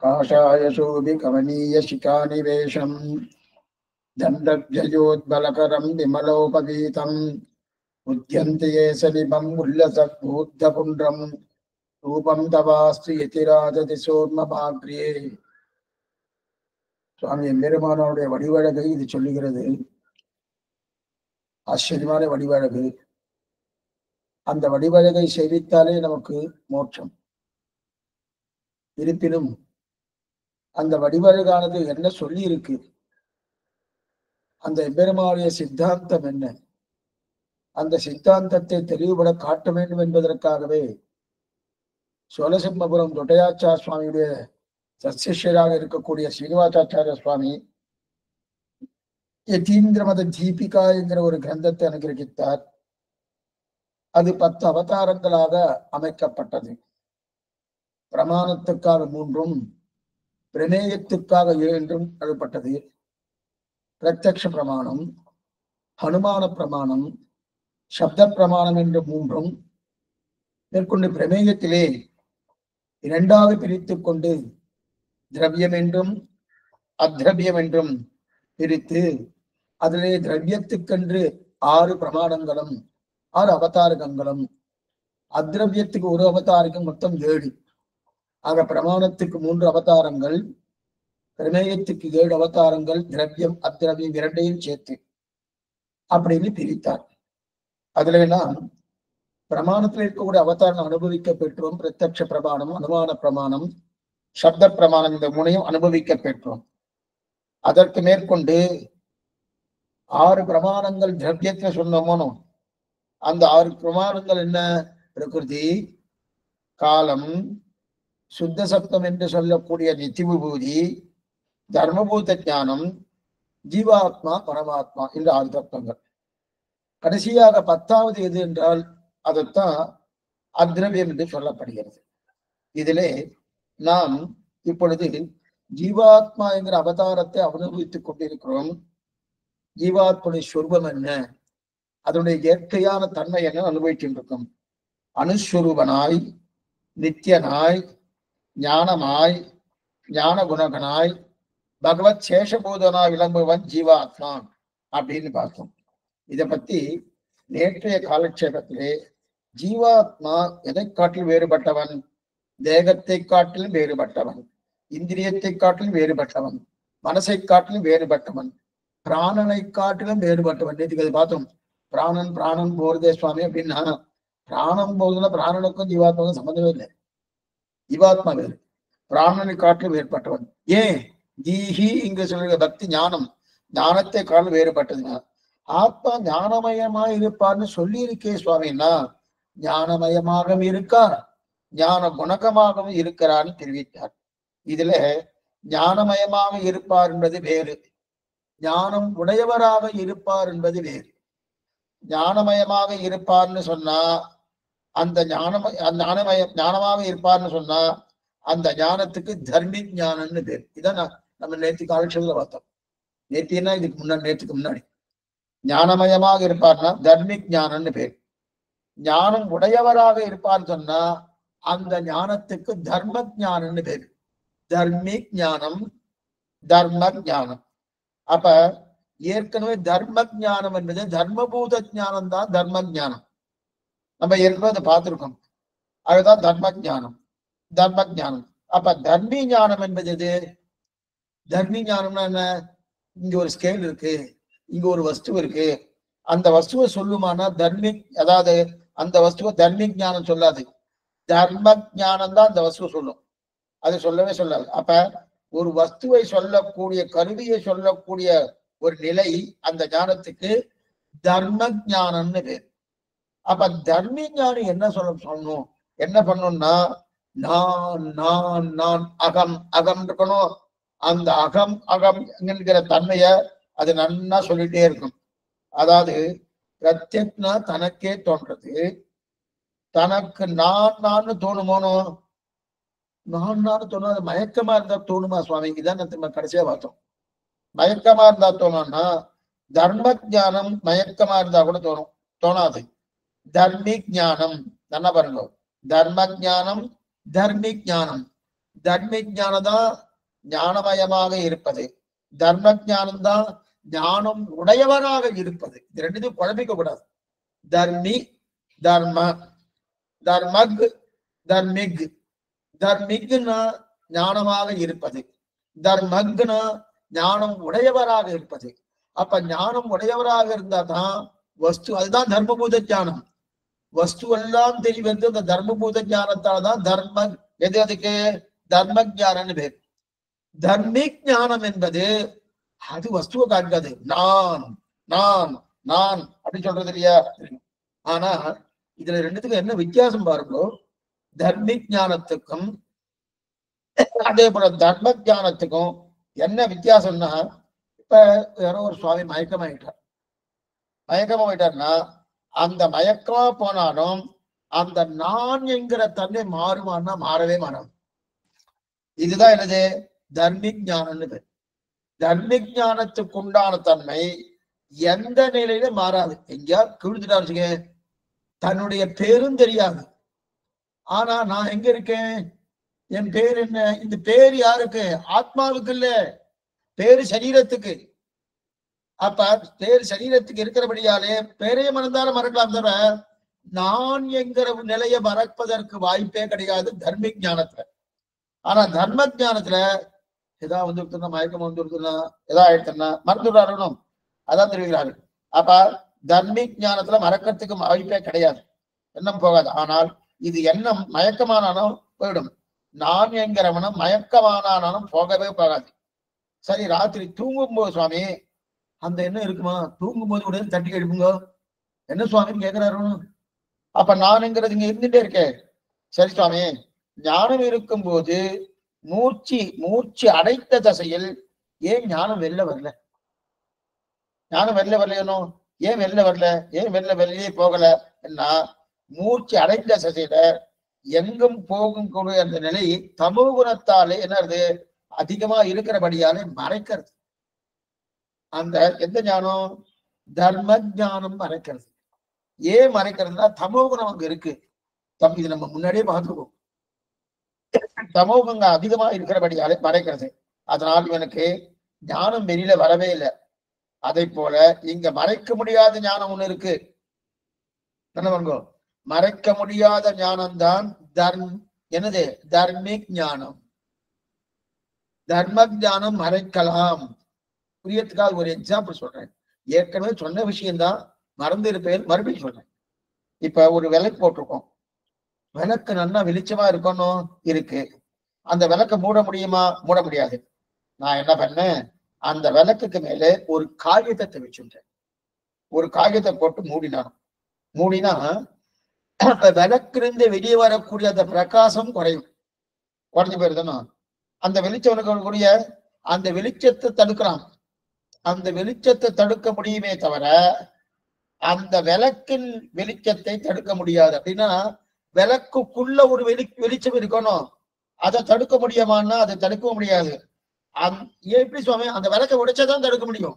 काषाय शोभि कमनीय शिखानिवेशम् दण्डव्ययोद्बलकरं विमलोपवीतम् उद्यन्ते सलिबम् उल्लसद्बूद्धपुण्ड्रम् रूपं तवास्ति यतिराजति सोर्मभाग्रिये. சுவாமி எம்பெருமானோடைய வடிவழகை இது சொல்லுகிறது. ஆச்சரியமான வடிவழகு. அந்த வடிவழகை சேவித்தாலே நமக்கு மோட்சம். இருப்பினும் அந்த வடிவழகானது என்ன சொல்லி இருக்கு, அந்த எம்பெருமானுடைய சித்தாந்தம் என்ன, அந்த சித்தாந்தத்தை தெளிவுபட காட்ட வேண்டும் என்பதற்காகவே சோழசிம்மபுரம் தொட்டையாச்சார் சுவாமியுடைய சத்சிஷ்யராக இருக்கக்கூடிய ஸ்ரீனிவாசாச்சாரிய சுவாமி யதீந்திரமத தீபிகா என்கிற ஒரு கிரந்தத்தை அனுகிரகித்தார். அது 10 அவதாரங்களாக அமைக்கப்பட்டது. பிரமாணத்துக்காக 3, பிரமேயத்துக்காக 7 எழுப்பட்டது. பிரத்யக்ஷ பிரமாணம், ஹனுமான பிரமாணம், சப்த பிரமாணம் என்று 3, மேற்கொண்டு பிரமேயத்திலே 2ஆக பிரித்துக் கொண்டு திரவியம் என்றும் அத்ரவியம் என்றும் பிரித்து அதிலே திரவியத்துக்கென்று 6 பிரமாணங்களும் 6 அவதாரகங்களும், அத்ரவியத்துக்கு 1 அவதாரிகம், மொத்தம் 7. ஆக பிரமாணத்துக்கு 3 அவதாரங்கள், பிரமேயத்துக்கு 7 அவதாரங்கள், திரவியம் அத்ரவியம் 2ஐயும் சேர்த்து அப்படின்னு பிரித்தார். அதுல நாம் பிரமாணத்தில் இருக்கக்கூடிய அவதாரம் அனுபவிக்க பெற்றோம். பிரத்யக்ஷ பிரமாணம், அனுமான பிரமாணம், சப்த பிரமாணம், இந்த 3ஐயும் அனுபவிக்க பெற்றோம். அதற்கு மேற்கொண்டு 6 பிரமாணங்கள் திரவியத்தை சொன்னோமோ, அந்த 6 பிரமாணங்கள் என்ன? பிரகிருதி, காலம், சுத்த சப்தம் என்று சொல்லக்கூடிய நித்திய விபூதி, தர்மபூத ஞானம், ஜீவாத்மா, பரமாத்மா இந்த 6 தத்துவங்கள். கடைசியாக 10வது எது என்றால் அதைத்தான் அத்ரவியம் என்று சொல்லப்படுகிறது. இதிலே நாம் இப்பொழுது ஜீவாத்மா என்கிற அவதாரத்தை அனுபவித்துக் கொண்டிருக்கிறோம். ஜீவாத்மனுடைய சொரூபம் என்ன, அதனுடைய இயற்கையான தன்மை என்ன அனுபவிக்கின்றிருக்கும். அனுஸ்வரூபனாய், நித்தியனாய், ஞானமாய், ஞான குணகனாய், பகவத் சேஷபூதனாய் விளம்புவன் ஜீவாத்மா அப்படின்னு பார்த்தோம். இதை பத்தி நேற்றைய காலக்ஷேபத்திலே ஜீவாத்மா எதை காட்டிலும் வேறுபட்டவன், தேகத்தை காட்டிலும் வேறுபட்டவன், இந்திரியத்தை காட்டிலும் வேறுபட்டவன், மனசை காட்டிலும் வேறுபட்டவன், பிராணனை காட்டிலும் வேறுபட்டவன். நேற்றுக்கு அதை பார்த்தோம். பிராணன் பிராணன் போறதே சுவாமி அப்படின்னா, பிராணம் போதுன்னா பிராணனுக்கும் ஜீவாத்மாவுக்கும் சம்மந்தமே இல்லை. ஜீவாத்மா வேறு, பிராணனை காட்டிலும் வேறுபட்டவன். ஏன் தீஹி இங்கு சொல்ற பக்தி ஞானம், ஞானத்தை காட்டிலும் வேறுபட்டதுன்னா ஆத்மா ஞானமயமா இருப்பார்னு சொல்லி இருக்கே சுவாமின்னா, ஞானமயமாகவும் இருக்கார், ஞான குணகமாகவும் இருக்கிறான்னு தெரிவித்தார். இதுல ஞானமயமாக இருப்பார் என்பது வேறு, ஞானம் உடையவராக இருப்பார் என்பது வேறு. ஞானமயமாக இருப்பார்னு சொன்னா அந்த ஞானமாக இருப்பார்னு சொன்னா அந்த ஞானத்துக்கு தர்மி ஞானம்னு பேர். இதான் நம்ம நேற்று காலட்சத்துல பார்த்தோம். நேத்தின்னா இதுக்கு முன்னாடி, நேற்றுக்கு முன்னாடி ஞானமயமாக இருப்பார்னா தர்மிக் ஞானம்னு பேர். ஞானம் உடையவராக இருப்பார் சொன்னா அந்த ஞானத்துக்கு தர்ம ஞானம்னு பேர். தர்மிக் ஞானம், தர்ம ஞானம். அப்ப ஏற்கனவே தர்ம ஞானம் என்பது தர்மபூத ஞானம் தான் தர்ம ஞானம். நம்ம ஏற்கனவே அதை பார்த்திருக்கோம். அதுதான் தர்ம ஞானம், தர்ம ஞானம். அப்ப தர்மி ஞானம் என்பது எது? தர்மி ஞானம்னா என்ன? இங்க ஒரு ஸ்கேல் இருக்கு, இங்க ஒரு வஸ்து இருக்கு, அந்த வஸ்துவை சொல்லுமானா தர்மிக், அதாவது அந்த வஸ்துவை தர்மிக் ஞானம் சொல்லாது, தர்ம ஞானம் தான் அந்த வஸ்துவை சொல்லும். அது சொல்லவே சொல்லாது. அப்ப ஒரு வஸ்துவை சொல்லக்கூடிய, கருவியை சொல்லக்கூடிய ஒரு நிலை அந்த ஞானத்துக்கு தர்ம ஞானம்னு பேர். அப்ப தர்மி ஞானம் என்ன சொல்லணும், என்ன பண்ணணும்னா நான் நான் நான் அகம் அகம் இருக்கணும். அந்த அகம் அகம் என்கிற தன்மைய அது நன்னா சொல்லிட்டே இருக்கும். அதாவது பிரத்யக்னா தனக்கே தோன்றது, தனக்கு நான் நான் தோணுமோனோ, நான் தோணும். அது மயக்கமா இருந்தா தோணுமா சுவாமி? இதான் நம்ம கடைசியா பார்த்தோம். மயக்கமா இருந்தா தோணும்னா தர்ம ஞானம் மயக்கமா இருந்தா கூட தோணும், தோணாது. தர்மிக் ஞானம் நல்லா பாருங்க, தர்ம ஞானம், தர்மிக் ஞானம். தர்ம ஞானம் தான் ஞானமயமாக இருப்பது, தர்ம ஞானம் தான் ஞானம் உடையவராக இருப்பது. இது ரெண்டுத்தையும் குழம்பிக்க கூடாது. தர்மி, தர்ம, தர்மக், தர்மிக். தர்மிக்னா ஞானமாக இருப்பது, தர்மக்னா ஞானம் உடையவராக இருப்பது. அப்ப ஞானம் உடையவராக இருந்தா தான் வஸ்து, அதுதான் தர்மபூத ஞானம். வஸ்து எல்லாம் தெரிவது அந்த தர்மபூத ஞானத்தால்தான் தர்ம, எது அதுக்கு தர்ம ஞானம்னு பேர். தர்மிக் ஞானம் என்பது அது வஸ்துவை காண்காது. நான் நான் நான் அப்படின்னு சொல்றது இல்லையா? ஆனா இதுல ரெண்டுத்துக்கும் என்ன வித்தியாசம் பாருங்க. தர்மிக் ஞானத்துக்கும் அதே போல தர்ம ஞானத்துக்கும் என்ன வித்தியாசம்னா, இப்ப யாரோ ஒரு சுவாமி மயக்கமாயிட்டார்னா அந்த மயக்கமா போனாலும் அந்த நான் என்கிற தன்மை மாறுமானா மாறவே மாறாது. இதுதான் என்னது தர்மிக் ஞானம்னு பேர். தர்மிக் ஞானத்துக்கு உண்டான தன்மை எந்த நிலையில மாறாது. எங்கேயா கிழிஞ்சுட்டாருச்சுங்க, தன்னுடைய பேரும் தெரியாது. ஆனா நான் எங்க இருக்கேன், என் பேர் என்ன, இந்த பேர் யாருக்கு, ஆத்மாவுக்கு இல்ல, பேரு சரீரத்துக்கு. அப்ப பேர் சரீரத்துக்கு இருக்கிறபடியாலே பேரையே மறந்தாலும் மறக்கலாம் தவிர நான் என்கிற நிலையை மறப்பதற்கு வாய்ப்பே கிடையாது தர்மிக் ஞானத்துல. ஆனா தர்ம ஞானத்துல ஏதாவது வந்துருக்குன்னா, மயக்கம் வந்துருக்குன்னா, ஏதாவது ஆயிடுச்சுன்னா மறந்துடாரணும், அதான் தெரிவிக்கிறார்கள். அப்ப தர்மிக் ஞானத்துல மறக்கிறதுக்கு வாய்ப்பே கிடையாது, எண்ணம் போகாது. ஆனால் இது எண்ணம் மயக்கமானாலும் போயிடும், நான் என்கிறவனும் மயக்கமானாலும் போகவே போகாது. சரி, ராத்திரி தூங்கும் போது சுவாமி அந்த எண்ணம் இருக்குமா, தூங்கும் போது உடனே தட்டி எழுப்புங்க, என்ன சுவாமின்னு கேட்கிறாரு. அப்ப நானுங்கிறது இங்க இருந்துட்டே இருக்கேன். சரி சுவாமி, ஞானம் இருக்கும் போது மூச்சு அடைத்த தசையில் ஏன் ஞானம் வெளில வரல, ஞானம் வெளில வரலையோ, ஏன் வெளில வரல, ஏன் வெளியே போகல என்ன, மூச்சு அடைந்த தசையில எங்கும் போகும் கூடிய அந்த நிலை தமோ குணத்தாலே என்னது அதிகமா இருக்கிறபடியாலே மறைக்கிறது. அந்த எந்த ஞானம், தர்ம ஞானம் மறைக்கிறது. ஏன் மறைக்கிறதுனா தமோகுணம் அங்க இருக்கு. இது நம்ம முன்னாடியே பார்த்துருக்கோம். தமோகுணம் அதிகமா இருக்கிறபடியாலே மறைக்கிறது. அதனால் இவனுக்கு ஞானம் வெளியில வரவே இல்லை. அதை போல இங்க மறைக்க முடியாத ஞானம் ஒண்ணு இருக்கு. என்ன பண்ணுங்க, மறைக்க முடியாத ஞானம்தான் என்னது தர்மிக் ஞானம். தர்ம ஞானம் மறைக்கலாம். புரியத்துக்காக ஒரு எக்ஸாம்பிள் சொல்றேன். ஏற்கனவே சொன்ன விஷயம்தான், மறந்து இருப்பேன், மறுபடியும் சொல்றேன். இப்ப ஒரு விளக்கு போட்டிருக்கோம், விளக்கு நல்லா வெளிச்சமா இருக்கணும் இருக்கு. அந்த விளக்க மூட முடியுமா, மூட முடியாது. நான் என்ன பண்ணேன், அந்த விளக்குக்கு மேலே ஒரு காகிதத்தை வச்சுட்டேன். ஒரு காகிதத்தை போட்டு மூடினா அந்த விளக்கிலிருந்து வெளியே வரக்கூடிய அந்த பிரகாசம் குறைஞ்சு போயிருதுன்னா அந்த வெளிச்சம் கூடிய அந்த வெளிச்சத்தை தடுக்கலாம். அந்த வெளிச்சத்தை தடுக்க முடியுமே தவிர அந்த விளக்கின் வெளிச்சத்தை தடுக்க முடியாது. அப்படின்னா விளக்குக்குள்ள ஒரு வெளிச்சம் இருக்கணும், அதை தடுக்க முடியுமான்னா அதை தடுக்க முடியாது. எப்படி சுவாமி, அந்த விளக்கை உடைச்சதான் தடுக்க முடியும்,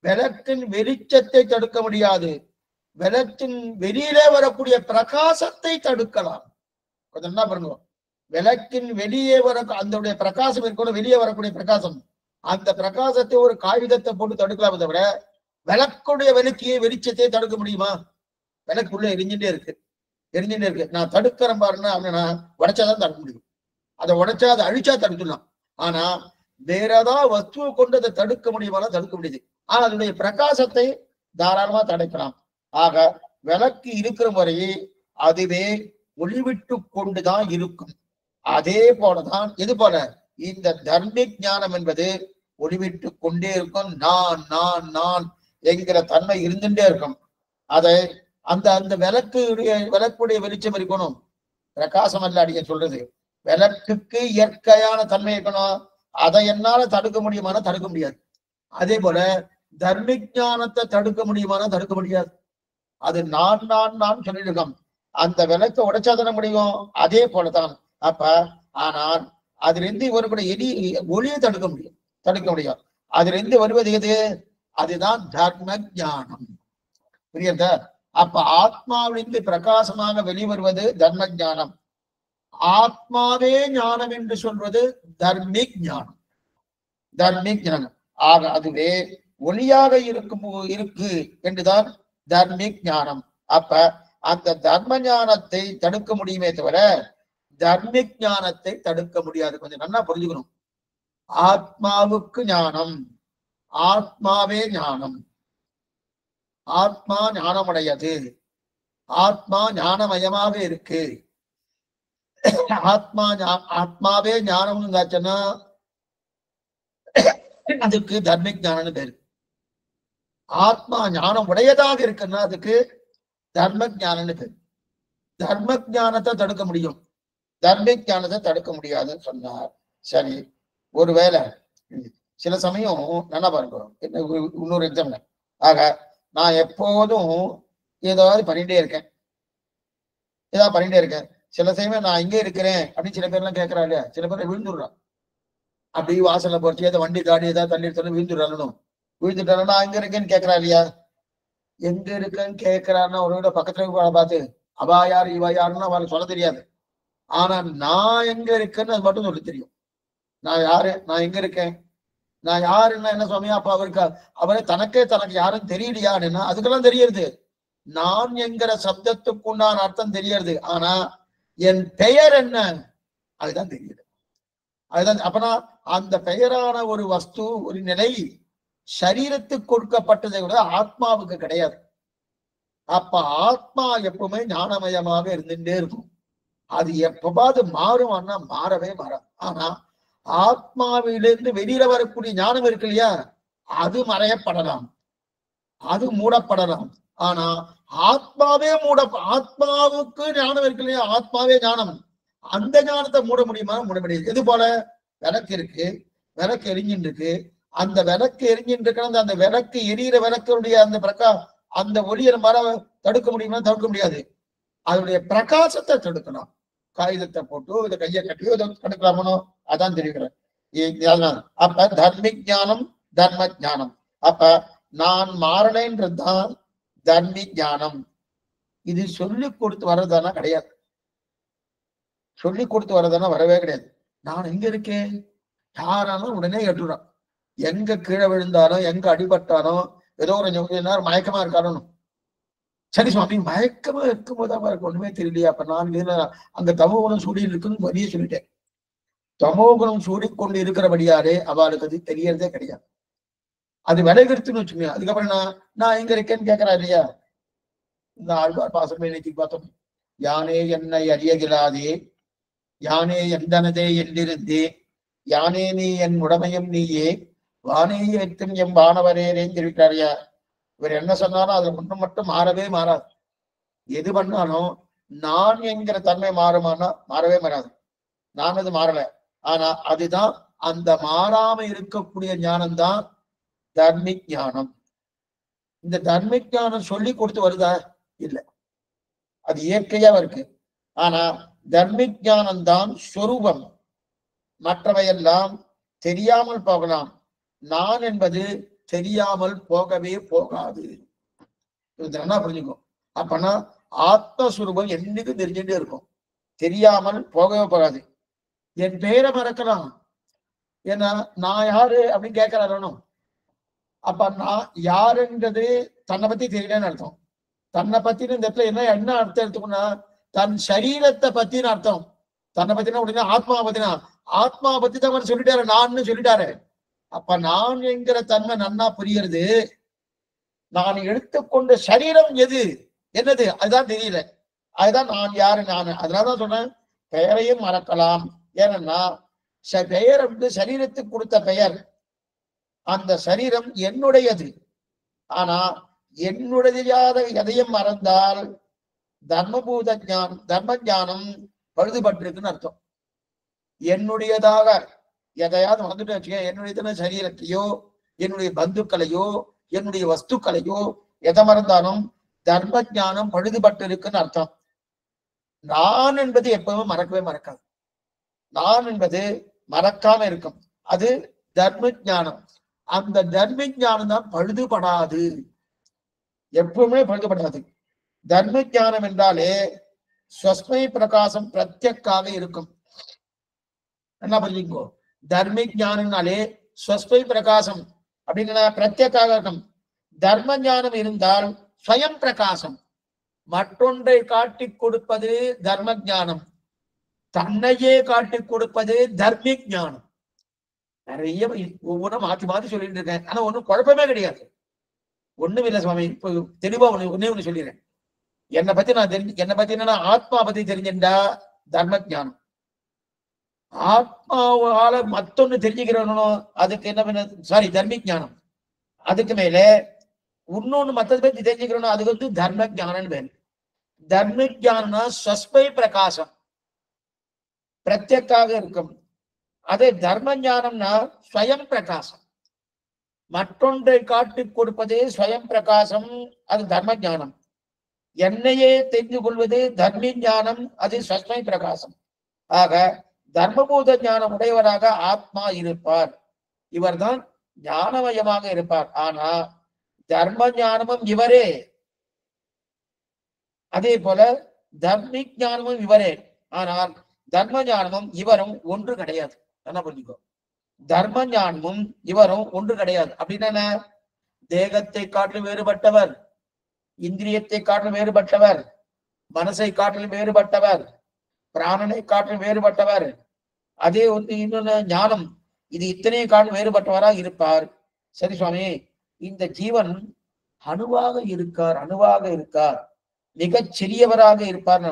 விளக்கின் வெளிச்சத்தை தடுக்க முடியாது. விளக்கின் வெளியிலே வரக்கூடிய பிரகாசத்தை தடுக்கலாம். கொஞ்சம் என்ன பண்ணுவோம், விளக்கின் வெளியே வர அந்த பிரகாசம் இருக்கணும், வெளியே வரக்கூடிய பிரகாசம், அந்த பிரகாசத்தை ஒரு காகிதத்தை போட்டு தடுக்கலாம் தவிர விளக்குடைய வெளிச்சத்தை தடுக்க முடியுமா? விளக்குள்ள எரிஞ்சுட்டே இருக்கு. நான் தடுக்கிறேன் பாருன்னா அப்படின்னா உடைச்சாதான் தடுக்க முடியும். அதை உடைச்சா அதை அழிச்சா தடுக்கலாம். ஆனா வேற ஏதாவது வஸ்துவை கொண்டு அதை தடுக்க முடியுமா? தடுக்க முடியுது. ஆனா அதனுடைய பிரகாசத்தை தாராளமா தடுக்கலாம். ஆக விளக்கு இருக்கிற முறையே அதுவே ஒளிவிட்டு கொண்டுதான் இருக்கும். அதே போலதான் இது போல இந்த தர்மிக் ஞானம் என்பது ஒளிவிட்டு கொண்டே இருக்கும். நான் நான் நான் என்கிற தன்மை இருந்துட்டே இருக்கும். அதை அந்த விளக்குடைய வெளிச்சம் இருக்கணும், பிரகாசம் அல்ல. அடிக்க சொல்றது விளக்குக்கு இயற்கையான தன்மை இருக்கணும். அதை என்னால தடுக்க முடியுமானா தடுக்க முடியாது. அதே போல தர்மிக் ஞானத்தை தடுக்க முடியுமானா தடுக்க முடியாது. அது நான் நான் நான் சொல்லியிருக்கோம். அந்த விளக்கை உடைச்சாதான முடியும். அதே போலதான். அப்ப ஆனால் அதிலிருந்து இவருடைய ஒளியை தடுக்க முடியும். அதிலிருந்து வருவது எது? அதுதான் தர்ம ஞானம். புரியுதா? அப்ப ஆத்மாவிலிருந்து பிரகாசமாக வெளிவருவது தர்ம ஞானம். ஆத்மாவே ஞானம் என்று சொல்வது தர்மிக் ஞானம். தர்மிக் ஞானம் ஆக அதுவே ஒளியாக இருக்கு என்றுதான் தர்மிக் ஞானம். அப்ப அந்த தர்ம ஞானத்தை தடுக்க முடியுமே தவிர தர்மிக் ஞானத்தை தடுக்க முடியாது. கொஞ்சம் நல்லா புரிஞ்சுக்கணும். ஆத்மாவுக்கு ஞானம், ஆத்மாவே ஞானம், ஆத்மா ஞானமுடையது, ஆத்மா ஞானமயமாக இருக்கு. ஆத்மாவே ஞானம் இருந்தாச்சுன்னா அதுக்கு தர்மிக் ஞானம் பேரு. ஆத்மா ஞானம் உடையதாக இருக்குன்னா அதுக்கு தர்ம ஞானம்னு பேரு. தர்ம ஞானத்தை தடுக்க முடியும், தர்மிக் ஞானத்தை தடுக்க முடியாதுன்னு சொன்னார். சரி, ஒருவேளை சில சமயம் நல்லா பாருங்க, இன்னொரு எக்ஸாம்ல ஆக நான் எப்போதும் ஏதாவது பண்ணிட்டே இருக்கேன், சில சமயம் நான் இங்கே இருக்கிறேன் அப்படின்னு சில பேர்லாம் கேட்கறா இல்லையா, சில பேர் விழுந்துடுறான். அப்படி வாசல்ல போச்சு ஏதாவது வண்டி தாடி ஏதாவது தண்ணி எடுத்து விழுந்துடுறாலும் விழுந்துட்டாலும் நான் எங்க இருக்கேன்னு கேட்கறா இல்லையா. எங்க இருக்கேன்னு கேட்கறான்னா ஒரு விட பக்கத்துல பார்த்து அவா யாரு இவா யாருன்னு அவளுக்கு சொல்ல தெரியாது. ஆனா நான் எங்க இருக்கேன்னு அது மட்டும் சொல்ல தெரியும். நான் யாரு, நான் எங்க இருக்கேன், நான் யாருன்னா என்ன சுவாமியா, அப்ப அவருக்கு அவரே தனக்கு யாரும் தெரியலையான்னா அதுக்கெல்லாம் தெரியறது. நான் என்கிற சப்தத்துக்கு உண்டான அர்த்தம் தெரியறது. ஆனா என் பெயர் என்ன அதுதான் தெரியுது. அதுதான் அப்பனா அந்த பெயரான ஒரு வஸ்து, ஒரு நிலை சரீரத்துக்கு கொடுக்கப்பட்டதை விட ஆத்மாவுக்கு கிடையாது. அப்ப ஆத்மா எப்பவுமே ஞானமயமாக இருந்துட்டே இருக்கும். அது எப்பவாது மாறுமானா மாறவே மாறாது. ஆனா ஆத்மாவிலிருந்து வெளியில வரக்கூடிய ஞானம் இருக்கு இல்லையா, அது மறையப்படலாம், அது மூடப்படலாம். ஆனா ஆத்மாவே ஆத்மாவுக்கு ஞானம் இருக்கு இல்லையா, ஆத்மாவே ஞானம், அந்த ஞானத்தை மூட முடியுமா? மூட முடியாது. எது போல விளக்கு இருக்கு, விளக்கு எரிஞ்சின்னு இருக்கு, அந்த விளக்கு எரிஞ்சின்னு இருக்கிற அந்த விளக்கு எரியிற விளக்குடைய அந்த அந்த ஒளியை மர தடுக்க முடியுமா? தடுக்க முடியாது. அதனுடைய பிரகாசத்தை தடுக்கலாம். காகிதத்தை போட்டு இதை கையை கட்டியோ இதை தடுக்கலாமோ அதான் தெரிவிக்கிறேன். அப்ப தர்மிக் ஞானம், தர்ம ஞானம். அப்ப நான் மாறலைன்றதுதான் தர்மிக் ஞானம். இது சொல்லி கொடுத்து வர்றதானா கிடையாது, சொல்லி கொடுத்து வர்றதானா வரவே கிடையாது. நான் எங்க இருக்கேன் யாராலும் உடனே ஏற்றுறான். எங்க கீழே விழுந்தாலும் எங்க அடிபட்டாலும் ஏதோ ஒரு நேரம் மயக்கமா இருக்காரும். சரி சுவாமி, மயக்கமா இருக்கும் போதான் எனக்கு ஒண்ணுமே தெரியலையா, அப்ப நான் அங்க தமோகுணம் சூடி இருக்குன்னு வெளியே சொல்லிட்டேன். தமோகுணம் சூடிக்கொண்டு இருக்கிறபடியாரே அவளுக்கு அது தெரியறதே கிடையாது. அது விளைவிடுத்துன்னு வச்சுக்கோங்க. அதுக்கப்புறம் நான் எங்க இருக்கேன்னு கேட்கறா இல்லையா. இந்த ஆழ்வார் பாசமே இன்னைக்கு பார்த்தோம். யானே என்னை அறியகிலாதே, யானே எந்தனதே என்றிருந்தே, யானே நீ என் உடமையும் நீயே, வானே எத்தும் எம் வானவரேன்னு தெரிவிக்கிறாரியா. இவர் என்ன சொன்னாலும் அதுல ஒன்று மட்டும் மாறவே மாறாது. எது பண்ணாலும் நான் என்கிற தன்மை மாறுமானா மாறவே மாறாது. நான் அது மாறல. ஆனா அதுதான் அந்த மாறாம இருக்கக்கூடிய ஞானம் தான் தர்மிக் ஞானம். இந்த தர்மிக் ஞானம் சொல்லி கொடுத்து வருதா? இல்ல, அது இயற்கையா இருக்கு. ஆனா தர்மிக் ஞானம் தான் சொரூபம். மற்றவையெல்லாம் தெரியாமல் போகலாம், நான் என்பது தெரியாமல் போகவே போகாது. என்ன புரிஞ்சுக்கும். அப்பனா ஆத்மஸ்வரூபம் என்னைக்கும் தெரிஞ்சுட்டே இருக்கும், தெரியாமல் போகவே போகாது. என் பெயரை மறக்கலாம், ஏன்னா நான் யாரு அப்படின்னு கேட்கிறாரணும். அப்ப நான் யாருன்றது தன்னை பத்தி தெரியலன்னு அர்த்தம். தன்னை பத்தின இந்த இடத்துல என்ன அர்த்தம் எடுத்துக்கணும்னா தன் சரீரத்தை பத்தின அர்த்தம். தன்னை பத்தினா அப்படின்னா ஆத்மாவை பத்தினா, ஆத்மாவை பத்தி தான் சொல்லிட்டாரு, நான் சொல்லிட்டாரு. அப்ப நான் என்கிற தன்மை நன்னா புரியுறது. நான் எடுத்துக்கொண்ட சரீரம் எது என்னது அதுதான் தெரியல. அதுதான் நான் யாரு நான். அதனாலதான் சொன்னேன் பெயரையும் மறக்கலாம். ஏன்னா பெயர் வந்து சரீரத்துக்கு கொடுத்த பெயர், அந்த சரீரம் என்னுடையது. ஆனா என்னுடையாத எதையும் மறந்தால் தர்மபூத ஞானம், தர்ம ஞானம் பழுதுபட்டிருக்குன்னு அர்த்தம். என்னுடையதாக எதையாவது வந்துட்டு வச்சுக்க, என்னுடைய சரீரத்தையோ என்னுடைய பந்துக்களையோ என்னுடைய வஸ்துக்களையோ எதை மறந்தாலும் தர்ம ஞானம் பழுதுபட்டு இருக்குன்னு அர்த்தம். நான் என்பது எப்பவும் மறக்கவே மறக்காது. நான் என்பது மறக்காம இருக்கும். அது தர்ம ஞானம். அந்த தர்ம ஞானம் தான் பழுதுபடாது, எப்பவுமே பழுதுபடாது. தர்ம ஞானம் என்றாலே ஸ்வஸ்மை பிரகாசம் பிரத்யக்காக இருக்கும். என்ன புரிஞ்சுக்கோ, தர்மிக் ஞானம்னாலே ஸ்வஸ்மை பிரகாசம் அப்படின்னா பிரத்யக்காக இருக்கும். தர்ம ஞானம் இருந்தால் ஸ்வயம் பிரகாசம், மற்றொன்றை காட்டி கொடுப்பது தர்ம ஞானம், தன்னையே காட்டி கொடுப்பது தர்மிக் ஞானம். நிறைய ஒவ்வொன்றும் மாத்தி மாத்தி சொல்லிட்டு இருக்கேன். ஆனா ஒன்னும் குழப்பமே கிடையாது. ஒண்ணும் இல்லை சுவாமி. இப்போ தெளிவா ஒண்ணு சொல்லிடுறேன். என்னை பத்தி நான் என்னை பத்தி என்னன்னா ஆத்மா பத்தி தெரிஞ்சுட்டா தர்ம ஞானம். ஆத்மாவால மத்தொன்னு தெரிஞ்சுக்கிறவனும் அதுக்கு என்ன பண்ண சாரி தர்மிக் ஞானம். அதுக்கு மேல இன்னொன்னு மத்ததை பத்தி தெரிஞ்சுக்கிறோம், அதுக்கு வந்து தர்ம ஞானம் பேரு. தர்மிக் ஞானம்னா ஸ்வஸ்மை பிரகாசம் பிரத்யக்காக இருக்கும். அதே தர்ம ஞானம்னா ஸ்வயம் பிரகாசம், மற்றொன்றை காட்டி கொடுப்பதே ஸ்வயம் பிரகாசம், அது தர்ம ஞானம். என்னையே தெரிந்து கொள்வது தர்மி ஞானம், அது ஸ்வஸ்மை பிரகாசம். ஆக தர்மபூத ஞானம் உடையவராக ஆத்மா இருப்பார். இவர்தான் ஞானமயமாக இருப்பார். ஆனா தர்ம ஞானமும் இவரே, அதே போல தர்மிக் ஞானமும் இவரே. ஆனால் தர்ம ஞானமும் இவரும் ஒன்று கிடையாது. என்ன புரிஞ்சுக்கோ, தர்ம ஞானமும் இவரும் ஒன்று கிடையாது. அப்படின்னா தேகத்தை காட்டிலும் வேறுபட்டவர், இந்திரியத்தை காட்டிலும் வேறுபட்டவர், மனசை காட்டிலும் வேறுபட்டவர், பிராணனை காட்டிலும் வேறுபட்டவர். அதே வந்து இன்னொன்னு ஞானம், இது இத்தனையை காட்டிலும் வேறுபட்டவராக இருப்பார். சரி சுவாமி, இந்த ஜீவன் அணுவாக இருக்கார், அணுவாக இருக்கார், மிகச் சிறியவராக இருப்பார்.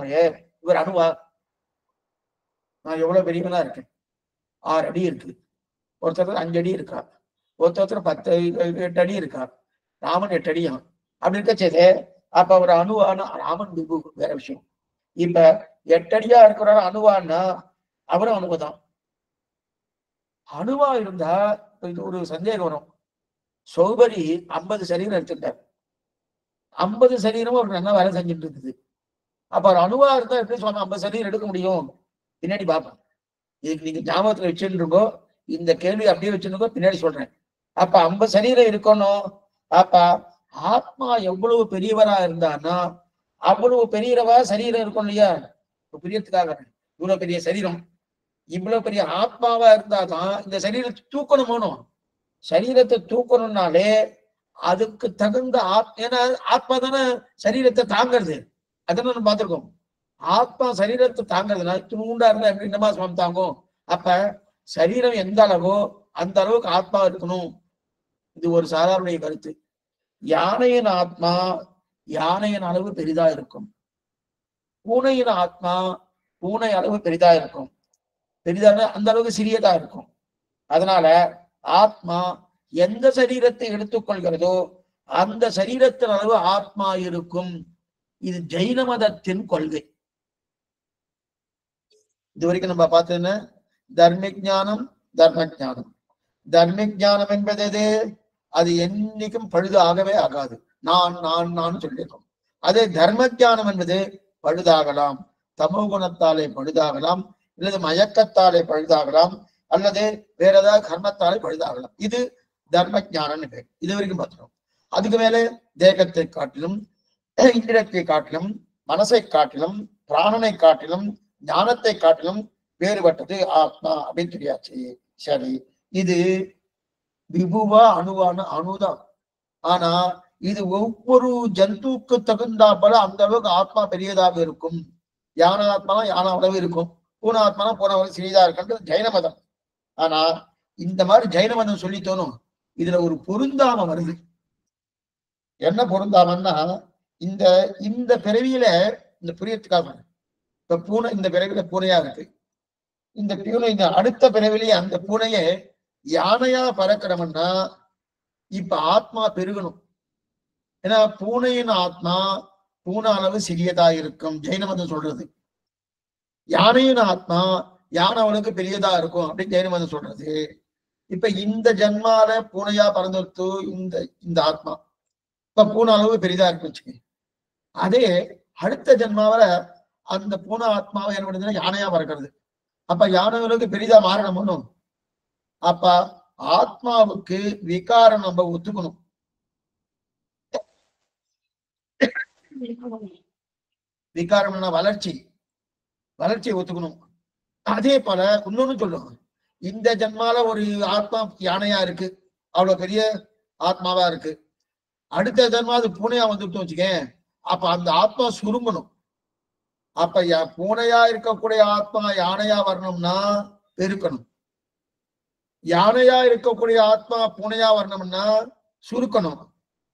இவர் அணுவா? நான் எவ்வளவு பெரியவனா இருக்கேன், 6 அடி இருக்கு, ஒருத்தர் 5 அடி இருக்கா, ஒருத்தர் 8 அடி இருக்கா, ராமன் 8 அடியா அப்படி இருக்க செய்தே. அப்ப அவர் அணுவானா? ராமன் வேற விஷயம். இப்ப 8 அடியா இருக்கிறாரு அணுவான்னா அவரும் அணுவதான். அணுவா இருந்தா இது ஒரு சந்தேகம் வரும். சௌபரி 50 சரீரம் எடுத்துட்டார், 50 சரீரமும் அவருக்கு நல்லா வேலை செஞ்சுட்டு இருக்குது. அப்ப அவர் அணுவா இருந்தா எப்படி சொன்னா 50 சரீரம் எடுக்க முடியும்? பின்னாடி பார்ப்பேன். இதுக்கு நீங்க ஞாபகத்துல வச்சுட்டு இருக்கோ, இந்த கேள்வி அப்படியே வச்சுருக்கோ, பின்னாடி சொல்றேன். அப்ப 50 சரீரம் இருக்கணும். அப்ப ஆத்மா எவ்வளவு பெரியவரா இருந்தான்னா அவ்வளவு பெரியவா சரீரம் இருக்கும் இல்லையா? புரியறதுக்காக இவ்வளவு பெரிய சரீரம், இவ்வளவு பெரிய ஆத்மாவா இருந்தாதான் இந்த சரீரத்தை தூக்கணும். சரீரத்தை தூக்கணும்னாலே அதுக்கு தகுந்த ஏன்னா ஆத்மா தானே சரீரத்தை தாங்கிறது. அதனால நம்ம பார்த்திருக்கோம், ஆத்மா சரீரத்தை தாங்கிறதுனா துணுண்டா இருந்தா எப்படி என்னமா சுவாமி தாங்கும்? அப்ப சரீரம் எந்த அளவோ அந்த அளவுக்கு ஆத்மா இருக்கணும். இது ஒரு சாதாரண கருத்து. யானையின் ஆத்மா யானையின் அளவு பெரிதா இருக்கும், பூனையின் ஆத்மா பூனை அளவு பெரிதா இருக்கும், பெரிதான அந்த அளவுக்கு சிறியதா இருக்கும். அதனால ஆத்மா எந்த சரீரத்தை எடுத்துக்கொள்கிறதோ அந்த சரீரத்தின் அளவு ஆத்மா இருக்கும். இது ஜெயின மதத்தின் கொள்கை. இது வரைக்கும் நம்ம பார்த்தது தர்மிக் ஞானம், தர்ம ஞானம். தர்மிக் ஞானம் என்பது எது? அது என்னைக்கும் பழுது ஆகவே ஆகாது. நான் சொல்லியிருக்கோம். அதே தர்ம ஞானம் என்பது பழுதாகலாம், தமோ குணத்தாலே பழுதாகலாம், அல்லது மயக்கத்தாலே பழுதாகலாம், அல்லது வேற ஏதாவது கர்மத்தாலே பழுதாகலாம். இது தர்ம ஞானம் பேர். இது வரைக்கும் பார்த்துக்கணும். அதுக்கு மேலே தேகத்தை காட்டிலும், இந்திரத்தை காட்டிலும், மனசை காட்டிலும், பிராணனை காட்டிலும், ஞானத்தை காட்டிலும் வேறுபட்டது ஆத்மா அப்படின்னு தெரியாச்சு. சரி, இது விபுவா அணுவான அணுதான். ஆனா இது ஒவ்வொரு ஜந்துக்கு தகுந்தா போல அந்த அளவுக்கு ஆத்மா பெரியதாக இருக்கும். யான ஆத்மானா யான அளவு இருக்கும், பூன ஆத்மானா பூன அளவு சிறியதா இருக்குன்றது ஜைன மதம். ஆனா இந்த மாதிரி ஜைன மதம் சொல்லி தோணும், இதுல ஒரு பொருந்தாம வருது. என்ன பொருந்தாமன்னா, இந்த இந்த பிறவியில இந்த புரியத்துக்காக இப்ப பூனை இந்த பிறவியில பூனையா இருக்கு, இந்த பூனை இந்த அடுத்த பிறவிலேயே அந்த பூனையை யானையா பறக்கிறோம்னா இப்ப ஆத்மா பெருகணும். ஏன்னா பூனையின் ஆத்மா பூனை அளவு சிறியதா இருக்கும் ஜெயின மதம் சொல்றது, யானையின் ஆத்மா யானை அளவுக்கு பெரியதா இருக்கும் அப்படின்னு ஜெயின மதம் சொல்றது. இப்ப இந்த ஜென்மால பூனையா பறந்துட்டு இந்த இந்த ஆத்மா இப்ப பூனை அளவு பெரிதா இருக்கு வச்சுக்க. அதே அடுத்த ஜென்மாவில அந்த பூனை ஆத்மாவை என்ன பண்ணுதுன்னா யானையா பறக்கிறது. அப்ப யானை அளவுக்கு பெரிதா மாறணும் ஒண்ணும். அப்ப ஆத்மாவுக்கு விகாரம் நம்ம ஒத்துக்கணும். விகாரம்னா வளர்ச்சி, வளர்ச்சியை ஒத்துக்கணும். அதே போல இன்னொன்னு சொல்லும், இந்த ஜென்மால ஒரு ஆத்மா யானையா இருக்கு, அவ்வளவு பெரிய ஆத்மாவா இருக்கு. அடுத்த ஜென்மா அது பூனையா வந்துட்டு வச்சுக்கேன், அப்ப அந்த ஆத்மா சுருங்கணும். அப்ப பூனையா இருக்கக்கூடிய ஆத்மா யானையா வரணும்னா பெருக்கணும். யானையா இருக்கக்கூடிய ஆத்மா பூனையா வரணும்னா சுருக்கணும்.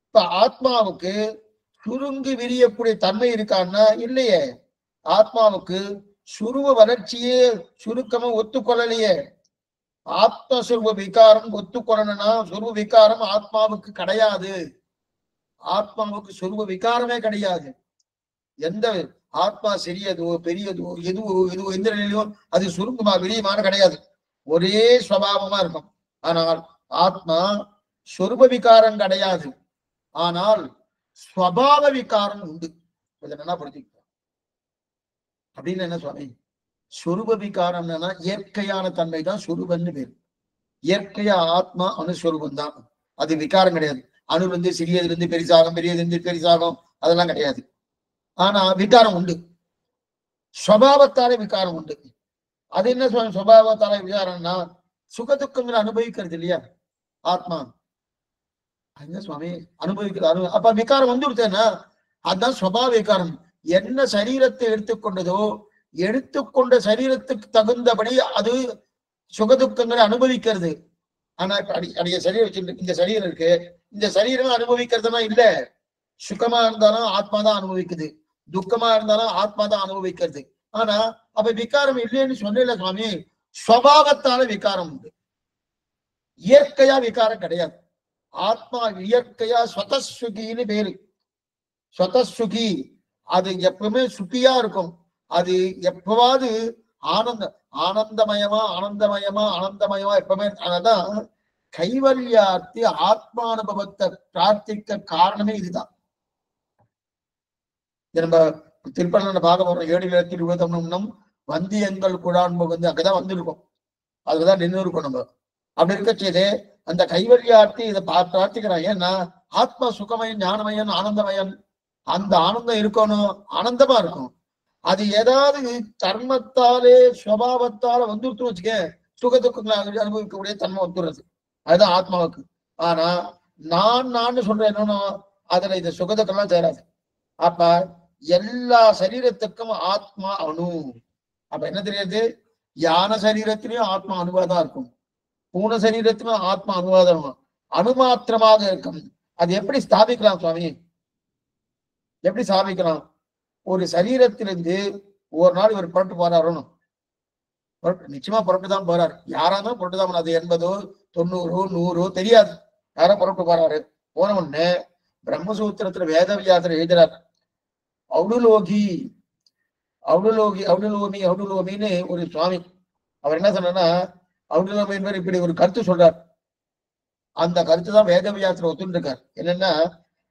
இப்ப ஆத்மாவுக்கு சுருங்கி விரியக்கூடிய தன்மை இருக்கான்னா இல்லையே. ஆத்மாவுக்கு சுருவ வளர்ச்சியே சுருக்கமும் ஒத்துக்கொள்ளலையே. ஆத்மஸ்வரூப விகாரம் ஒத்துக்கொள்ளணும்னா சுருவ விகாரம் ஆத்மாவுக்கு கிடையாது. ஆத்மாவுக்கு சுருவ விகாரமே கிடையாது. எந்த ஆத்மா சிறியதோ பெரியதோ எதுவோ எந்த நிலையிலோ அது சுருங்குமா விரியுமான கிடையாது. ஒரே சுவாவமா இருக்கும். ஆனால் ஆத்மா சொரூப விகாரம் கிடையாது. ஆனால் ஸ்வபாவ விகாரம் உண்டு. என்னன்னா புரிஞ்சுக்க அப்படின்னு என்ன சுவாமி? சொரூப விகாரம் என்னன்னா இயற்கையான தன்மை தான் சொரூபன்னு பேரு. இயற்கையா ஆத்மா அணுஸ்வரூபம் தான், அது விகாரம் கிடையாது. அணுல இருந்து சிறியதுல இருந்து பெரிசாகும், பெரியதுல இருந்து பெரிசாகும், அதெல்லாம் கிடையாது. ஆனா விகாரம் உண்டு, ஸ்வபாவத்தாலே விகாரம் உண்டு. அது என்ன சுவாமி சுபாவத்தால விகாரம்னா? சுகதுக்கங்களை அனுபவிக்கிறது இல்லையா ஆத்மா, என்ன சுவாமி அனுபவிக்கிறது. அப்ப விகாரம் வந்துடுத்தேன்னா அதுதான் சுபாவ விகாரம். என்ன சரீரத்தை எடுத்துக்கொண்டதோ எடுத்துக்கொண்ட சரீரத்துக்கு தகுந்தபடி அது சுகதுக்கங்களை அனுபவிக்கிறது. ஆனா இப்ப அடிய சரீரம் வச்சுட்டு இந்த சரீரம் இருக்கு, இந்த சரீரம் அனுபவிக்கிறதுனா இல்ல. சுகமா இருந்தாலும் ஆத்மா தான் அனுபவிக்குது, துக்கமா இருந்தாலும் ஆத்மா தான் அனுபவிக்கிறது. ஆனா அப்ப விகாரம் இல்லைன்னு சொன்னல சுவாமி. ஸ்வபாவத்தால விகாரம் உண்டு, இயற்கையா விகாரம் கிடையாது. ஆத்மா இயற்கையா ஸ்வதசுகின்னு பேரு. ஸ்வதசுகி, அது எப்பவுமே சுகியா இருக்கும். அது எப்பவாது ஆனந்தமயமா எப்பவுமே. அதான் கைவல்யார்த்தி ஆத்மானுபவத்தை பிரார்த்திக்க காரணமே இதுதான். நம்ம திருப்பண்ண பார்க்க போறோம். 7,20 வந்தியங்கள் குழான்பு வந்து அங்கதான் வந்திருக்கும், அதுதான் நின்று இருக்கும். நம்ம அப்படி இருக்க செய்து அந்த கைவல்யார்த்தி இதை பிரார்த்திக்கிறான். ஏன்னா ஆத்மா சுகமயம், ஞானமயம், ஆனந்தமயம். அந்த ஆனந்தம் இருக்கணும், ஆனந்தமா இருக்கும். அது ஏதாவது கர்மத்தாலே சுவாவத்தால வந்துருத்து வச்சுக்க சுகதுக்கங்களை அனுபவிக்கக்கூடிய தன்மை வந்துடுறது. அதுதான் ஆத்மாவுக்கு. ஆனா நான் சொல்றேன் என்னன்னா அதுல இந்த சுகதுக்கெல்லாம் சேராது. அப்ப எல்லா சரீரத்துக்கும் ஆத்மா அணு. அப்ப என்ன தெரியாது? யான சரீரத்திலையும் ஆத்மா அணுவாதான் இருக்கும், பூன சரீரத்திலும் ஆத்மா அணுவாதான் அணுமாத்திரமாக இருக்கும். அது எப்படி ஸ்தாபிக்கலாம் சுவாமி? எப்படி ஸ்தாபிக்கலாம்? ஒரு சரீரத்திலிருந்து ஒரு நாள் இவர் புறட்டு போறாருன்னு, நிச்சயமா புறட்டு தான் போறாரு. யாராதான் புறட்டு தான், அது 80, 90, 100 தெரியாது. யாரோ புறட்டு போறாரு. போன உடனே பிரம்மசூத்திரத்துல வேதவியாசர் எழுதுறார், அவுடுலோமின்னு ஒரு சுவாமி. அவர் என்ன சொன்னா அவுடுலோமி என்பவர் இப்படி ஒரு கருத்து சொல்றார். அந்த கருத்து தான் வேதவியாசர் ஒத்துன்னு இருக்கார். என்னன்னா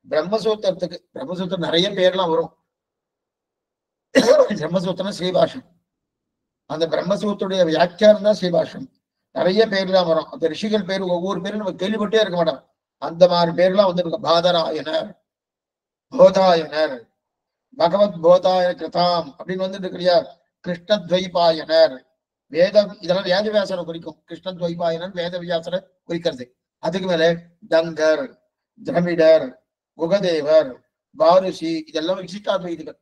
பிரம்மசூத்திரம் நிறைய பேர்லாம் வரும். பிரம்மசூத்திரம் ஸ்ரீபாஷம், அந்த பிரம்மசூத்திரடைய வியாக்கியானம் தான் ஸ்ரீபாஷம். நிறைய பேர்லாம் வரும். அந்த ரிஷிகள் பேர் ஒவ்வொரு பேரும் நம்ம கேள்விப்பட்டே இருக்க மாட்டோம். அந்த மாதிரி பேர்லாம் வந்து பாதராயனர், போதாயனர், பகவத் போதாய கிருதாம் அப்படின்னு வந்துட்டு இருக்கிறியா, கிருஷ்ணத்வைபாயனர். இதெல்லாம் வேதவியாசரை குறிக்கும். கிருஷ்ணத்வைபாயனர் வேதவியாசரை குறிக்கிறது. அதுக்கு மேல டங்கர், திரமிடர், குகதேவர், பாருசி, இதெல்லாம் விசிஷ்டாத்வைதிகள்.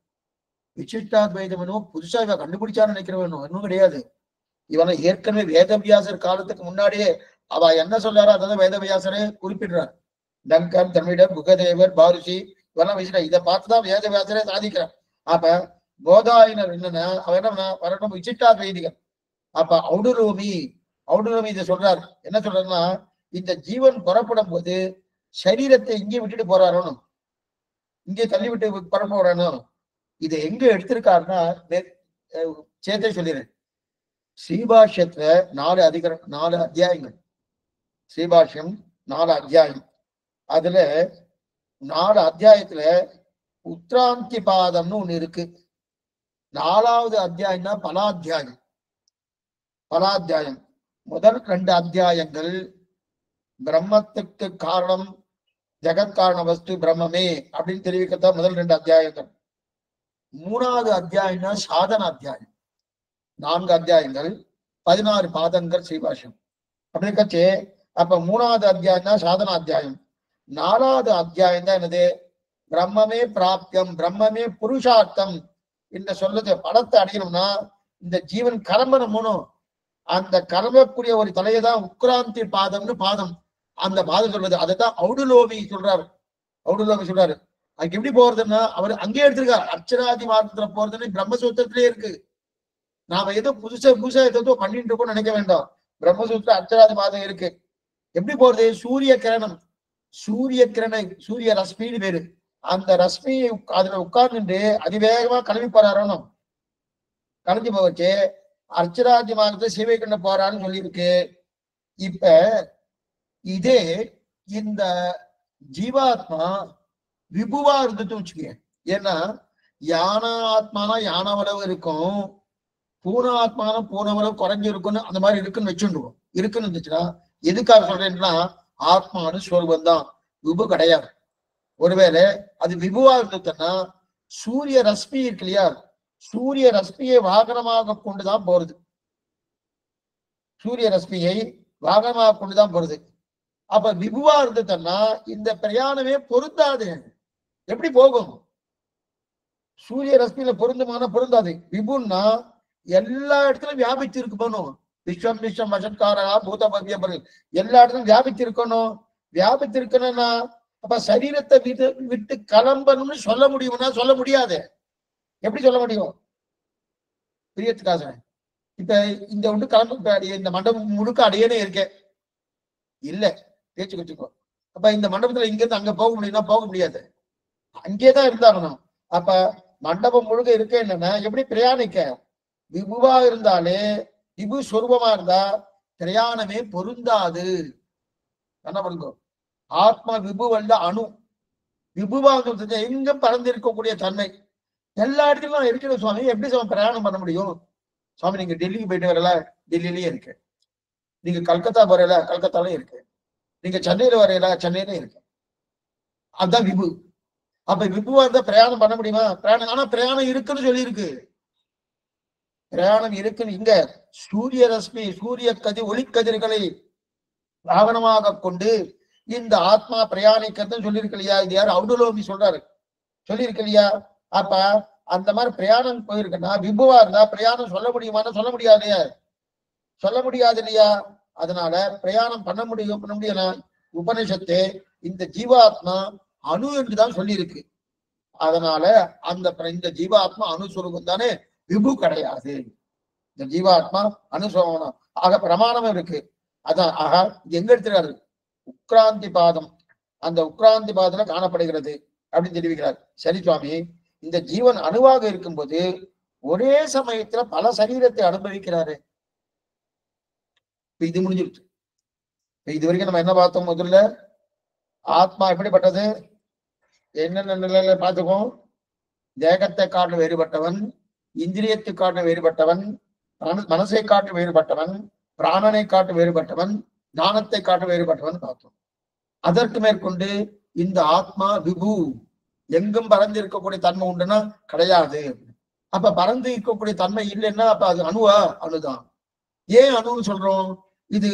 விசிஷ்டாத்வைதம் என்னவோ புதுசா இவ கண்டுபிடிச்சான்னு நினைக்கிறவன் இன்னும் கிடையாது. இவனை ஏற்கனவே வேதவியாசர் காலத்துக்கு முன்னாடியே அவ என்ன சொல்றாரோ அதான் வேதவியாசரே குறிப்பிடுறார். டங்கர், திரமிடர், குகதேவர், பாருசி, இவெல்லாம் விசிஷ்டா. இதை பார்த்துதான் வேதவியாசரே சாதிக்கிறார். அப்ப போதாயினர் என்னன்னா அவ என்ன வரணும் விசிஷ்டாத்வைதிகள். அப்ப அவுடுலோமி இதை சொல்றாரு. என்ன சொல்றாருன்னா இந்த ஜீவன் புறப்படும் போது சரீரத்தை இங்கே விட்டுட்டு போறாரோனும், இங்கே தள்ளி விட்டு புறப்பட வரணும். இதை எங்க எடுத்திருக்காருன்னா சேர்த்தே சொல்லிடுறேன். ஸ்ரீபாஷ்யத்துல 4 அத்தியாயங்கள். ஸ்ரீபாஷ்யம் 4 அத்தியாயம். அதுல 4 அத்தியாயத்துல உத்ராந்தி பாதம்னு ஒண்ணு இருக்கு. 4வது அத்தியாயம் தான் பலாத்தியாயம். முதல் 2 அத்தியாயங்கள் பிரம்மத்துக்கு காரணம், ஜெகத் காரண வஸ்து பிரம்மமே அப்படின்னு தெரிவிக்கத்தான் முதல் 2 அத்தியாயங்கள். 3வது அத்தியாயம் தான் சாதன அத்தியாயம். 4 அத்தியாயங்கள், 16 பாதங்கள் ஸ்ரீபாஷ்யம். அப்படி இருக்கச்சு அப்ப 3வது அத்தியாயம் தான் சாதனா அத்தியாயம். 4வது அத்தியாயம் தான் என்னது? பிரம்மமே பிராப்தியம், பிரம்மமே புருஷார்த்தம். இந்த சொல்லுது படத்தை அடையணும்னா இந்த ஜீவன் கிளம்பணும். அந்த கிளம்பக்கூடிய ஒரு தலையை தான் உக்ராந்தி பாதம்னு பாதம். அந்த பாதம் சொல்றது அதைத்தான் ஔடுலோமி சொல்றாரு. ஔடுலோமி சொல்றாரு. அங்க எப்படி போறதுன்னா அவர் அங்கேயே எடுத்திருக்காரு. அர்ச்சனாதி மார்க்கத்துல போறதுன்னு பிரம்மசூத்திரத்திலே இருக்கு. நாம ஏதோ புதுசா ஏதோ பண்ணிட்டு இருக்கோம்னு நினைக்க வேண்டாம். பிரம்மசூத்திர அர்ச்சனாதி மாதம் இருக்கு. எப்படி போறது? சூரிய கிரணம், சூரிய ரஷ்மின்னு பேரு. அந்த ரஷ்மி அதுல உட்கார்ந்துட்டு அதிவேகமா கிளம்பி போறாரோ, கிளம்பி போச்சு அர்ச்சராஜி மார்க்கத்தை சேவை கண்ட போறான்னு சொல்லியிருக்கு. இப்ப இதே இந்த ஜீவாத்மா விபுவா இருந்துட்டு வச்சுக்கேன். ஏன்னா யான ஆத்மானா யானவளவு இருக்கும், பூர்ண ஆத்மான பூர்ணவளவு குறைஞ்சு இருக்குன்னு அந்த மாதிரி இருக்குன்னு வச்சுருவோம். இருக்குன்னு இருந்துச்சுன்னா எதுக்காக சொல்றேன்னா ஆத்மானு சொல்வன் தான், விபு கிடையாது. ஒருவேளை அது விபுவா இருந்துச்சுன்னா சூரிய ரஷ்மி இருக்கு இல்லையா, சூரிய ரஷ்மியை வாகனமாக கொண்டுதான் போறது. சூரிய ரஷ்மியை வாகனமாக கொண்டுதான் போறது. அப்ப விபுவா இருந்துச்சுன்னா இந்த பிரயாணமே பொருந்தாது. எப்படி போகும்? சூரிய ரஷ்மியில பொருந்துமான பொருந்தாது. விபுன்னா எல்லா இடத்துலயும் வியாபித்து இருக்கணும். விஸ்வம் விஸ்வம் வசத்காரா பூத பவ்ய எல்லா இடத்துலயும் வியாபித்து இருக்கணும். வியாபித்து இருக்கணும்னா அப்ப சரீரத்தை விட்டு கிளம்பணும்னு சொல்ல முடியும்னா சொல்ல முடியாது. எப்படி சொல்ல முடியும்? பிரியத்துக்காக இப்ப இந்த ஒன்று கிளம்ப இந்த மண்டபம் முழுக்க அடையனே இருக்கேன் இல்ல பேச்சு வச்சுக்கோ. அப்ப இந்த மண்டபத்துல இங்க இருந்து அங்க போக முடியும்னா போக முடியாது, அங்கேதான் இருந்தாகணும். அப்ப மண்டபம் முழுக்க இருக்க என்னன்னா எப்படி பிரயாணிக்க? விபுவா இருந்தாலே, விபு சொரூபமா இருந்தா பிரயாணமே பொருந்தாது. என்ன பண்ணுங்க? ஆத்மா விபு வந்த அணு விபுவா எங்க பறந்து இருக்கக்கூடிய தன்மை எல்லா இடத்துலயும் இருக்கிற சுவாமி. எப்படி பிரயாணம் பண்ண முடியும்? சுவாமி நீங்க டெல்லிக்கு போயிட்டு வரல, டெல்லியிலேயே இருக்கு. நீங்க கல்கத்தா வரையில, கல்கத்தாலே இருக்கு. நீங்க சென்னையில வரையில, சென்னையிலே இருக்கு. அதுதான் விபு. அப்ப விபுவா இருந்தா பிரயாணம் பண்ண முடியுமா? பிரயாணம் ஆனா பிரயாணம் இருக்குன்னு சொல்லி இருக்கு. பிரயாணம் இருக்குன்னு இங்க சூரிய ரஷ்மி, சூரிய ஒளிக்கதிர்களை வாகனமாக கொண்டு இந்த ஆத்மா பிரயாணிக்கிறது சொல்லியிருக்கு இல்லையா? இது யாரு? ஔடுலோமி சொல்றாரு, சொல்லியிருக்கு இல்லையா? அப்ப அந்த மாதிரி பிரயாணம் போயிருக்குன்னா விபுவா இருந்தா பிரயாணம் சொல்ல முடியுமான்னு சொல்ல முடியாது, சொல்ல முடியாது இல்லையா? அதனால பிரயாணம் பண்ண முடியும்னா உபனிஷத்து இந்த ஜீவாத்மா அணு என்றுதான் சொல்லியிருக்கு. அதனால இந்த ஜீவாத்மா அணுஸ்வரூபம் தானே, விபு கிடையாது. இந்த ஜீவாத்மா அணுஸ்வரூபம் ஆக பிரமாணம் இருக்கு. அதான் ஆக எங்க எடுத்துறாரு? உக்ராந்தி பாதம். அந்த உக்ராந்தி பாதத்துல காணப்படுகிறது அப்படின்னு தெரிவிக்கிறார். சரி சுவாமி, இந்த ஜீவன் அணுவாக இருக்கும்போது ஒரே சமயத்துல பல சரீரத்தை அனுபவிக்கிறாரு. இது முடிஞ்சிருச்சு. இது வரைக்கும் நம்ம என்ன பார்த்தோம்? முதல்ல ஆத்மா எப்படிப்பட்டது, என்னென்ன நிலையில பார்த்துக்கோம். தேகத்தை காட்டு வேறுபட்டவன், இந்திரியத்தை காட்டு வேறுபட்டவன், மனசை காட்டு வேறுபட்டவன், பிராணனை காட்டு வேறுபட்டவன், ஞானத்தை காட்டு வேறுபட்டவன் பார்த்தோம். அதற்கு மேற்கொண்டு இந்த ஆத்மா விபு, எங்கும் பறந்து இருக்கக்கூடிய தன்மை உண்டுன்னா கிடையாது. அப்ப பறந்து இருக்கக்கூடிய தன்மை இல்லைன்னா அப்ப அது அணுவா? அணுதான். ஏன் அணுன்னு சொல்றோம்? இது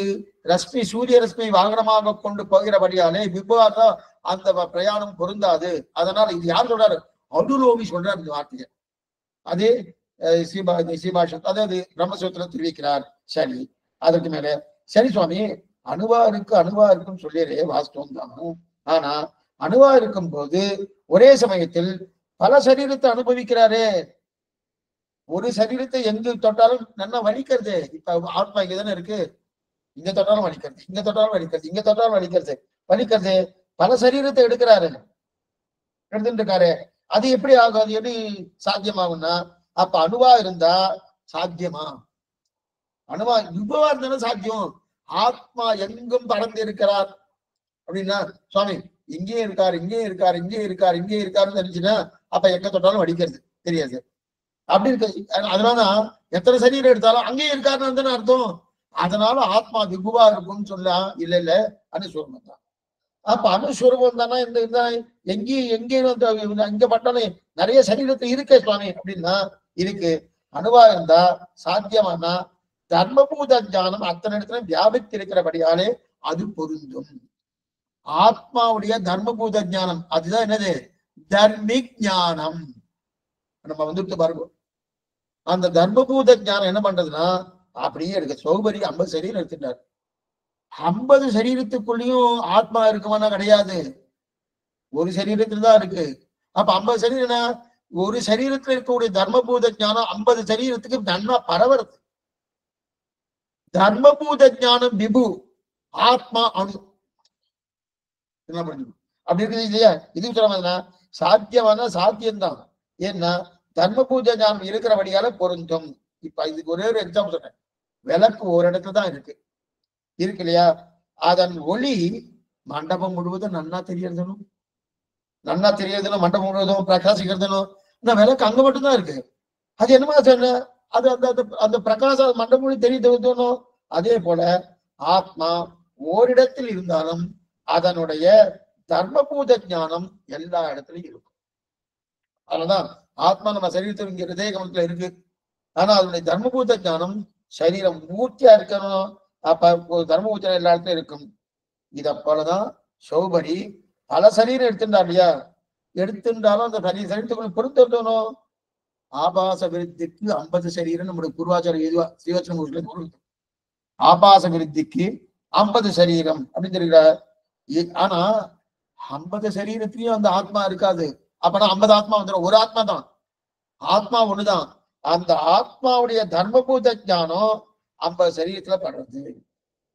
ரஷ்மி, சூரிய ரஷ்மி வாகனமாக கொண்டு போகிறபடியாலே விபுவாக அந்த பிரயாணம் பொருந்தாது. அதனால இது யார் சொல்றாரு? ஔடுலோமி சொல்றாரு இந்த வார்த்தையை. அதே ஸ்ரீபாஷம், அதாவது பிரம்மசூத்திரம் தெரிவிக்கிறார். சரி, அதற்கு மேல சரி சுவாமி, அணுவா இருக்குன்னு சொல்லிடுறே, வாஸ்தவம் தான். ஆனா அணுவா இருக்கும் போது ஒரே சமயத்தில் பல சரீரத்தை அனுபவிக்கிறாரே. ஒரு சரீரத்தை எங்கு தொட்டாலும் நல்லா வலிக்கிறது. இப்ப ஆத்மா இங்கதானே இருக்கு, இங்க தொட்டாலும் வலிக்கிறது, இங்க தொட்டாலும் வலிக்கிறது, இங்க தொட்டாலும் வலிக்கிறது. பல சரீரத்தை எடுத்துட்டு இருக்காரு. அது எப்படி ஆகும்? அது எப்படி சாத்தியமாகும்னா அப்ப அணுவா இருந்தா சாத்தியமா? அணுவா விபவா இருந்தாலும் சாத்தியம். ஆத்மா எங்கும் பறந்து இருக்கிறார் அப்படின்னா சுவாமி இங்கேயும் இருக்காருன்னு தெரிஞ்சுன்னா அப்ப எங்க தொட்டாலும் வலிக்கிறது தெரியாது. அப்படி இருக்கு. அதனாலதான் எத்தனை சரீரம் எடுத்தாலும் அங்கேயும் இருக்காருன்னு தானே அர்த்தம். அதனால ஆத்மா விபுவா இருக்கும்னு சொல்ல இல்ல அனுஸ்வரூபம் தான். அப்ப அனுஸ்வரூபம் தானே இந்த எங்கேயும் இங்க பட்டாலும் நிறைய சரீரத்தை இருக்கே சுவாமி அப்படின்னா இருக்கு. அணுவா இருந்தா சாத்தியமானா தர்மபூத ஞானம் அத்தனை இடத்துல வியாபித்து இருக்கிறபடியாலே அது பொருந்தும். ஆத்மாவுடைய தர்மபூத ஞானம் அதுதான் என்னது? தர்மிக் ஞானம். நம்ம வந்துட்டு பாருங்க, அந்த தர்மபூத ஞானம் என்ன பண்றதுன்னா அப்படியே இருக்கு. சௌபரி 50 சரீரம் எடுத்துட்டார். 50 சரீரத்துக்குள்ளேயும் ஆத்மா இருக்குமானா கிடையாது, ஒரு சரீரத்துல தான் இருக்கு. அப்ப 50 சரீரம், ஒரு சரீரத்துல இருக்கக்கூடிய தர்மபூத ஞானம் 50 சரீரத்துக்கு நன்னா பரவறது. தர்மபூத ஞானம் விபு, ஆத்மா அணு. என்ன பண்ணுது அப்படி இருக்குது இல்லையா? இது சொல்ல சாத்தியமான சாத்தியம்தான். ஏன்னா தர்மபூஜ ஞானம் இருக்கிறபடியால பொருந்தும். இப்ப இதுக்கு ஒரே ஒரு எக்ஸாம்பிள் சொன்னேன். விளக்கு ஒரு இடத்துல தான் இருக்கு இல்லையா? அதன் ஒளி மண்டபம் முழுவதும் நன்னா தெரியறதுனும், நன்னா தெரியறதுனும், மண்டபம் முழுவதும் பிரகாசிக்கிறதுனும். விளக்கு அங்க மட்டும்தான் இருக்கு. அது என்னமா சொன்ன? அது அந்த அந்த பிரகாசம் மண்டபம் முழு தெரியணும். அதே போல ஆத்மா ஓரிடத்தில் இருந்தாலும் அதனுடைய தர்மபூத ஞானம் எல்லா இடத்துலயும் இருக்கும். அதனாலதான் ஆத்மா நம்ம சரீரத்தில் இங்க ஹிருதய கமலத்துல இருக்கு. ஆனா அதனுடைய தர்மபூத ஞானம் சரீரம் மூர்த்தியா இருக்கணும். அப்ப தர்மபூஜனை எல்லா இடத்துலயும் இருக்கும். இத போலதான் சௌபரி பல சரீரம் எடுத்துட்டா இல்லையா? எடுத்துட்டாலும் அந்த சரீரத்துக்குள்ள பொருத்தணும். ஆபாச விருத்திக்கு 50 சரீரம் நம்முடைய பூர்வாச்சாரம் எதுவா ஸ்ரீவச்சன ஆபாச விருத்திக்கு 50 சரீரம் அப்படின்னு தெரிகிறார். ஆனா 50 சரீரத்திலயும் அந்த ஆத்மா இருக்காது. அப்பனா 50 ஆத்மா வந்துடும். ஒரு ஆத்மா தான், ஆத்மா ஒண்ணுதான். அந்த ஆத்மாவுடைய தர்மபூத ஞானம் 50 சரீரத்துல படுறது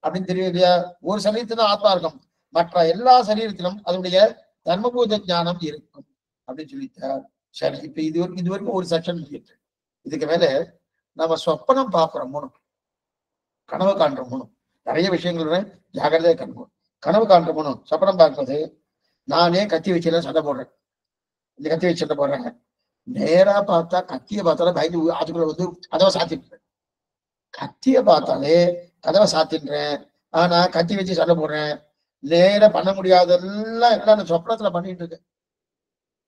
அப்படின்னு தெரியும் இல்லையா? ஒரு சரீரத்துல ஆத்மா இருக்கும், மற்ற எல்லா சரீரத்திலும் அதனுடைய தர்மபூத ஞானம் இருக்கும் அப்படின்னு சொல்லிட்டார். சரி, இப்ப இது வரைக்கும் ஒரு செக்ஷன் இருக்கு. இதுக்கு மேல நம்ம சொப்பனம் பாக்குறோம் மூணு, கனவு காண்ற மூணு, நிறைய விஷயங்கள் ஜாகிரதையா கண்ணும். கனவு காண்ற மூணு சொப்பனம் பார்ப்பது, நானே கத்தி வச்சுலாம் சண்டை போடுறேன், இந்த கத்தி வச்சு சண்டை போடுறாங்க. நேரா பார்த்தா கத்திய பார்த்தாலும் பயந்து அதுக்குள்ள வந்து கதவை சாத்திட்டு, கத்திய பார்த்தாலே கதவை சாத்தின்றேன். ஆனா கத்தி வச்சு சண்டை போடுறேன். நேர பண்ண முடியாதெல்லாம் எல்லாம் சொப்பனத்துல பண்ணிட்டு இருக்கேன்.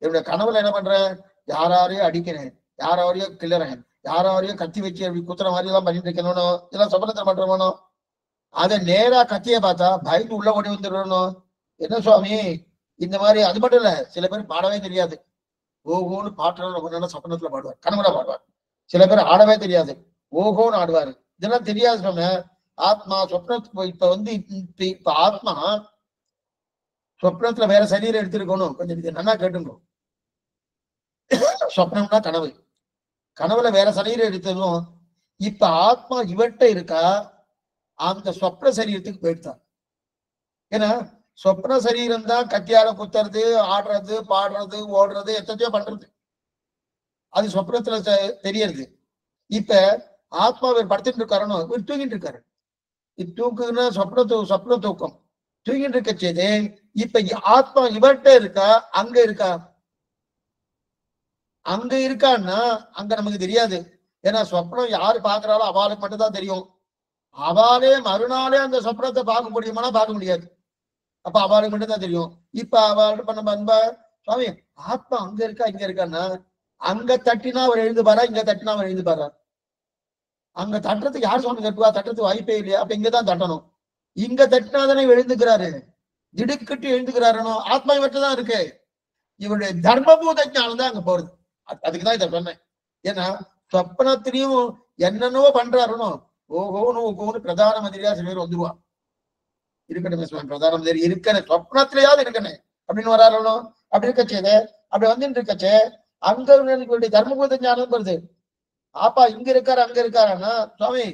என்னுடைய கனவுல என்ன பண்றேன்? யாரையும் அடிக்கிறேன், யாரையும் கிளறேன், யாரையும் கத்தி வச்சு அப்படி குத்துற மாதிரி எல்லாம் பண்ணிட்டு இருக்கணும். இதெல்லாம் சொப்பனத்துல பண்றவனும். அதை நேரா கத்திய பார்த்தா பயந்து உள்ள ஓடி வந்துடணும். என்ன சுவாமி இந்த மாதிரி? அது மட்டும் இல்ல, சில பேர் பாடவே தெரியாது, ஓஹோன்னு பாட்டுறவங்க சொப்பனத்துல பாடுவார், கனவுல பாடுவார். சில பேர் ஆடவே தெரியாது, ஓஹோன்னு ஆடுவாரு. இதெல்லாம் தெரியாது. சொன்ன ஆத்மா சொப்னத்துக்கு இப்ப வந்து இப்ப ஆத்மா சொப்னத்துல வேற சரீரம் எடுத்திருக்கணும். கொஞ்சம் இது நல்லா கேட்டுங்க. சொப்னம்னா கனவு, கனவுல வேற சரீரம் எடுத்ததும் இப்ப ஆத்மா இவர்கிட்ட இருக்கா, அந்த சொப்ன சரீரத்துக்கு போயிட்டான். ஏன்னா சொப்ன சரீரம் தான் கத்தியால குத்துறது, ஆடுறது, பாடுறது, ஓடுறது, எத்தனையோ பண்றது. அது சொப்னத்துல தெரியறது. இப்ப ஆத்மா இவர் படுத்துட்டு இருக்காருன்னு இவர் தூங்கிட்டு இருக்காரு. தூக்குன்னா சொப்ன தூக்கம் தூங்கிட்டு இருக்க செய்து. இப்ப ஆத்மா இவர்கிட்ட இருக்கா, அங்க இருக்கா? அங்க இருக்கான்னா அங்க நமக்கு தெரியாது. ஏன்னா சொப்னம் யாரு பாக்குறாளோ அவளுக்கு மட்டும்தான் தெரியும். அவளே மறுநாளே அந்த சொப்னத்தை பார்க்க முடியுமானா பார்க்க முடியாது. அப்ப அவளுக்கு மட்டும்தான் தெரியும். இப்ப அவள் பண்ண அன்பா சுவாமி ஆத்மா அங்க இருக்கா இங்க இருக்கான்னா, அங்க தட்டினா அவர் எழுந்து பாரா, இங்க தட்டினா அவர் எழுந்து பாரா? அங்க தட்டுறதுக்கு யார் சுவாமி தட்டுவா? தட்டுறதுக்கு வாய்ப்பே இல்லையா? அப்ப இங்கதான் தட்டணும். இங்க தட்டினாதானே எழுந்துக்கிறாரு, திடுக்கிட்டு எழுந்துக்கிறாருனோ. ஆத்மா இவற்றை தான் இருக்கு. இவருடைய தர்மபூத ஞானம் தான் அங்க போறது. அதுக்குதான் இதை சொன்னேன். ஏன்னா சொப்பனத்திலையும் என்னென்னவோ பண்றாருனோ, ஓஹோன்னு பிரதான மந்திரியா சில பேர் வந்துருவான். இருக்கட்டும் பிரதான மந்திரி இருக்கிற சொப்னத்திலேயாவது இருக்கணும் அப்படின்னு வராருனோ. அப்படி இருக்கச்சே, அப்படி வந்துட்டு இருக்கச்சே அங்க இவருடைய தர்மபூத ஞானம் வருது. ஆப்பா இங்க இருக்காரு அங்க இருக்காருன்னா, சுவாமி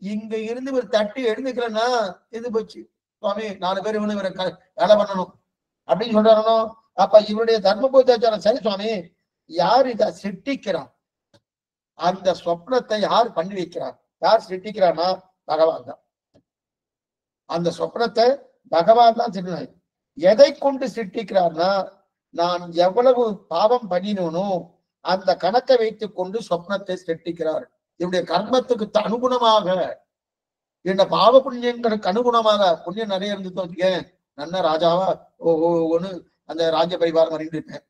இங்க இருந்து ஒரு தட்டி எழுந்துக்கிறேன்னா இது போச்சு சுவாமி, 4 பேர் இவனு இவரை வேலை பண்ணணும் அப்படின்னு சொல்றாருனோ. அப்ப இவருடைய தர்மபூதாச்சாரம் சரி சுவாமி, யார் இதை சிருஷ்டிக்கிறான்? அந்த சொப்னத்தை யார் பண்ணி வைக்கிறார்? யார் சிருஷ்டிக்கிறான்னா பகவான் தான். அந்த சொப்னத்தை பகவான் தான் சிருஷ்டி. எதை கொண்டு சிருஷ்டிக்கிறார்னா, நான் எவ்வளவு பாவம் பண்ணினோனோ அந்த கணக்கை வைத்துக் கொண்டு சொப்னத்தை சிருஷ்டிக்கிறார். இவருடைய கர்மத்துக்கு அனுகுணமாக, இந்த பாவ புண்ணியங்களுக்கு அனுகுணமாக, புண்ணியம் நிறைய இருந்து நல்ல ராஜாவா ஓஹோன்னு அந்த ராஜ்ய பரிவாரம் அறிந்திருப்பேன்.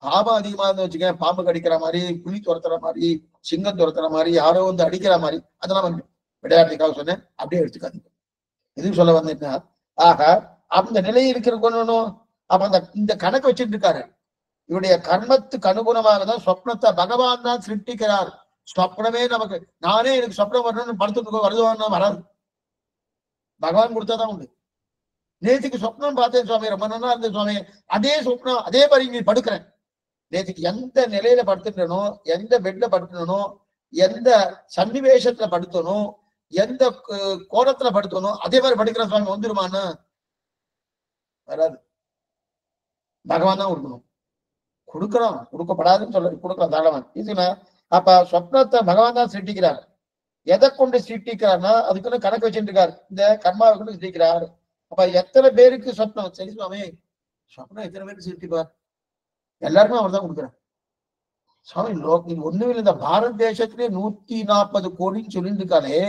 பாபம் அதிகமா இருந்து வச்சுக்க, பாம்பு கடிக்கிற மாதிரி, புலி துரத்துற மாதிரி, சிங்கம் துரத்துற மாதிரி, யாரோ வந்து அடிக்கிற மாதிரி, அதெல்லாம் வந்து விளையாட்டுக்காக சொன்னேன். அப்படியே எடுத்துக்காதீங்க. எதுவும் சொல்ல வந்தேன்னா, ஆக அந்த நிலை இருக்கிற அப்ப இந்த கணக்கு வச்சுட்டு இருக்காரு. இவருடைய கர்மத்துக்கு அனுகுணமாக தான் சொப்னத்தை பகவான் தான் சிருஷ்டிக்கிறார். சொப்னமே நமக்கு, நானே எனக்கு சொப்னம் வரணும்னு படுத்துட்டு வருதுவான்னா வராது. பகவான் கொடுத்தாதான் உண்டு. நேற்றுக்கு சொப்னம் பார்த்தேன் சுவாமி, ரொம்ப நல்லா இருந்தது சுவாமி, அதே சொப்னம் அதே மாதிரி நீ படுக்கிறேன். நேற்றுக்கு எந்த நிலையில படுத்துட்டனோ, எந்த பெட்ல படுத்தனோ, எந்த சன்னிவேஷத்துல படுத்தனோ, எந்த கோணத்துல படுத்தனோ அதே மாதிரி படுக்கிறேன் சுவாமி, வந்துருமான்னு வராது. பகவான் தான் கொடுக்கணும். கொடுக்கலாம், கொடுக்கப்படாதுன்னு சொல்ல, கொடுக்கலாம் தாராளமா. இதுல அப்ப சொப்னத்தை பகவான் தான் சிருஷ்டிக்கிறார். எதை கொண்டு சிருஷ்டிக்கிறார்னா அதுக்குன்னு கணக்கு வச்சுட்டு இருக்காரு. இந்த கர்மாவை கொண்டு சிருஷ்டிக்கிறார். அப்ப எத்தனை பேருக்கு சொப்னம்? சரி சுவாமி, சொப்னம் எத்தனை பேருக்கு சிருஷ்டிப்பார்? எல்லாருக்கும் அவர் தான் கொடுக்குறார் சுவாமி. நீங்க ஒண்ணுமே இல்லை, இந்த பாரத தேசத்திலே 140 கோடின்னு சொல்லிட்டு இருக்காளே,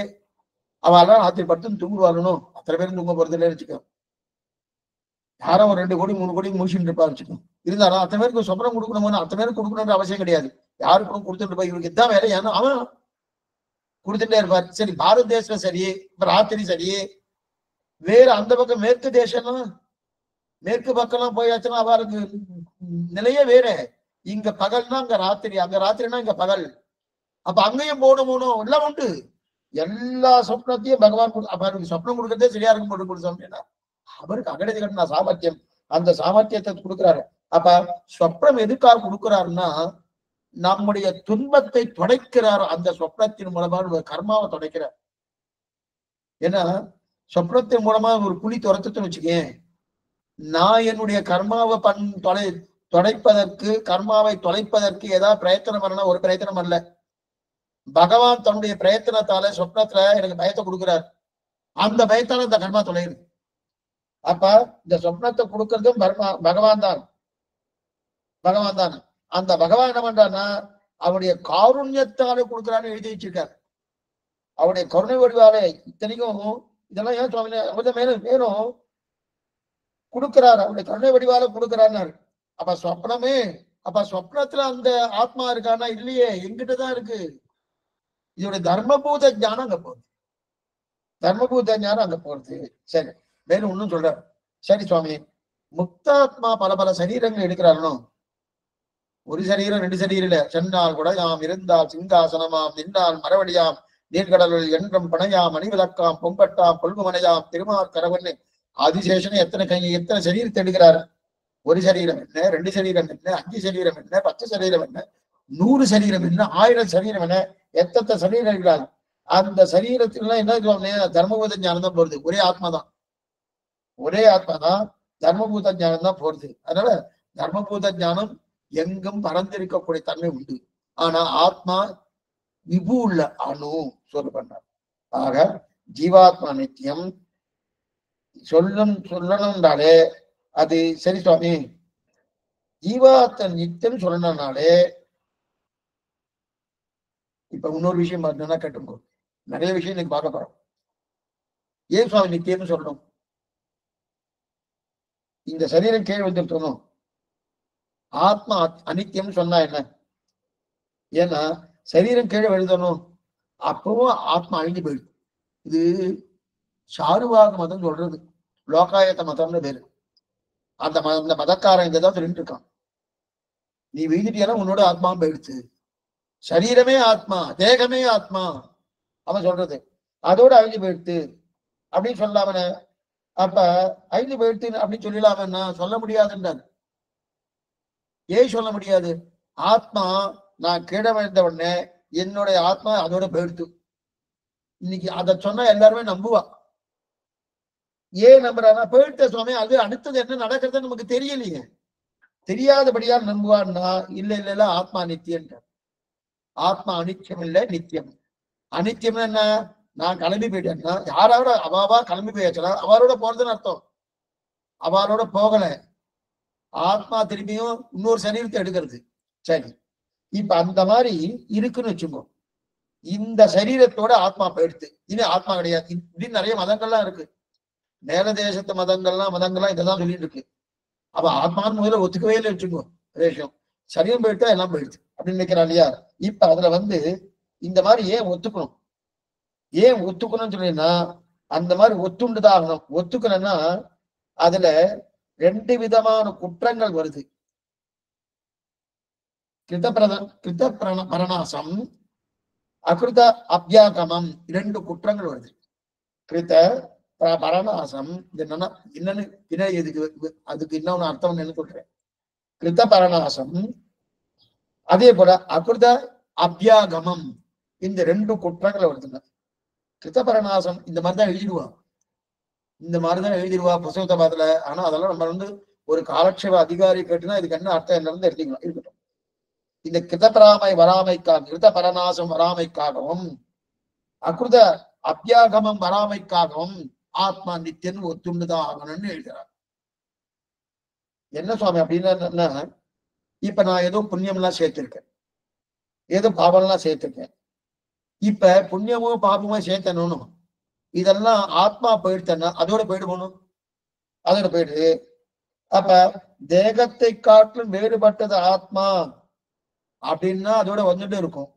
அவெல்லாம் ராத்திரி படுத்து தூங்குவாங்கணும். அத்தனை பேரும் தூங்க போறது இல்லைன்னு வச்சுக்கோ. யாரும் ஒரு 2 கோடி 3 கோடி முடிச்சுட்டு இருப்பா வச்சுக்கோ. இருந்தாலும் அத்தனை பேருக்கு சொப்னம் கொடுக்கணும்னு அத்தனை பேருக்கு கொடுக்கணும்ன்ற அவசியம் கிடையாது. யாருக்கும் கொடுத்துட்டு இருப்பா, இவருக்கு இதான் வேலை. ஏன்னா அவன் கொடுத்துட்டே இருப்பார். சரி, பாரத தேசம் சரி, இப்ப ராத்திரி சரி, வேற அந்த பக்கம் மேற்கு தேசம்லாம், மேற்கு பக்கம்லாம் போயாச்சுன்னா அவருக்கு நிலையே வேற. இங்க பகல்னா அங்க ராத்திரி, அங்க ராத்திரினா இங்க பகல். அப்ப அங்கேயும் போகணும் எல்லாம் உண்டு. எல்லா சொப்னத்தையும் பகவான் அவருக்கு சொப்னம் கொடுக்கறதே சரியா இருக்கும் போட்டு கொடுத்தோம்னா அவருக்கு அகடதி கட்டின சாமர்த்தியம், அந்த சாமர்த்தியத்தை கொடுக்குறாரு. அப்ப சொப்னம் எதுக்காக கொடுக்குறாருன்னா நம்முடைய துன்பத்தை தொடைக்கிறார். அந்த சொப்னத்தின் மூலமா கர்மாவை தொடைக்கிறார். ஏன்னா சொப்னத்தின் மூலமா ஒரு புலி துரத்துன்னு வச்சுக்கேன், நான் என்னுடைய கர்மாவை தொடைப்பதற்கு, கர்மாவை தொலைப்பதற்கு ஏதாவது பிரயத்தனம் பண்ணா ஒரு பிரயத்தனம் அல்ல. பகவான் தன்னுடைய பிரயத்தனத்தால சொப்னத்துல எனக்கு பயத்தை கொடுக்கிறார். அந்த பயத்தால இந்த கர்மா தொலையுது. அப்ப இந்த சொப்னத்தை கொடுக்கறதும் பகவான் தான். பகவான் தான். அந்த பகவான் என்ன பண்றாருன்னா அவருடைய காருண்யத்தாலே கொடுக்குறான்னு எழுதி வச்சிருக்காரு. அவருடைய கருணை வடிவாலே இத்தனைக்கும் இதெல்லாம் ஏன் சுவாமி கொஞ்சம் மேலும் மேலும் கொடுக்கிறார். அவருடைய கருணை வடிவால கொடுக்கிறாரு. அப்ப சொப்னமே, அப்ப சொப்னத்துல அந்த ஆத்மா இருக்கானா? இல்லையே, எங்கிட்டதான் இருக்கு. இதோட தர்மபூத ஞானம் அங்க போகுது. தர்மபூத ஞானம் அங்க போறது. சரி, மேலும் ஒன்னும் சொல்ற. சரி சுவாமி, முக்தாத்மா பல பல சரீரங்கள் எடுக்கிறாரோ? ஒரு சரீரம் 2 சரீரம் இல்ல. சென்னால் கூட யாம், இருந்தால் சிங்காசனமாம், நின்றால் மரவடியாம், நீர்கடலுள் என்றும் பணையாம், அணிவிளக்காம், பொம்பட்டாம், பொல்குமனையாம், திருமார் கரவன்னு ஆதிசேஷன் எத்தனை சரீரத்தை எடுக்கிறார்? ஒரு சரீரம் என்ன, 2 சரீரம் என்ன, 5 சரீரம் என்ன, 10 சரீரம் என்ன, 100 சரீரம் என்ன, 1000 சரீரம் என்ன, எத்தனை சரீரம் இருக்கிறார்? அந்த சரீரத்திலாம் என்ன தர்மபூத ஞானம் தான் போறது. ஒரே ஆத்மா தான், ஒரே ஆத்மா தான், தர்மபூத ஞானம் தான் போறது. அதனால தர்மபூத ஞானம் எங்கும் பறந்திருக்கக்கூடிய தன்மை உண்டு. ஆனா ஆத்மா விபு உள்ள அணு சொல்லப்பட்டார். ஆக ஜீவாத்மா நித்தியம் சொல்லணும்னாலே அது சரி சுவாமி, ஜீவாத்மா நித்தியம் சொல்லணும்னாலே இப்ப இன்னொரு விஷயம் பார்த்தோம்னா கேட்டுக்கோ, நிறைய விஷயம் இன்னைக்கு பார்க்க போறோம். ஏன் சுவாமி நித்தியம்னு சொல்லணும்? இந்த சரீரம் கீழே வந்துட்டோம், ஆத்மா அனித்தியம் சொன்னா என்ன? ஏன்னா சரீரம் கீழே எழுதணும், அப்பவும் ஆத்மா அழிஞ்சு போயிடுது. இது சாருவாக மதம் சொல்றது, லோகாயத்த மதம்னு பேரு. அந்த மதக்காரன் இங்கதான் சொல்லிட்டு இருக்கான். நீ வீழ்ந்துட்டியானா உன்னோட ஆத்மா போயிடுச்சு. சரீரமே ஆத்மா, தேகமே ஆத்மா அவன் சொல்றது, அதோட அழிஞ்சு போயிடுத்து அப்படின்னு சொல்லாமன. அப்ப அழிஞ்சு போயிடுத்து அப்படின்னு சொல்லலாமன்னா சொல்ல முடியாதுன்றார். ஏன் சொல்ல முடியாது? ஆத்மா நான் கீழே விழுந்த உடனே என்னுடைய ஆத்மா அதோட போயிடுத்து. இன்னைக்கு அதை சொன்னா எல்லாருமே நம்புவா. ஏன் நம்புறாங்க? போயிட்ட சுவாமி, அது அடுத்தது என்ன நடக்கிறது நமக்கு தெரியலையே, தெரியாதபடியா நம்புவான்னா இல்ல இல்ல இல்ல ஆத்மா நித்தியம். ஆத்மா அனித்தியம் இல்ல, நித்தியம். அனித்தியம் என்ன? நான் கிளம்பி போயிட்டேன்னா யாரோட அவாவா கிளம்பி போயாச்சுன்னா அவரோட போறதுன்னு அர்த்தம். அவரோட போகல, ஆத்மா திரும்பியும் இன்னொரு சரீரத்தை எடுக்கிறது. சரி, இப்ப அந்த மாதிரி இருக்குன்னு வச்சுக்கோ. இந்த சரீரத்தோட ஆத்மா போயிடுத்து, இனி ஆத்மா கிடையாது. இப்படின்னு நிறைய மதங்கள்லாம் இருக்கு. மேல தேசத்து மதங்கள்லாம் இதெல்லாம் சொல்லிட்டு இருக்கு. அப்ப ஆத்மான்னு முதல்ல ஒத்துக்கவே இல்லை வச்சுக்கோ விஷயம். சரீரம் போயிட்டா எல்லாம் போயிடுச்சு அப்படின்னு நினைக்கிறான் இல்லையா? இப்ப அதுல இந்த மாதிரி ஏன் ஒத்துக்கணும், ஏன் ஒத்துக்கணும்னு சொன்னீங்கன்னா அந்த மாதிரி ஒத்துண்டுதான் ஆகணும். ஒத்துக்கணும்னா அதுல 2 விதமான குற்றங்கள் வருது. கிருத பரணாசம், அகிருத அபியாகமம் 2 குற்றங்கள் வருது. கிருத பரணாசம் என்னன்னு அதுக்கு இன்னொன்னு அர்த்தம் என்னன்னு சொல்றேன். கிருத பரணாசம், அதே போல அகிருத அபியாகமம், இந்த 2 குற்றங்கள் வருதுங்க. கிருத பரணாசம் இந்த மாதிரிதான் எழுதிடுவா, இந்த மாதிரிதான் எழுதிடுவா புத்தகத்தை பார்த்துல. ஆனா அதெல்லாம் நம்ம ஒரு காலட்சேப அதிகாரி கேட்டுனா இதுக்கு என்ன அர்த்தம் என்னன்னு தெரிஞ்சுக்கலாம். இருக்கட்டும். இந்த கிருதபராமை வராமைக்காக, கிருத பரணாசம் வராமைக்காகவும் அகிருத அபியாகமம் வராமைக்காகவும் ஆத்மா நித்தியன் ஒத்துண்டுதான் ஆகணும்னு எழுதுறார். என்ன சுவாமி அப்படின்னா, இப்ப நான் ஏதோ புண்ணியம் எல்லாம் சேர்த்திருக்கேன், ஏதோ பாவம் எல்லாம் சேர்த்திருக்கேன். இப்ப புண்ணியமோ பாபமோ சேர்த்தணும், இதெல்லாம் ஆத்மா போயிடுத்தேன்னா அதோட போயிடுவோம், அதோட போயிடுது. அப்ப தேகத்தை காட்டிலும் வேறுபட்டது ஆத்மா அப்படின்னா அதோட வந்துட்டு இருக்கும்.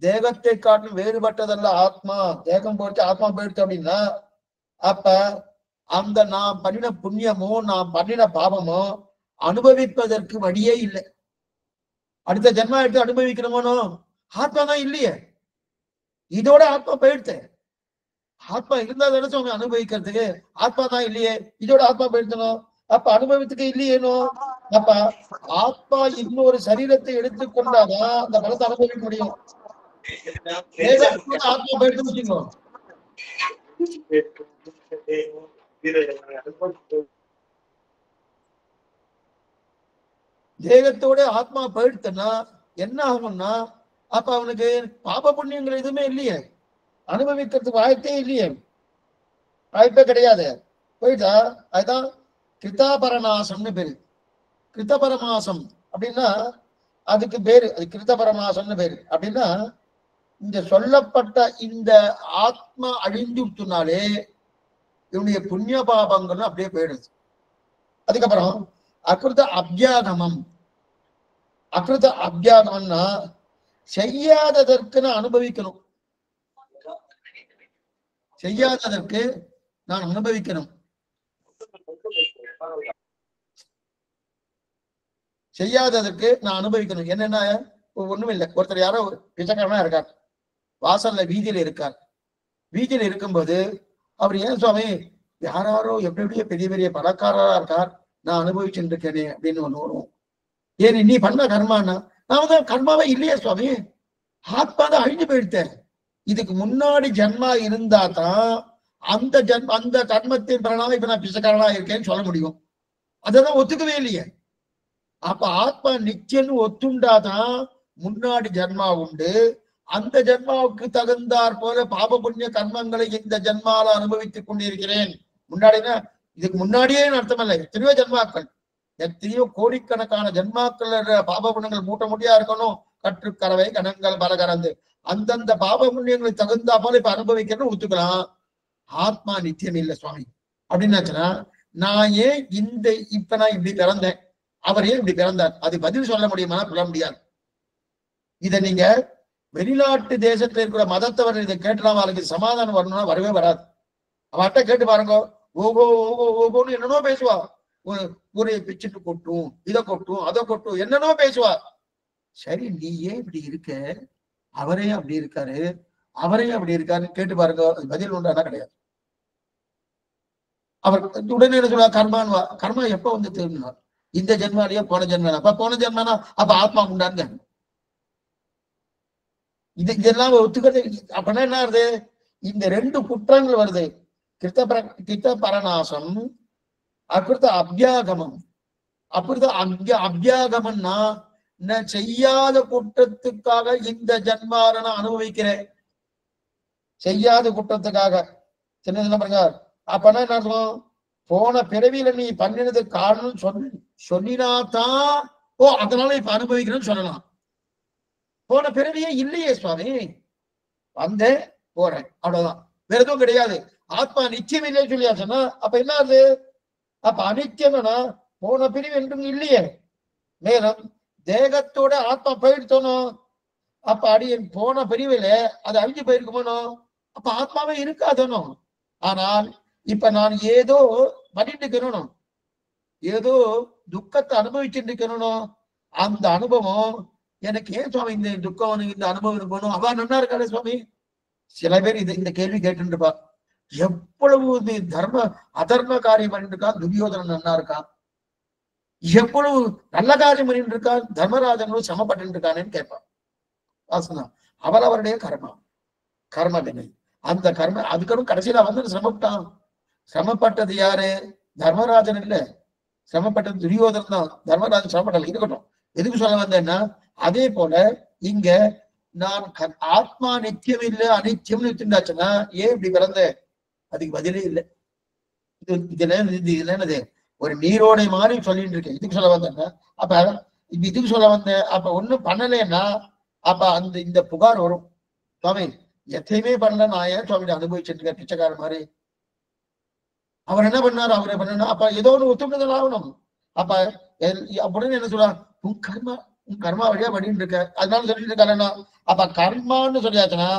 தேகத்தை காட்டிலும் வேறுபட்டதல்ல ஆத்மா, தேகம் போயிடுச்சு ஆத்மா போயிடுச்சு அப்படின்னா அப்ப அந்த நாம் பண்ணின புண்ணியமோ நாம் பண்ணின பாவமோ அனுபவிப்பதற்கு வழியே இல்லை. அடுத்த ஜென்மா எடுத்து அனுபவிக்கணுமோனோ ஆத்மா தான் இல்லையே, இதோட ஆத்மா போயிடுச்சு. ஆத்மா இருந்தா தானே சுவாமி அனுபவிக்கிறதுக்கு, ஆத்மா தான் இல்லையே, இதோட ஆத்மா போயிடுச்சணும், அப்ப அனுபவத்துக்கு இல்லையேனோ. அப்ப ஆத்மா இன்னொரு சரீரத்தை எடுத்துக்கொண்டாதான் அந்த பலத்தை அனுபவிக்க முடியும். ஆத்மா போயிடுச்சுன்னு வச்சுக்கோ, தேகத்தோட ஆத்மா போயிடுச்சுன்னா என்ன ஆகும்னா அப்ப அவனுக்கு பாப புண்ணியங்கள் எதுவுமே இல்லையே, அனுபவிக்கிறதுக்கு வாய்ப்பே இல்லையே, வாய்ப்பே கிடையாது, போயிட்டா. அதுதான் கிருதாபரணாசம்னு பேரு. கிருத்தபரமாசம் அப்படின்னா அதுக்கு பேரு, அது கிருத்தபரமாசம்னு பேரு. அப்படின்னா இந்த சொல்லப்பட்ட இந்த ஆத்மா அழிந்துனாலே இவனுடைய புண்ணிய பாபங்கள் அப்படியே போயிடுது. அதுக்கப்புறம் அகிருத அபியாகமம், அகிருத அபியாகம்னா செய்யாததற்கு நான் அனுபவிக்கணும், செய்யாததற்கு நான் அனுபவிக்கணும், செய்யாததற்கு நான் அனுபவிக்கணும். என்னன்னா ஒண்ணும் இல்லை, ஒருத்தர் யாரோ பிச்சைக்காரனா இருக்கார், வாசல்ல வீதியில இருக்கார். வீதியில இருக்கும்போது அவர் ஏன் சுவாமி யாரோ எப்படியோ பெரிய பெரிய பணக்காரரா இருக்கார், நான் அனுபவிச்சுட்டு இருக்கேனே அப்படின்னு ஒண்ணு வரும். ஏன் நீ பண்ண கர்மானா, நான் தான் கர்மாவே இல்லையே சுவாமி, ஆத்மா தான் அழிஞ்சு போயிடுத்தேன். இதுக்கு முன்னாடி ஜென்மா இருந்தா தான் அந்த கர்மத்தின் பலனாக இப்ப நான் பிச்சைக்காரனா இருக்கேன்னு சொல்ல முடியும். அதெல்லாம் ஒத்துக்கவே இல்லையே. அப்ப ஆத்மா நிச்சயம் ஒத்துண்டாதான் முன்னாடி ஜென்மா உண்டு, அந்த ஜென்மாவுக்கு தகுந்தாற் போல பாப புண்ணிய கர்மங்களை இந்த ஜென்மால அனுபவித்துக் கொண்டிருக்கிறேன். முன்னாடினா இதுக்கு முன்னாடியே அர்த்தம் இல்லை, எத்தனையோ ஜென்மாக்கள், எத்தனையோ கோடிக்கணக்கான ஜென்மாக்கள் பாப புண்ணியங்கள் மூட்ட முடியா இருக்கணும். கற்றுக்கறவை கணங்கள் பல கறந்து அந்தந்த பாப புண்ணியங்களுக்கு தகுந்தா போல இப்ப அனுபவிக்கிறேன்னு ஒத்துக்கலாம். ஆத்மா நித்தியம் இல்லை சுவாமி அப்படின்னாச்சுன்னா நான் ஏன் இப்ப நான் இப்படி பிறந்தேன், அவர் ஏன் இப்படி பிறந்தார், அது பதில் சொல்ல முடியுமா? சொல்ல முடியாது. இதை நீங்க வெளிநாட்டு தேசத்துல இருக்கிற மதத்தவர் இதை கேட்டுலாம் அவளுக்கு சமாதானம் வரணும்னா வரவே வராது. அவர்கிட்ட கேட்டு பாருங்க, ஓகோ ஓகோ ஓகோன்னு என்னன்னோ பேசுவா, ஒரு பிச்சுட்டு கொட்டும், இதை கொட்டும் அதை கொட்டும் என்னன்னோ பேசுவா. சரி நீ ஏன் இப்படி இருக்க, அவரே அப்படி இருக்காரு, அவரே அப்படி இருக்காருன்னு கேட்டு பாருங்க, பதில் உண்டானா கிடையாது. அவர் உடனே என்ன சொல்லுவா, கர்மான்வா. கர்மா எப்ப வந்து தெரியுமா, இந்த ஜென்மாலேயே போன ஜென்மனா, அப்ப போன ஜென்மனா அப்ப ஆத்மா உண்டான்னு இதெல்லாம் ஒத்துக்கிறது. அப்படின்னா என்ன வருது, இந்த 2 குற்றங்கள் வருது, கிருத்த பரணாசம் அகிருத்த அபியாகமம். அகிருத்த அபியாகமம்னா நான் செய்யாத குற்றத்துக்காக இந்த ஜன்மார நான் அனுபவிக்கிறேன், செய்யாத குற்றத்துக்காக. சின்ன பாருங்க, அப்பனா என்ன அர்த்தம், போன பிறவியில நீ பண்ணினது காரணம் சொல்லினாதான் ஓ அதனால இப்ப அனுபவிக்கிறேன்னு சொல்லலாம். போன பிறவியே இல்லையே சுவாமி, வந்தேன் போறேன் அவ்வளவுதான், வேற எதுவும் கிடையாது. ஆத்மா நிச்சயம் இல்லையே சொல்லியாச்சுன்னா அப்ப என்ன ஆகுது, அப்ப அனித்தியம்னா போன பிரிவு என்றும் இல்லையே. மேலும் தேகத்தோட ஆத்மா போயிடுத்தோனும். அப்ப அடியன் போன பிரிவில அது அழிஞ்சு போயிருக்குமோனோ, அப்ப ஆத்மாவே இருக்காதனோ. ஆனால் இப்ப நான் ஏதோ பண்ணிட்டு இருக்கணும், ஏதோ துக்கத்தை அனுபவிச்சுட்டு இருக்கணும். அந்த அனுபவம் எனக்கு ஏன் சுவாமி இந்த துக்கம் இந்த அனுபவம் இருக்கணும்? அவ நன்னா இருக்காளே சுவாமி. சில பேர் இந்த கேள்வி கேட்டு இருப்பா. எவ்வளவு தர்ம அதர்ம காரியம் பண்ணிட்டு இருக்கா துரியோதனன் நன்னா இருக்கான், எவ்வளவு நல்ல காரியம் பண்ணிட்டு இருக்கா தர்மராஜனும் சமப்பட்டு இருக்கானேன்னு கேட்பான். வாசனா அவள் அவருடைய கர்ம வினை. அந்த கர்ம அதுக்கப்புறம் கடைசியில வந்து சிரமப்பட்டான். சிரமப்பட்டது யாரு? தர்மராஜன் இல்ல, சிரமப்பட்டது துரியோதனன் தான். தர்மராஜன் சிரமப்படல. இருக்கட்டும், எதுக்கு சொல்ல வந்தேன்னா, அதே போல இங்க நான் ஆத்மா நித்தியம் இல்ல அனித்தியம்னு இருந்தாச்சுன்னா ஏன் இப்படி பிறந்த? அதுக்கு பதிலே இல்லை. இதுல என்னது ஒரு நீரோடை மாதிரி சொல்லிட்டு இருக்கேன். இதுக்கு சொல்ல வந்தேன்னா அப்ப இதுக்கு சொல்ல வந்தேன். அப்ப ஒண்ணும் பண்ணலைன்னா அப்ப இந்த புகார் வரும். சுவாமி எத்தையுமே பண்ணல, நான் ஏன் சுவாமி அனுபவிச்சுட்டு இருக்கேன் பிச்சைக்காரன் மாதிரி? அவர் என்ன பண்ணாரு, அவரை பண்ணா அப்ப ஏதோ ஒண்ணு ஒத்துக்கணும் ஆகணும். அப்ப அப்படின்னு என்ன சொல்றான், உன் கர்மா வழியா பண்ணிட்டு இருக்க, அதனால சொல்லிட்டு இருக்காருன்னா அப்ப கர்மான்னு சொல்லியாச்சுன்னா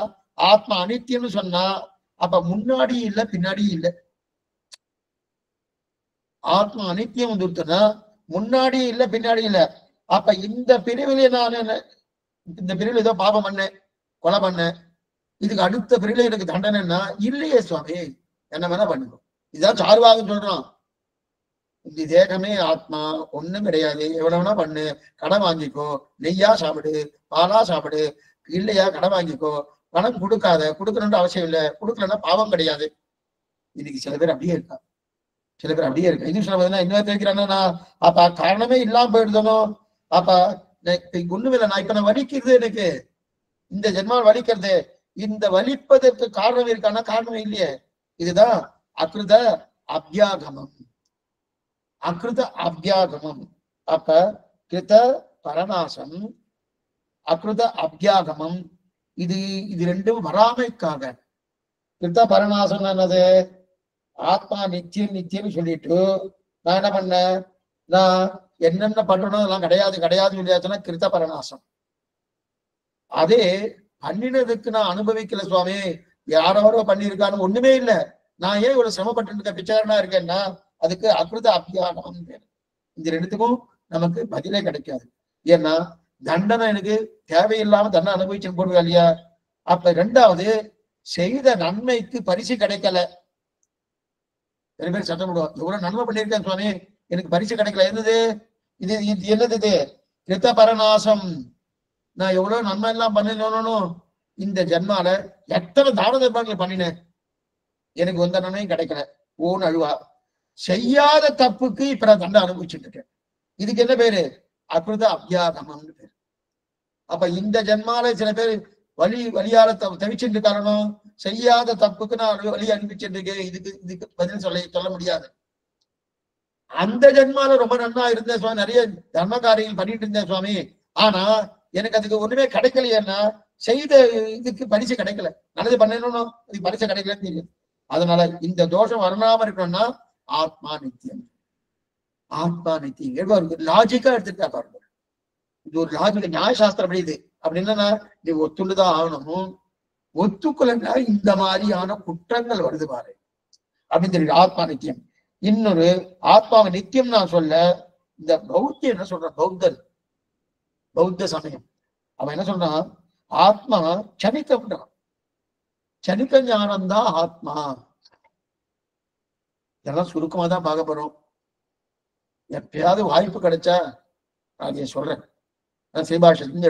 ஆத்மா அனித்தியம்னு சொன்னா அப்ப முன்னாடி இல்ல பின்னாடி இல்ல. ஆத்மா அனித்தியம் வந்துருச்சுன்னா முன்னாடி இல்ல பின்னாடி இல்ல. அப்ப இந்த பிரிவிலே நான் இந்த பிரிவில் ஏதோ பாபம் பண்ணேன், கொலை பண்ணேன், இதுக்கு அடுத்த பிரிவில் எனக்கு தண்டனைன்னா இல்லையே சுவாமி, என்ன வேணா பண்ணுவோம். இதுதான் சார்வாகம் சொல்றான். இந்த தேகமே ஆத்மா ஒண்ணும் கிடையாது, எவ்வளவுனா பண்ணு, கடன் வாங்கிக்கோ, நெய்யா சாப்பிடு, பாலா சாப்பிடு, இல்லையா கடன் வாங்கிக்கோ, பணம் கொடுக்காத, கொடுக்கணும்னு அவசியம் இல்லை, கொடுக்கலன்னா பாவம் கிடையாது. இன்னைக்கு சில பேர் அப்படியே இருக்கா, சில பேர் அப்படியே இருக்கு. இது சொல்ல இன்னொரு தெரிவிக்கிறாங்கன்னா அப்ப காரணமே இல்லாம போயிடுதணும். அப்ப ஒண்ணுமில்லை, நான் இப்ப நான் வலிக்கிறது, எனக்கு இந்த ஜென்மால் வலிக்கிறது, இந்த வலிப்பதற்கு காரணம் இருக்கான்னா காரணம் இல்லையே. இதுதான் அகிருத அபியாகமம். அகிருத அபியாகமம். அப்ப கிருத பரநாசம், அகிருத அபியாகமம், இது ரெண்டும் வராமைக்காக. கிருத பரநாசம் என்னது? ஆத்மா நித்தியம் நித்தியம் சொல்லிட்டு நான் என்ன பண்ணேன், நான் என்னென்ன பண்றணும் அதெல்லாம் கிடையாது இல்லையாச்சுன்னா கிருத்த பரநாசம். அதே பண்ணினதுக்கு நான் அனுபவிக்கல சுவாமி, யாரோ பண்ணியிருக்கான்னு ஒண்ணுமே இல்லை, நான் ஏன் இவ்வளவு சிரமப்பட்டு இருக்க பிச்சைக்காரனா இருக்கேன்னா அதுக்கு அகிருத அபியாகம் பேரு. இந்த ரெண்டுத்துக்கும் நமக்கு பதிலே கிடைக்காது. ஏன்னா தண்டனை எனக்கு தேவையில்லாம தண்டனை அனுபவிச்சுன்னு போடுவா இல்லையா. அப்ப ரெண்டாவது செய்த நன்மைக்கு பரிசு கிடைக்கல. நிறைய பேர் சட்டம் போடுவோம், எவ்வளவு நன்மை பண்ணியிருக்கேன் சுவாமி, எனக்கு பரிசு கிடைக்கல. என்னது இது? என்னது இது? கிருத்த பரநாசம். நான் எவ்வளவு நன்மை எல்லாம் பண்ணணும், இந்த ஜென்மால எத்தனை தான தர்மங்கள் பண்ணினேன், எனக்கு எந்த நன்மையும் கிடைக்கல, ஓன்னு அழுவா. செய்யாத தப்புக்கு இப்ப நான் தண்டை அனுபவிச்சுட்டு இருக்கேன். இதுக்கு என்ன பேரு? அகிருத அபியாகமம்னு பேரு. அப்ப இந்த ஜென்மால சில பேர் வழியால தவிச்சுட்டு காரணம், செய்யாத தப்புக்கு நான் வழி அனுப்பிச்சுட்டு இருக்கேன். இதுக்கு பதில் சொல்ல முடியாது. அந்த ஜென்மால ரொம்ப நன்னா இருந்தேன் சுவாமி, நிறைய தர்ம காரியங்கள் பண்ணிட்டு இருந்தேன் சுவாமி, ஆனா எனக்கு அதுக்கு ஒண்ணுமே கிடைக்கலையேன்னா செய்த இதுக்கு பரிசு கிடைக்கல, நல்லது பண்ணணும் அதுக்கு பரிசு கிடைக்கலன்னு தெரியும். அதனால இந்த தோஷம் வரணாம இருக்கணும்னா ஆத்மா நித்தியம். ஆத்மா நித்தியம் லாஜிக்கா எடுத்துட்டா பாருங்க. இது ஒரு லாஜிக், நியாயசாஸ்திரம் இது. அப்படின்னா நீ ஒத்துண்டுதான் ஆகணும். ஒத்துக்கொள்ளா இந்த மாதிரியான குற்றங்கள் வருது பாரு அப்படின்னு தெரியுது. ஆத்மா நித்தியம். இன்னொரு ஆத்மாவை நித்தியம் நான் சொல்ல, இந்த பௌத்த என்ன சொல்ற, பௌத்த சமயம் அவன் என்ன சொல்றான், ஆத்மா சனிக்கம்ன்றான். சனிக்க ஞானம்தான் ஆத்மா. இதெல்லாம் சுருக்கமா தான் பார்க்க போறோம். எப்பயாவது வாய்ப்பு கிடைச்சா நான் சொல்றேன். சீபாஷத்திலிருந்து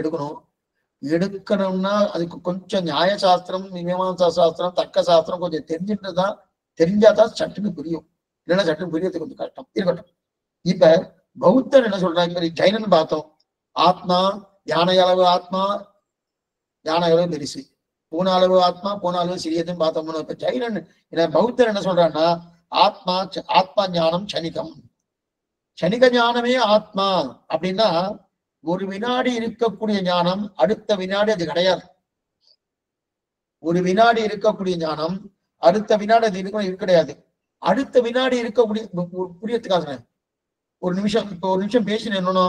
எடுக்கணும்னா அதுக்கு கொஞ்சம் நியாய சாஸ்திரம், மீமாம்சா சாஸ்திரம், தர்க்க சாஸ்திரம் கொஞ்சம் தெரிஞ்சுட்டுதான், தெரிஞ்சாதான் சட்டுன்னு புரியும். இல்லைன்னா சட்டுன்னு புரியறது கொஞ்சம் கஷ்டம். இருக்கட்டும். இப்ப பௌத்தர் என்ன சொல்றாங்க, ஜைனன் பார்த்தோம், ஆத்மா யானை அளவு ஆத்மா, யானை அளவு பெருசு, பூன அளவு ஆத்மா, பூன அளவு சிறியதுன்னு பார்த்தோம்னா, இப்ப ஜைனன் பௌத்தர் என்ன சொல்றான்னா ஆத்மா ஞானம் சனிகம், சனிக ஞானமே ஆத்மா. அப்படின்னா ஒரு வினாடி இருக்கக்கூடிய ஞானம் அடுத்த வினாடி அது கிடையாது. ஒரு வினாடி இருக்கக்கூடிய ஞானம் அடுத்த வினாடி அது இருக்க கிடையாது. அடுத்த வினாடி இருக்கக்கூடிய புரியத்துக்காக ஒரு நிமிஷம், இப்ப ஒரு நிமிஷம் பேசினேன், என்னன்னா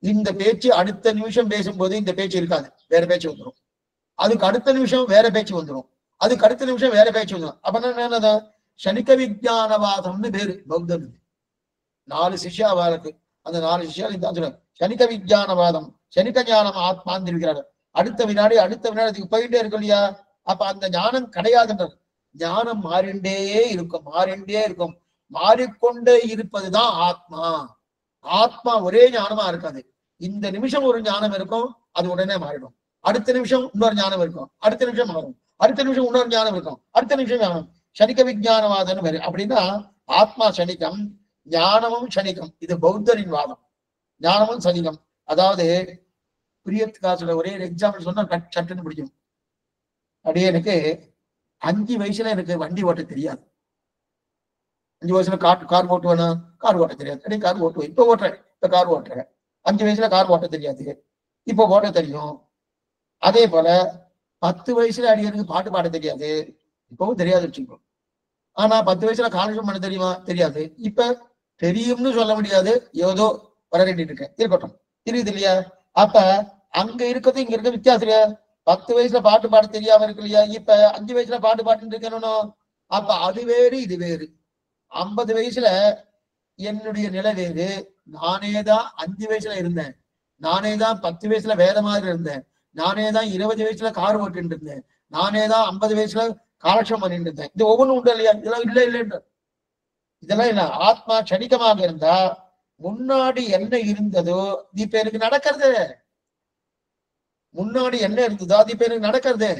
இந்த பேச்சு அடுத்த நிமிஷம் பேசும்போது இந்த பேச்சு இருக்காது, வேற பேச்சு வந்துடும். அதுக்கு அடுத்த நிமிஷம் வேற பேச்சு வந்துடும், அதுக்கு அடுத்த நிமிஷம் வேற பேச்சு வந்துடும். அப்ப என்னதான் சனிக்க விஜயானவாதம்னு பேரு பௌத்தம். 4 சிஷ்யாவாருக்கு, அந்த 4 சிஷ்யாவில் தான் சொல்றாங்க சனிக்க விஜயானவாதம், சனிக்க ஞானம் ஆத்மான்னு இருக்கிறாரு. அடுத்த வினாடி அதுக்கு போயிட்டே இருக்கும் இல்லையா? அப்ப அந்த ஞானம் கிடையாதுன்றது. ஞானம் மாறிண்டே இருக்கும், மாறிக்கொண்டே இருப்பதுதான் ஆத்மா. ஆத்மா ஒரே ஞானமா இருக்காது. இந்த நிமிஷம் ஒரு ஞானம் இருக்கும், அது உடனே மாறிடும். அடுத்த நிமிஷம் இன்னொரு ஞானம் இருக்கும், அடுத்த நிமிஷம் மாறும், அடுத்த நிமிஷம் இன்னொரு ஞானம் இருக்கும், அடுத்த நிமிஷம் ஞானம். சனிக்க விஜயானவாதம் வேறு. அப்படின்னா ஆத்மா சனிக்கம், ஞானமும் சனிக்கம். இது பௌத்தரின் வாதம். ஞானமும் சனிக்கம். அதாவது பிரியத்துக்காசுல ஒரே எக்ஸாம்பிள் சொன்னா சட்டுன்னு பிடிக்கும். அப்படியே எனக்கு 5 வயசுல எனக்கு வண்டி ஓட்ட தெரியாது. 5 வயசுல கார் ஓட்டுவேனா? கார் ஓட்ட தெரியாது. அப்படியே கார் ஓட்டுவேன். இப்ப ஓட்டுறேன், இப்ப கார் ஓட்டுறேன். 5 வயசுல கார் ஓட்ட தெரியாது, இப்ப ஓட்ட தெரியும். அதே போல 10 வயசுல அடியனுக்கு பாட்டு பாட தெரியாது, இப்பவும் தெரியாது வச்சுக்கோ. ஆனா 10 வயசுல காலேஜ் பண்ண தெரியுமா? தெரியாது. இப்ப தெரியும்னு சொல்ல முடியாது, ஏதோ வளரிட்டு இருக்கேன், இருக்கட்டும், தெரியுது இல்லையா? அப்ப அங்க இருக்கிறது இங்க இருக்க வித்தியாசம் இல்லையா? 10 வயசுல பாட்டு பாட தெரியாம இருக்கு இல்லையா? இப்ப 5 வயசுல பாட்டு பாட்டு இருக்கணும். அப்ப அது வேறு இது வேறு. 50 வயசுல என்னுடைய நிலை வேறு. நானேதான் 5 வயசுல இருந்தேன், நானேதான் 10 வயசுல வேற மாதிரி இருந்தேன், நானேதான் 20 வயசுல கார் ஓட்டிட்டு இருந்தேன், நானேதான் 50 வயசுல காலட்சம் பண்ணிட்டு இருந்தேன். இது ஒவ்வொன்றும் உண்டு இல்லையா? இதெல்லாம் இல்லைன்ற இதெல்லாம் இல்ல. ஆத்மா சனிக்கமாக இருந்தா முன்னாடி என்ன இருந்ததோ இப்ப எனக்கு நடக்கிறது, முன்னாடி என்ன இருந்ததோ அது இப்ப எனக்கு நடக்கிறது.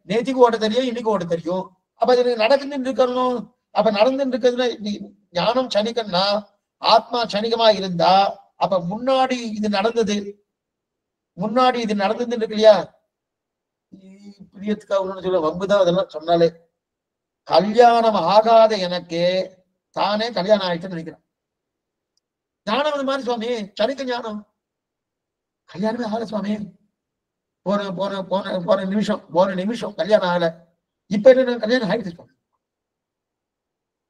நேத்திக்கு ஓட்ட தெரியும், இன்னைக்கு ஓட்ட தெரியும். அப்ப அது எனக்கு நடக்குதுன்னு இருக்கணும். அப்ப நடந்துட்டு இருக்கிறதுல ஞானம் சனிக்கன்னா, ஆத்மா சனிகமா இருந்தா அப்ப முன்னாடி இது நடந்தது, முன்னாடி இது நடந்ததுன்னு இருக்கு இல்லையா? பிரியத்துக்கா ஒண்ணு சொல்ல வம்புதான் அதெல்லாம் சொன்னாலே. கல்யாணம் ஆகாத எனக்கு தானே கல்யாணம் ஆயிடுச்சுன்னு நினைக்கிறேன். ஞானம் அது மாதிரி சுவாமி, சனிக்க ஞானம். கல்யாணமே ஆகல சுவாமி, போன போன போன போன நிமிஷம் கல்யாணம் ஆகல. இப்ப என்ன கல்யாணம் ஆயிடுச்சு சுவாமி.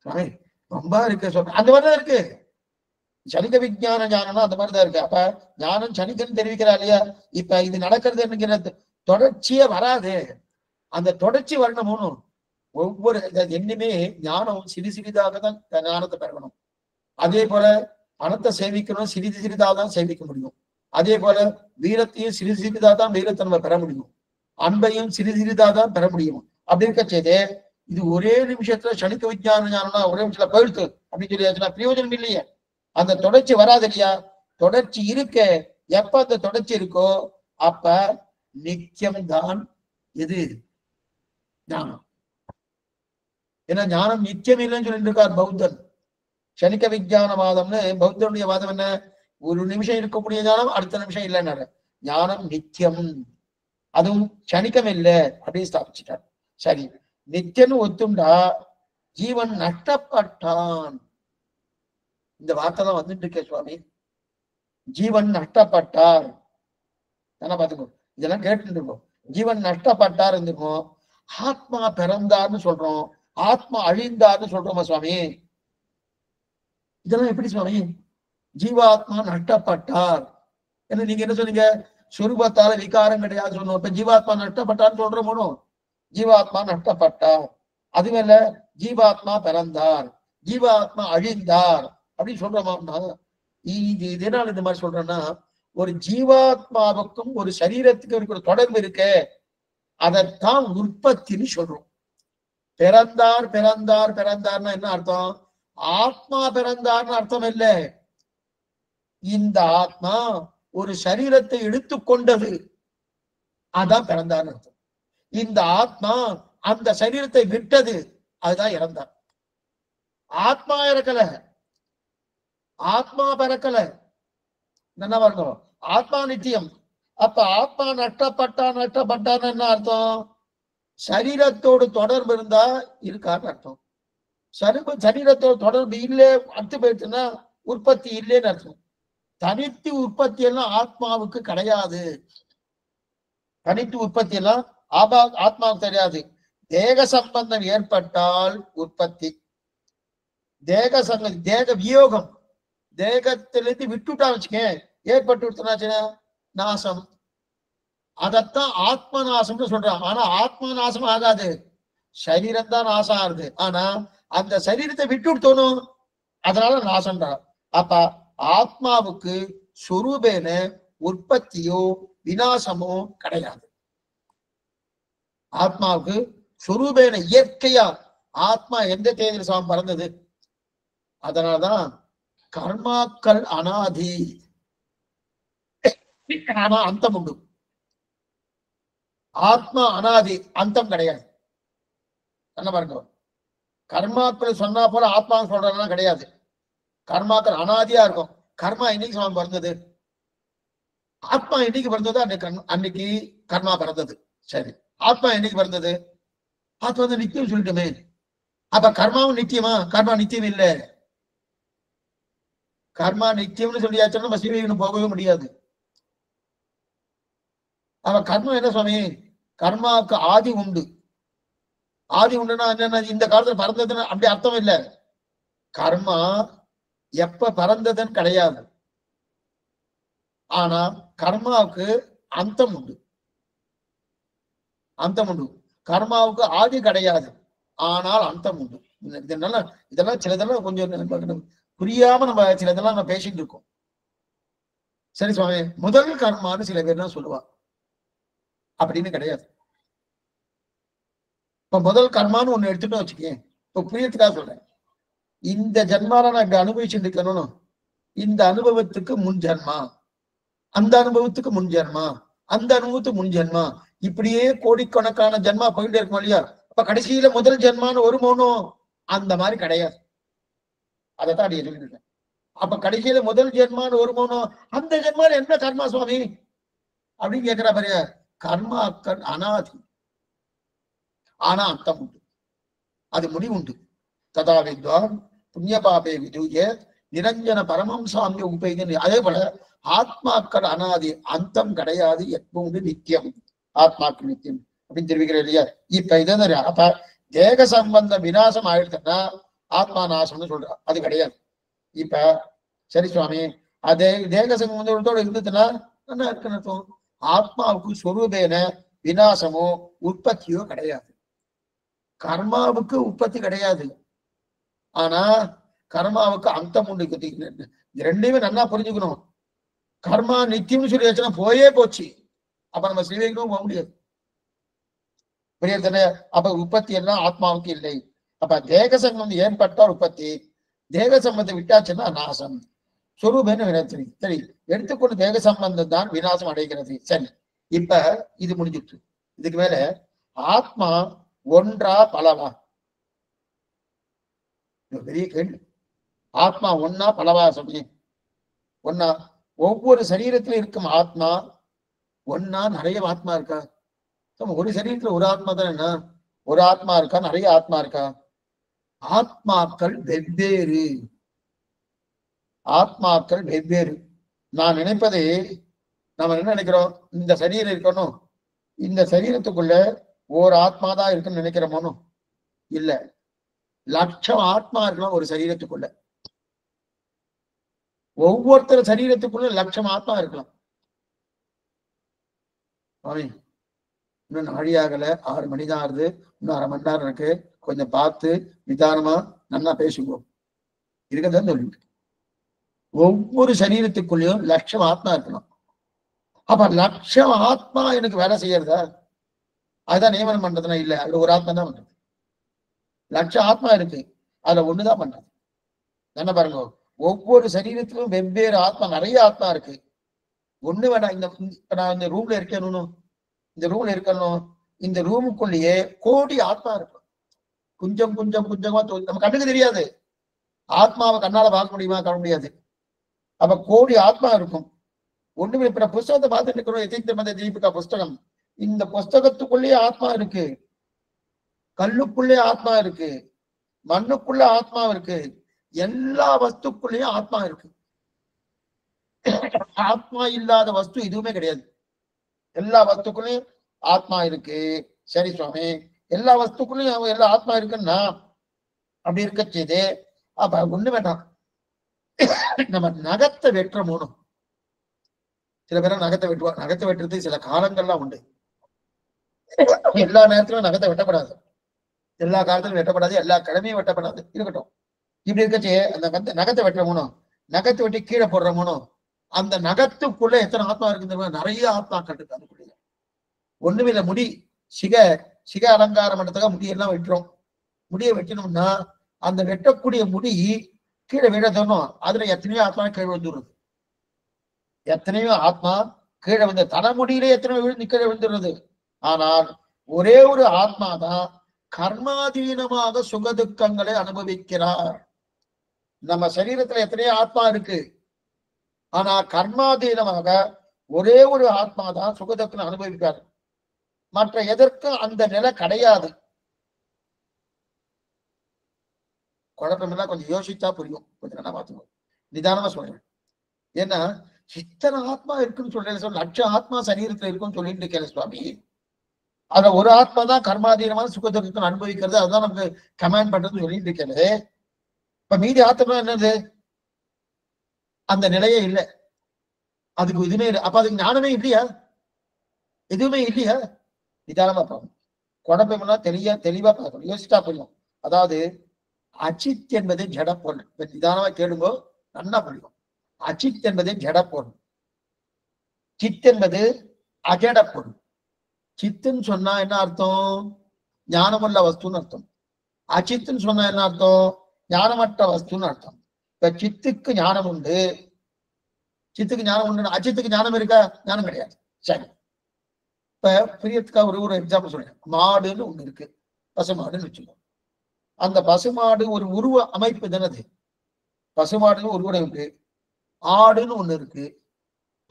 சுவாமி ரொம்ப இருக்கு சுவாமி, அந்த மாதிரிதான் இருக்கு. சனிக்க விஞ்ஞான ஞானம்னா அந்த மாதிரிதான் இருக்கு. அப்ப ஞானம் சனிக்கன்னு தெரிவிக்கிறா இல்லையா? இப்ப இது நடக்கிறது என்கிற தொடர்ச்சியே வராது, அந்த தொடர்ச்சி வரணும். ஒவ்வொரு என்னுமே ஞானம் சிறிதாக தான் ஞானத்தை பெறணும். அதே போல பணத்தை சேமிக்கணும், சிறிதாக தான் சேமிக்க முடியும். அதே போல வீரத்தையும் சிறிதாக தான் வீரத்தை நம்ம பெற முடியும், அன்பையும் சிறிதாக தான் பெற முடியும். அப்படி இருக்க செய்தே இது ஒரே நிமிஷத்துல சனிக்க விஞ்ஞான ஞானம்னா ஒரே நிமிஷத்துல போயிடுத்து அப்படின்னு சொல்லியாச்சுன்னா பிரயோஜனம் இல்லையே. அந்த தொடர்ச்சி வராது இல்லையா? தொடர்ச்சி இருக்க, எப்ப அந்த தொடர்ச்சி இருக்கோ அப்ப நித்தியம்தான் எது? ஞானம். ஏன்னா ஞானம் நித்தியம் இல்லைன்னு சொல்லிட்டு இருக்கார் பௌத்தன். சனிக்க விஞ்ஞானவாதம்னு பௌத்தனுடைய வாதம் என்ன? ஒரு நிமிஷம் இருக்கக்கூடிய ஞானம் அடுத்த நிமிஷம் இல்லைன்னாரு. ஞானம் நித்தியம், அதுவும் சனிக்கம் இல்லை அப்படின்னு ஸ்தாபிச்சுட்டார். சரி, நித்தியன்னு ஒத்துண்டா ஜீவன் நஷ்டப்பட்டான். இந்த வார்த்தை தான் வந்துட்டு இருக்கே சுவாமி. ஜீவன் நஷ்டப்பட்டார் தானே, பாத்துக்கோ. இதெல்லாம் கேட்டு இருக்கோம். ஜீவன் நஷ்டப்பட்டார் இருந்திருக்கும், ஆத்மா பிறந்தார்னு சொல்றோம், ஆத்மா அழிந்தார்னு சொல்றோமா சுவாமி? இதெல்லாம் எப்படி சுவாமி? ஜீவாத்மா நஷ்டப்பட்டார் என்ன நீங்க என்ன சொன்னீங்க? சொரூபத்தால விகாரம் கிடையாது சொன்னோம். இப்ப ஜீவாத்மா நஷ்டப்பட்டார்னு சொல்றோம். ஜீவாத்மா நஷ்டப்பட்டார், அதுவேல ஜீவாத்மா பிறந்தார், ஜீவாத்மா அழிந்தார் அப்படின்னு சொல்றோமா? இது எதனால இந்த மாதிரி சொல்றேன்னா, ஒரு ஜீவாத்மாவுக்கும் ஒரு சரீரத்துக்கும் இருக்கிற தொடர்பு இருக்கு, அதைத்தான் உற்பத்தின்னு சொல்றோம். பிறந்தார் பிறந்தார் பிறந்தார்னா என்ன அர்த்தம்? ஆத்மா பிறந்தார்னு அர்த்தம் இல்லை. இந்த ஆத்மா ஒரு சரீரத்தை எடுத்துக்கொண்டது, அதான் பிறந்தார்னு அர்த்தம். இந்த ஆத்மா அந்த சரீரத்தை விட்டது, அதுதான் இறந்தார். ஆத்மா இறக்கல, ஆத்மா பிறக்கல. என்ன வரணும்? ஆத்மா நித்தியம். அப்ப ஆத்மா நஷ்டப்பட்டான்னு என்ன அர்த்தம்? சரீரத்தோடு தொடர்பு இருந்தா இருக்கான்னு அர்த்தம். சரீரத்தோடு தொடர்பு இல்லை அடுத்து போயிடுச்சுன்னா உற்பத்தி இல்லைன்னு அர்த்தம். தனித்து உற்பத்தி எல்லாம் ஆத்மாவுக்கு கிடையாது. தனித்து உற்பத்தி எல்லாம் ஆத்மாவுக்கு தெரியாது. தேக சம்பந்தம் ஏற்பட்டால் உற்பத்தி, தேக வியோகம், தேகத்திலிருந்து விட்டுட்டா வச்சுக்கேன், ஏற்பட்டு நாசம். அதத்தான் ஆத்ம நாசம்னு சொல்றான். ஆனா ஆத்ம நாசம் ஆகாது, சரீரம் தான் நாசம் ஆகுது. ஆனா அந்த சரீரத்தை விட்டு விட்டோணும், அதனால நாசம்டா. அப்ப ஆத்மாவுக்கு சொரூபேன உற்பத்தியோ விநாசமோ கிடையாது. ஆத்மாவுக்கு சொரூபேன இயற்கையா ஆத்மா எந்த தேதியில் சாமம் பறந்தது. அதனாலதான் கர்மாக்கள் அனாதி, ஆனா அந்தம் உண்டு. ஆத்மா அனாதி, அந்தம் கிடையாது. என்ன பாருங்க, கர்மாக்கள் சொன்னா போல ஆத்மா சொல்றதுலாம் கிடையாது. கர்மாக்கள் அனாதியா இருக்கும். கர்மா இன்னைக்கு சாமம் பிறந்தது, ஆத்மா என்னைக்கு பிறந்தது, அன்னைக்கு கர்மா பிறந்தது. சரி, ஆத்மா என்னைக்கு பிறந்தது, ஆத்மா வந்து நித்தியம் சொல்லிட்டுமே. அப்ப கர்மாவும் நித்தியமா? கர்மா நித்தியம் இல்லை. கர்மா நித்தியம்னு சொல்லியாச்சுன்னா நம்ம சிவகணும் போகவே முடியாது. அவ கர்மம் என்ன சுவாமி, கர்மாவுக்கு ஆதி உண்டு. ஆதி உண்டுன்னா என்னன்னா இந்த காலத்துல பறந்ததுன்னு அப்படி அர்த்தம் இல்லை. கர்மா எப்ப பறந்ததுன்னு கிடையாது. ஆனா கர்மாவுக்கு அந்தம் உண்டு, அந்தம் உண்டு. கர்மாவுக்கு ஆதி கிடையாது, ஆனால் அந்தம் உண்டு. இதெல்லாம் சிலதெல்லாம் கொஞ்சம் புரியாம நம்ம சிலதெல்லாம் நம்ம பேசிட்டு இருக்கோம். சரி சுவாமி, முதல் கர்மான்னு சில பேர் தான் சொல்லுவா, அப்படின்னு கிடையாது. இப்ப முதல் கர்மான்னு ஒண்ணு எடுத்துட்டு வச்சுக்கேன், இப்ப புரியத்துக்காக சொல்றேன். இந்த ஜென்மால நான் இப்படி அனுபவிச்சுட்டு இருக்கணும், இந்த அனுபவத்துக்கு முன் ஜென்மா, அந்த அனுபவத்துக்கு முன் ஜென்மா, அந்த அனுபவத்துக்கு முன் ஜென்மா, இப்படியே கோடிக்கணக்கான ஜென்மா போயிட்டே இருக்கும் இல்லையா. அப்ப கடைசியில முதல் ஜென்மான்னு ஒரு மௌனம் அந்த மாதிரி கிடையாது. அதைத்தான் அடி சொல்லிட்டு. அப்ப கடைசியில முதல் ஜென்மான்னு ஒரு மௌனம், அந்த ஜென்மால என்ன கர்மா சுவாமி அப்படின்னு கேட்கிற பாரு. கர்மாக்கள் அனாதி, ஆனா அர்த்தம் உண்டு, அது முடிவுண்டு. ததா வித்வான் புண்ணிய பாபே விதூய நிரஞ்சன பரமம் சாமிய உபயோக. அதே போல ஆத்மாக்கள் அனாதி, அந்தம் கிடையாது, எப்பவுமே நித்தியம். ஆத்மாக்கள் நித்தியம் அப்படின்னு தெரிவிக்கிற இல்லையா. இப்ப இதை அப்ப தேக சம்பந்த விநாசம் ஆயிடுச்சுன்னா ஆத்மா நாசம்னு சொல்ற, அது கிடையாது. இப்ப சரி சுவாமி, அதே தேக சம்பந்தத்தோட இருந்ததுன்னா என்ன இருக்குன்னு, ஆத்மாவுக்கு சொரூபேன விநாசமோ உற்பத்தியோ கிடையாது. கர்மாவுக்கு உற்பத்தி கிடையாது, ஆனா கர்மாவுக்கு அந்தம் உண்டு. ரெண்டையுமே நல்லா புரிஞ்சுக்கணும். கர்மா நித்தியம்னு சொல்லி வச்சுன்னா போயே போச்சு, அப்ப நம்ம ஸ்ரீவைக்கும் போக முடியாது. புரியுது? அப்ப உற்பத்தி எல்லாம் ஆத்மாவுக்கு இல்லை. அப்ப தேக சம்பந்தம் ஏற்பட்டால் உற்பத்தி, தேக சம்பந்தம் விட்டாச்சுன்னா நாசம். சொரூபேன வினத்தி. சரி, எடுத்துக்கொண்டு தேக சம்பந்தம் தான் விநாசம் அடைகிறது. சரி, இப்ப இது முடிஞ்சிட்டு, இதுக்கு மேல ஆத்மா ஒன்றா பலவா? பெரிய கேள்வி. ஆத்மா ஒன்னா பலவா? சொல்லி ஒன்னா. ஒவ்வொரு சரீரத்திலும் இருக்கும் ஆத்மா ஒன்னா, நிறைய ஆத்மா இருக்கா? ஒரு சரீரத்துல ஒரு ஆத்மா தான் என்ன, ஒரு ஆத்மா இருக்கா, நிறைய ஆத்மா இருக்கா? ஆத்மாக்கள் வெவ்வேறு, ஆத்மாக்கள் வெவ்வேறு. நான் நினைப்பது, நம்ம என்ன நினைக்கிறோம், இந்த சரீரம் இருக்கணும், இந்த சரீரத்துக்குள்ள ஒரு ஆத்மா தான் இருக்குன்னு நினைக்கிறோமோ? இல்ல, லட்சம் ஆத்மா இருக்கலாம் ஒரு சரீரத்துக்குள்ள. ஒவ்வொருத்தர் சரீரத்துக்குள்ள லட்சம் ஆத்மா இருக்கலாம். இன்னும் நாழியாகல, 6 மணி தான் ஆகுது, இன்னும் அரை மணி நேரம் இருக்கு. கொஞ்சம் பார்த்து நிதானமா நல்லா பேசுவோம். இருக்கதான் சொல்லிட்டு ஒவ்வொரு சரீரத்துக்குள்ளேயும் லட்சம் ஆத்மா இருக்கணும். அப்ப லட்சம் ஆத்மா எனக்கு வேலை செய்யறதா? அதுதான் நியமனம் பண்றதுனா? இல்ல, அதுல ஒரு ஆத்மா தான் பண்றது. லட்சம் ஆத்மா இருக்கு, அதுல ஒண்ணுதான் பண்றது. என்ன பாருங்க, ஒவ்வொரு சரீரத்திலும் வெவ்வேறு ஆத்மா, நிறைய ஆத்மா இருக்கு. ஒண்ணு வேண்டாம், இப்ப நான் இந்த ரூம்ல இருக்கணும், இந்த ரூம்ல இருக்கணும், இந்த ரூமுக்குள்ளேயே கோடி ஆத்மா இருக்கும். கொஞ்சம் கொஞ்சம் கொஞ்சமா நம்ம கண்ணுக்கு தெரியாது. ஆத்மாவை கண்ணால பார்க்க முடியுமா? காண முடியாது. அப்ப கோடி ஆத்மா இருக்கும். ஒண்ணுமே. இப்ப புஸ்தகத்தை பார்த்துட்டு இருக்கிறோம், எதிர்த்த தீபிகா புஸ்தகம். இந்த புஸ்தகத்துக்குள்ளேயே ஆத்மா இருக்கு, கல்லுக்குள்ளே ஆத்மா இருக்கு, மண்ணுக்குள்ள ஆத்மா இருக்கு, எல்லா வஸ்துக்குள்ளேயும் ஆத்மா இருக்கு. ஆத்மா இல்லாத வஸ்து எதுவுமே கிடையாது. எல்லா வஸ்துக்குள்ளேயும் ஆத்மா இருக்கு. சரி சுவாமி, எல்லா வஸ்துக்குள்ளேயும் எல்லா ஆத்மா இருக்குன்னா அப்படி இருக்க செய்து, அப்ப ஒண்ணு வேண்டாம், நம்ம நகத்தை வெட்டுறோம். சில பேரை நகத்தை வெட்டுவாங்க. நகத்தை வெட்டுறது சில காலங்கள்லாம் உண்டு. எல்லா நேரத்திலும் நகத்தை வெட்டப்படாது, எல்லா காலத்திலும் வெட்டப்படாது, எல்லா கிழமையும் வெட்டப்படாது, இருக்கட்டும். இப்படி இருக்கச்சு அந்த நகத்தை வெட்டுறவனும் நகத்தை வெட்டி கீழே போடுறவனும் அந்த நகத்துக்குள்ள எத்தனை ஆத்மா இருக்குன்னு நிறைய ஆத்மாக்கள் இருக்கு. அதுக்குள்ள ஒண்ணுமே இல்லை. முடி சிக அலங்காரம் பண்றதுக்காக முடியெல்லாம் வெட்டுறோம். முடியை வெட்டணும்னா அந்த வெட்டக்கூடிய முடி கீழே விழ தரணும். அதுல எத்தனையோ ஆத்மா கீழே வந்துடுறது. எத்தனையோ ஆத்மா கீழே வந்து தலைமுடியிலே எத்தனையோ விழுந்து கீழே விழுந்துடுறது. ஆனால் ஒரே ஒரு ஆத்மா தான் கர்மாதீனமாக சுகதுக்கங்களை அனுபவிக்கிறார். நம்ம சரீரத்துல எத்தனையோ ஆத்மா இருக்கு, ஆனா கர்மாதீனமாக ஒரே ஒரு ஆத்மா தான் சுகதுக்கம் அனுபவிப்பார். மற்ற எதற்கும் அந்த நிலை கிடையாது. குழப்பமெல்லாம் கொஞ்சம் யோசிச்சா புரியும். கொஞ்சம் நல்லா பார்த்துக்கோ, நிதானமா சொல்றேன். ஏன்னா இத்தனை ஆத்மா இருக்குன்னு சொல்றேன், லட்சம் ஆத்மா சரீரத்துல இருக்குன்னு சொல்லிட்டு இருக்கேன் சுவாமி. அதுல ஒரு ஆத்மா தான் கர்மாதீனமான சுகதுக்கத்தை அனுபவிக்கிறது, அதுதான் நமக்கு கமாண்ட் பண்றதுன்னு சொல்லிட்டு இருக்கேன். இப்ப மீதி ஆத்மா என்னது? அந்த நிலையே இல்லை, அதுக்கு எதுவுமே இல்லை. அப்ப அதுக்கு ஞானமே இல்லையா? எதுவுமே இல்லையா? நிதானமா பார்க்கணும். குழப்பமெல்லாம் தெளிவா பார்க்கணும், யோசிச்சா புரியும். அதாவது அச்சித் என்பது ஜட பொருள். நிதானமா கேளுங்கோ, நல்லா புரியும். அச்சித் என்பது ஜட பொருள், சித் என்பது அஜட பொருள். சித்துன்னு சொன்னா என்ன அர்த்தம்? ஞானமுள்ள வஸ்துன்னு அர்த்தம். அச்சித்துன்னு சொன்னா என்ன அர்த்தம்? ஞானமற்ற வஸ்துன்னு அர்த்தம். இப்ப சித்துக்கு ஞானம் உண்டு, சித்துக்கு ஞானம் உண்டு. அச்சித்துக்கு ஞானம் இருக்கா? ஞானம் கிடையாது. சரி, இப்ப பிரியத்துக்காக ஒரு எக்ஸாம்பிள் சொல்றேன். மாடுன்னு ஒண்ணு இருக்கு, பசுமாடுன்னு வச்சுக்கோங்க. அந்த பசுமாடு ஒரு உருவ அமைப்பு தானது. பசுமாடுன்னு ஒரு உருவமைப்பு. ஆடுன்னு ஒண்ணு இருக்கு,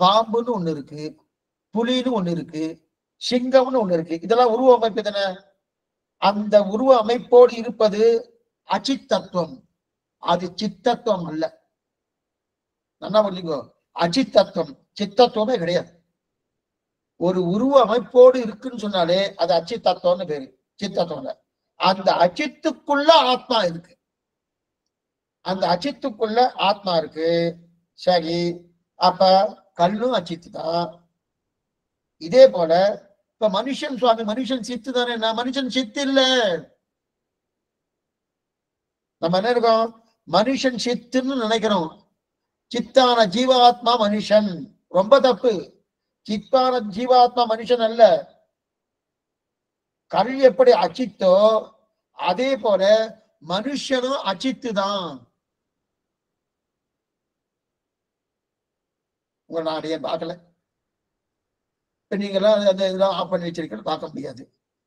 பாம்புன்னு ஒண்ணு இருக்கு, புலின்னு ஒண்ணு இருக்கு, சிங்கம்னு ஒண்ணு இருக்கு. இதெல்லாம் உருவ அமைப்பு தானே. அந்த உருவ அமைப்போடு இருப்பது அச்சித்தத்துவம், அது சித்தத்துவம் அல்ல. நல்லா புரிஞ்சுக்கோ, அச்சித்தத்துவம் சித்தத்துவமே கிடையாது. ஒரு உருவ அமைப்போடு இருக்குன்னு சொன்னாலே அது அச்சித்தத்துவம்னு பேரு, சித்தத்துவம். அந்த அச்சித்துக்குள்ள ஆத்மா இருக்கு, அந்த அச்சித்துக்குள்ள ஆத்மா இருக்கு. சரி, அப்ப கல்லும் அச்சித்து தான். இதே போல இப்ப மனுஷன் சுவாமி, மனுஷன் சித்து தானே. மனுஷன் சித்து இல்ல. நம்ம என்ன இருக்கோம்? மனுஷன் சித்துன்னு நினைக்கிறோம். சித்தான ஜீவாத்மா மனுஷன். ரொம்ப தப்பு. சித்தான ஜீவாத்மா மனுஷன் அல்ல. கல் எப்படி அச்சித்தோ அதே போல மனுஷனும் அச்சித்து தான். உங்க நான் அடியே பார்க்கல, நீங்களாம் அந்த இதெல்லாம் ஆஃப் பண்ணி வச்சிருக்கீங்க, பார்க்க முடியாது.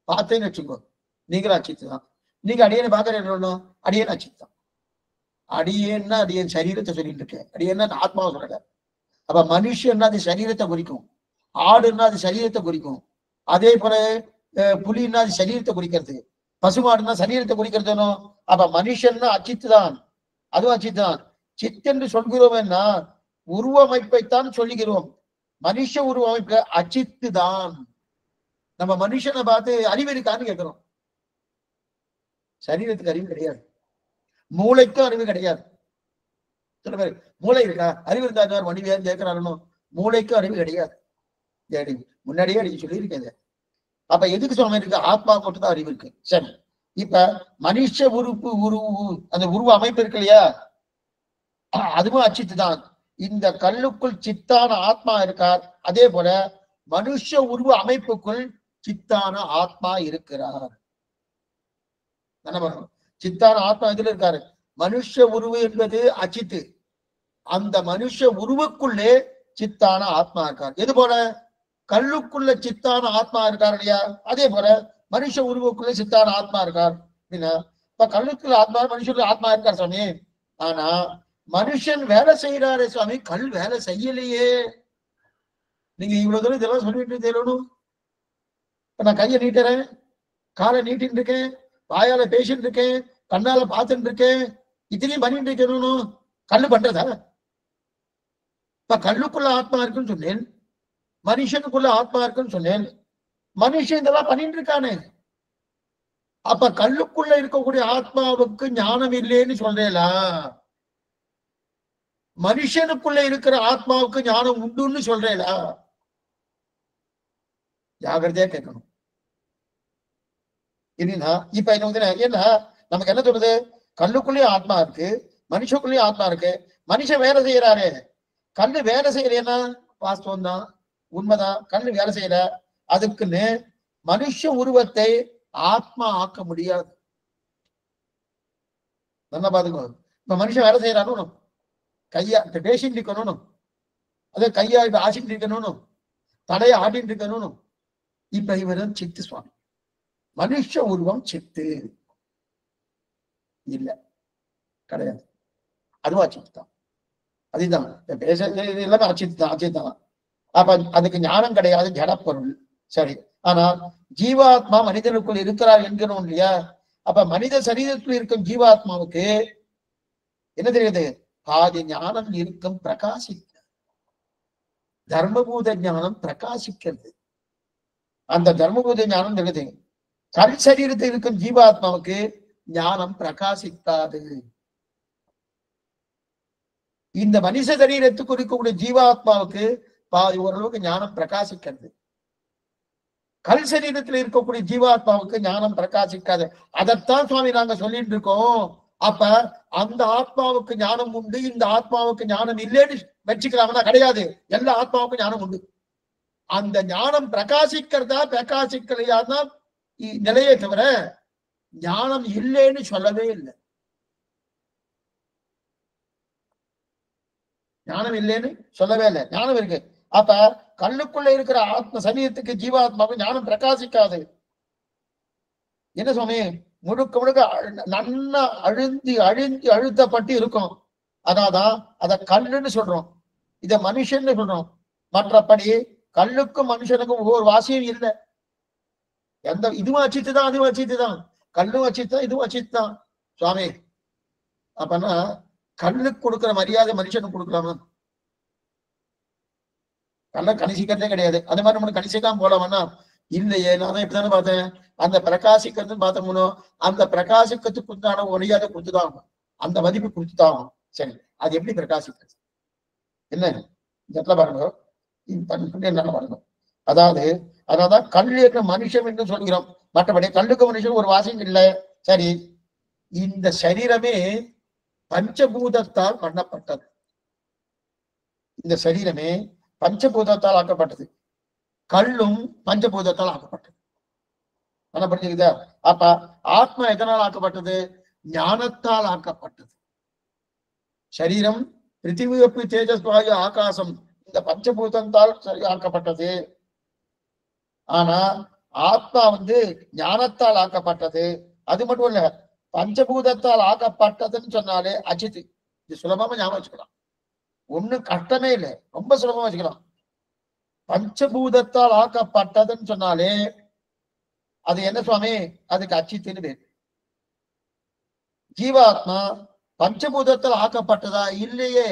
பார்த்தேன்னு வச்சுக்கோ, நீங்களும் அச்சித்து தான். நீங்க அடியனை பார்க்கறேன், அடியேன் அச்சித்து தான். அடியேன்னா அடியன் சரீரத்தை சொல்லிட்டு இருக்கேன், அடியேன்னா ஆத்மாவை சொல்லல. அப்ப மனுஷன்னா அது சரீரத்தை குறிக்கும், ஆடுன்னா அது சரீரத்தை குறிக்கும். அதே போல புலின்னா அது சரீரத்தை குறிக்கிறது, பசுமாடுன்னா சரீரத்தை குறிக்கிறதுனோ. அப்ப மனுஷன்னா அச்சித்து தான், அதுவும் அச்சித்து தான். சித்தென்று சொல்கிறோம் என்ன? உருவமைப்பைத்தான் சொல்லுகிறோம். மனுஷ உருவமைப்பு அச்சித்து தான். நம்ம மனுஷனை பார்த்து அறிவு இருக்கான்னு கேட்கிறோம். சரீரத்துக்கு அறிவு கிடையாது, மூளைக்கும் அறிவு கிடையாது. சில பேர் மூளை இருக்கா, அறிவு இருந்தா மனைவியார் கேட்கிறாருன்னு. மூளைக்கும் அறிவு கிடையாது. முன்னாடியே அடிக்க சொல்லியிருக்கேன். அப்ப எதுக்கு சொல்ல இருக்கு? ஆத்மா மட்டும் தான் அறிவு இருக்கு. சரி, இப்ப மனுஷ உறுப்பு அந்த உருவ அமைப்பு இருக்கு இல்லையா, அதுவும் அச்சித்து தான். இந்த கல்லுக்குள் சித்தான ஆத்மா இருக்கார். அதே போல மனுஷ உருவ அமைப்புக்குள் சித்தான ஆத்மா இருக்கிறார். சித்தான ஆத்மா இதுல இருக்காரு. மனுஷ உருவு என்பது அச்சித்து. அந்த மனுஷ உருவுக்குள்ளே சித்தான ஆத்மா இருக்கார். எது போல கல்லுக்குள்ள சித்தான ஆத்மா இருக்கார் இல்லையா, அதே போல மனுஷ உருவுக்குள்ள சித்தான ஆத்மா இருக்கார். இப்ப கல்லுக்குள்ள ஆத்மா, மனுஷனுக்குள்ள ஆத்மா இருக்கார் சுவாமி. ஆனா மனுஷன் வேலை செய்யறாரு சுவாமி, கல் வேலை செய்யலையே. நீங்க இவ்வளவு தூரம் இதெல்லாம் சொல்லிட்டு தெரியணும். இப்ப நான் கையை நீட்டுறேன், காலை நீட்டின்னு இருக்கேன், வாயால பேசிட்டு இருக்கேன், கண்ணால பார்த்துட்டு இருக்கேன், இத்தனையும் பண்ணிட்டு இருக்கணும். கல்லு பண்றதா? இப்ப கல்லுக்குள்ள ஆத்மா இருக்குன்னு சொன்னேன், மனுஷனுக்குள்ள ஆத்மா இருக்குன்னு சொன்னேன். மனுஷன் இதெல்லாம் பண்ணிட்டு இருக்கானே. அப்ப கல்லுக்குள்ள இருக்கக்கூடிய ஆத்மாவுக்கு ஞானம் இல்லைன்னு சொல்றேலா? மனுஷனுக்குள்ள இருக்கிற ஆத்மாவுக்கு ஞானம் உண்டுன்னு சொல்றேடா, ஜாகிரதையா கேட்கணும். இல்லைன்னா இப்ப என்ன வந்து என்ன நமக்கு என்ன தோணுது, கல்லுக்குள்ளேயும் ஆத்மா இருக்கு, மனுஷக்குள்ளேயும் ஆத்மா இருக்கு, மனுஷன் வேலை செய்யறாரு, கல்லு வேலை செய்யறேன்னா வாஸ்தவம் தான், உண்மைதான், கல்லு வேலை செய்யற, அதுக்குன்னு மனுஷ உருவத்தை ஆத்மா ஆக்க முடியாது. நல்லா பாத்துக்கோ. இப்ப மனுஷன் வேலை செய்யறானு, கையா பேசிட்டு இருக்கணும், அதே கையா இப்ப ஆசிட்டு இருக்கணும், தலையை ஆட்டிட்டு இருக்கணும். இப்ப இவரும் சித்து சுவாமி, மனுஷ உருவம் சித்து இல்ல, கிடையாது, அதுவா சித்து தான். அதுதான் பேச எல்லாமே அச்சித் தான், அச்சித் தான். அப்ப அதுக்கு ஞானம் கிடையாது, ஜடப்பொருள். சரி, ஆனா ஜீவாத்மா மனிதனுக்குள் இருக்கிறார் என்கிறோம் இல்லையா? அப்ப மனித சரீரத்தில் இருக்கும் ஜீவாத்மாவுக்கு என்ன தெரியுது? பாதி ஞானம் இருக்கும், பிரகாசிக்க தர்மபூத ஞானம் பிரகாசிக்கிறது. அந்த தர்மபூத ஞானம் தெரியுது. கல் சரீரத்தில் இருக்கும் ஜீவாத்மாவுக்கு ஞானம் பிரகாசிக்காது. இந்த மனித சரீரத்துக்கு இருக்கக்கூடிய ஜீவாத்மாவுக்கு பாதி ஓரளவுக்கு ஞானம் பிரகாசிக்கிறது. கல் சரீரத்தில் இருக்கக்கூடிய ஜீவாத்மாவுக்கு ஞானம் பிரகாசிக்காது. அதைத்தான் சுவாமி நாங்க சொல்லிட்டு இருக்கோம். அப்ப அந்த ஆத்மாவுக்கு ஞானம் உண்டு, இந்த ஆத்மாவுக்கு ஞானம் இல்லைன்னு வச்சுக்கலாம்னா கிடையாது. எல்லா ஆத்மாவுக்கும் ஞானம் உண்டு. அந்த ஞானம் பிரகாசிக்கிறதா பிரகாசிக்கலையாதான் நிலையே தவிர ஞானம் இல்லைன்னு சொல்லவே இல்லை. ஞானம் இல்லைன்னு சொல்லவே இல்லை, ஞானம் இருக்கு. அப்ப கல்லுக்குள்ள இருக்கிற ஆத்ம சரீரத்துக்கு ஜீவாத்மாவுக்கு ஞானம் பிரகாசிக்காது. என்ன சுவாமி, முழுக்க முழுக்க நன்னா அழுத்தப்பட்டு இருக்கும். அதாதான் அத கல்லுன்னு சொல்றோம், இத மனுஷன்னு சொல்றோம். மற்றபடி கல்லுக்கும் மனுஷனுக்கும் ஒவ்வொரு வாசியும் இல்லை. எந்த இதுவும் அச்சித்து தான், அதுவும் அச்சித்து தான், கல்லும் அச்சித்தான், இதுவும் அச்சித்து தான் சுவாமி. அப்பனா கல்லுக்கு கொடுக்குற மரியாதை மனுஷனுக்கு கொடுக்கலாமா? கல்ல கணிசிக்கிறதே கிடையாது. அந்த மாதிரி நம்மளுக்கு கணிசிக்காம போலாமன்னா இல்லையே. நான் இப்பதானே பார்த்தேன், அந்த பிரகாசிக்கிறதுன்னு பார்த்தோம்னோ அந்த பிரகாசிக்கிறதுக்கு உண்டான மரியாதை கொடுத்துதான், அந்த மதிப்பு கொடுத்துதான். சரி, அது எப்படி பிரகாசிக்கிறது? என்ன இடத்துல பாருங்க, என்ன பாருங்க. அதாவது அதான் கல் இருக்கிற மனுஷன் என்று சொல்கிறோம். மற்றபடி கல்லுக்கு மனுஷன் ஒரு வாசியம் இல்லை. சரி, இந்த சரீரமே பஞ்சபூதத்தால் பண்ணப்பட்டது. இந்த சரீரமே பஞ்சபூதத்தால் ஆக்கப்பட்டது, கல்லும் பஞ்சபூதத்தால் ஆக்கப்பட்டது. என்ன புரிஞ்சுக்குதா? அப்ப ஆத்மா எதனால் ஆக்கப்பட்டது? ஞானத்தால் ஆக்கப்பட்டது. சரீரம் பிருத்திவி அப்பு தேஜஸ் வாயு ஆகாசம் இந்த பஞ்சபூதத்தால் சரி ஆக்கப்பட்டது. ஆனா ஆத்மா ஞானத்தால் ஆக்கப்பட்டது. அது மட்டும் இல்ல, பஞ்சபூதத்தால் ஆக்கப்பட்டதுன்னு சொன்னாலே அஜித். இது சுலபமா ஞாபகம் வச்சுக்கலாம், ஒண்ணும் கஷ்டமே இல்லை, ரொம்ப சுலபமா வச்சுக்கலாம். பஞ்சபூதத்தால் ஆக்கப்பட்டதுன்னு சொன்னாலே அது என்ன சுவாமி? அதுக்கு அச்சித்துன்னு பேர். ஜீவாத்மா பஞ்சபூதத்தால் ஆக்கப்பட்டதா? இல்லையே.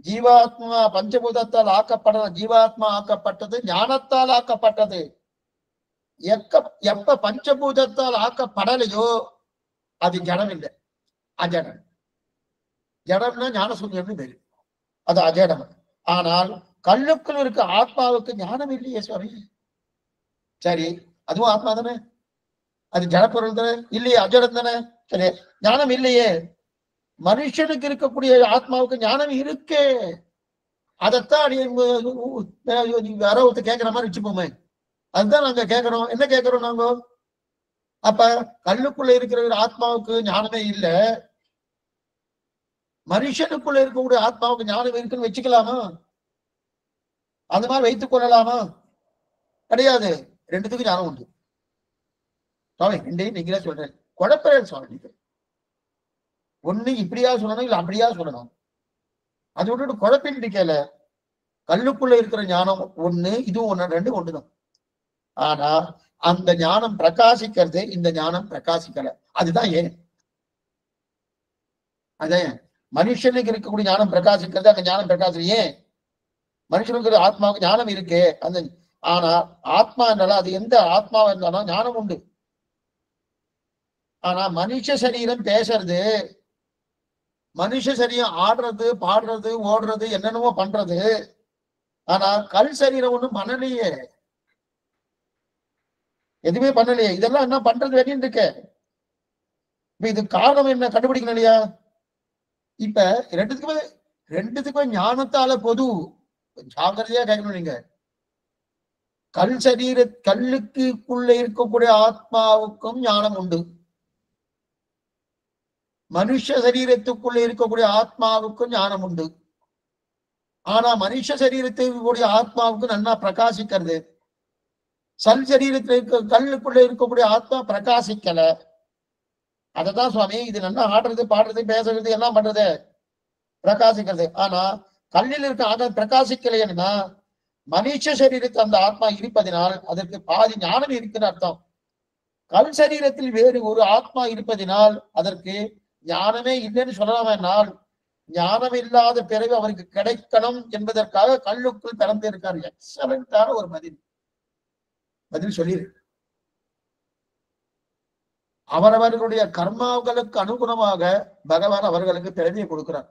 ஜீவாத்மா பஞ்சபூதத்தால் ஆக்கப்பட, ஜீவாத்மா ஆக்கப்பட்டது ஞானத்தால் ஆக்கப்பட்டது. எப்ப பஞ்சபூதத்தால் ஆக்கப்படலையோ அது ஜடம் இல்லை, அஜடம். ஜடம்னா ஞானசூன்யம்னு பேரு, அது அஜடம். ஆனால் கல்லுக்குள் இருக்க ஆத்மாவுக்கு ஞானம் இல்லையே சுவாமி. சரி, அதுவும் ஆத்மா தானே, அது ஜடப்பொருள் தானே, இல்லையே அஜடம் தானே. சரி, ஞானம் இல்லையே. மனுஷனுக்கு இருக்கக்கூடிய ஆத்மாவுக்கு ஞானம் இருக்கே. அதைத்தான் வேற ஒருத்தர் கேட்கிற மாதிரி வச்சுப்போமே, அதுதான் நாங்க கேட்கிறோம். என்ன கேட்கிறோம் நாங்க? அப்ப கல்லுக்குள்ள இருக்கிற ஆத்மாவுக்கு ஞானமே இல்லை, மனுஷனுக்குள்ள இருக்கக்கூடிய ஆத்மாவுக்கு ஞானம் இருக்குன்னு வச்சுக்கலாமா? அந்த மாதிரி வைத்துக் கொள்ளலாமா? கிடையாது. ரெண்டுத்துக்கும் ஞானம் உண்டு சுவாமி. ரெண்டையும் நீங்களே சொல்றேன், குழப்பம் சுவாமி. நீங்க ஒண்ணு இப்படியா சொல்லணும், இல்ல அப்படியா சொல்லணும். அது விட்டுட்டு குழப்பின்னு இருக்கல. கல்லுக்குள்ள இருக்கிற ஞானம் ஒண்ணு, இதுவும் ஒண்ணு, ரெண்டு ஒண்ணுதான். ஆனா அந்த ஞானம் பிரகாசிக்கிறது, இந்த ஞானம் பிரகாசிக்கல. அதுதான் ஏன். அதே மனுஷனுக்கு இருக்கக்கூடிய ஞானம் பிரகாசிக்கிறது, அந்த ஞானம் பிரகாசம் ஏன்? மனுஷனுக்கு ஆத்மாவுக்கு ஞானம் இருக்கு அந்த, ஆனா ஆத்மா என்றாலும் அது எந்த ஆத்மாவா இருந்தாலும் ஞானம் உண்டு. ஆனா மனுஷ சரீரம் பேசுறது, மனுஷ சரீரம் ஆடுறது, பாடுறது, ஓடுறது, என்னென்னவோ பண்றது. ஆனா கல் சரீரம் ஒண்ணும் பண்ணலையே, எதுவுமே பண்ணலையே. இதெல்லாம் என்ன பண்றது வேண்டின்னு இருக்க. இப்ப இது காரணம் என்ன கண்டுபிடிக்கணும் இல்லையா? இப்ப ரெண்டுத்துக்குமே ஞானத்தால பொது. ஜாக்கிரதையா கேட்கணும் நீங்க. கல் சரீர கல்லுக்குள்ள இருக்கக்கூடிய ஆத்மாவுக்கும் ஞானம் உண்டு. மனுஷ சரீரத்துக்குள்ள இருக்கக்கூடிய ஆத்மாவுக்கும் ஞானம் உண்டு. ஆனா மனுஷ சரீரத்துக்குரிய ஆத்மாவுக்கு நன்னா பிரகாசிக்கிறது. சல் சரீரத்தில் இருக்க கல்லுக்குள்ள இருக்கக்கூடிய ஆத்மா பிரகாசிக்கல. அததான் சுவாமி இது நல்லா ஆடுறது, பாடுறது, பேசுறது, எல்லாம் பண்றது, பிரகாசிக்கிறது. ஆனா கல்லில் இருக்க ஆத்மா பிரகாசிக்கலைன்னா மனுஷ சரீரத்தில் அந்த ஆத்மா இருப்பதினால் அதற்கு பாதி ஞானம் இருக்குன்னு அர்த்தம். கல் சரீரத்தில் வேறு ஒரு ஆத்மா இருப்பதினால் அதற்கு ஞானமே இல்லைன்னு சொல்லலாம்னால், ஞானம் இல்லாத பிறகு அவருக்கு கிடைக்கணும் என்பதற்காக கல்லுக்குள் பிறந்திருக்காரு. எக்ஸலண்டான ஒரு பதில் சொல்லிரு. அவரவர்களுடைய கர்மாக்களுக்கு அனுகுணமாக பகவான் அவர்களுக்கு பிறவியை கொடுக்கிறார்.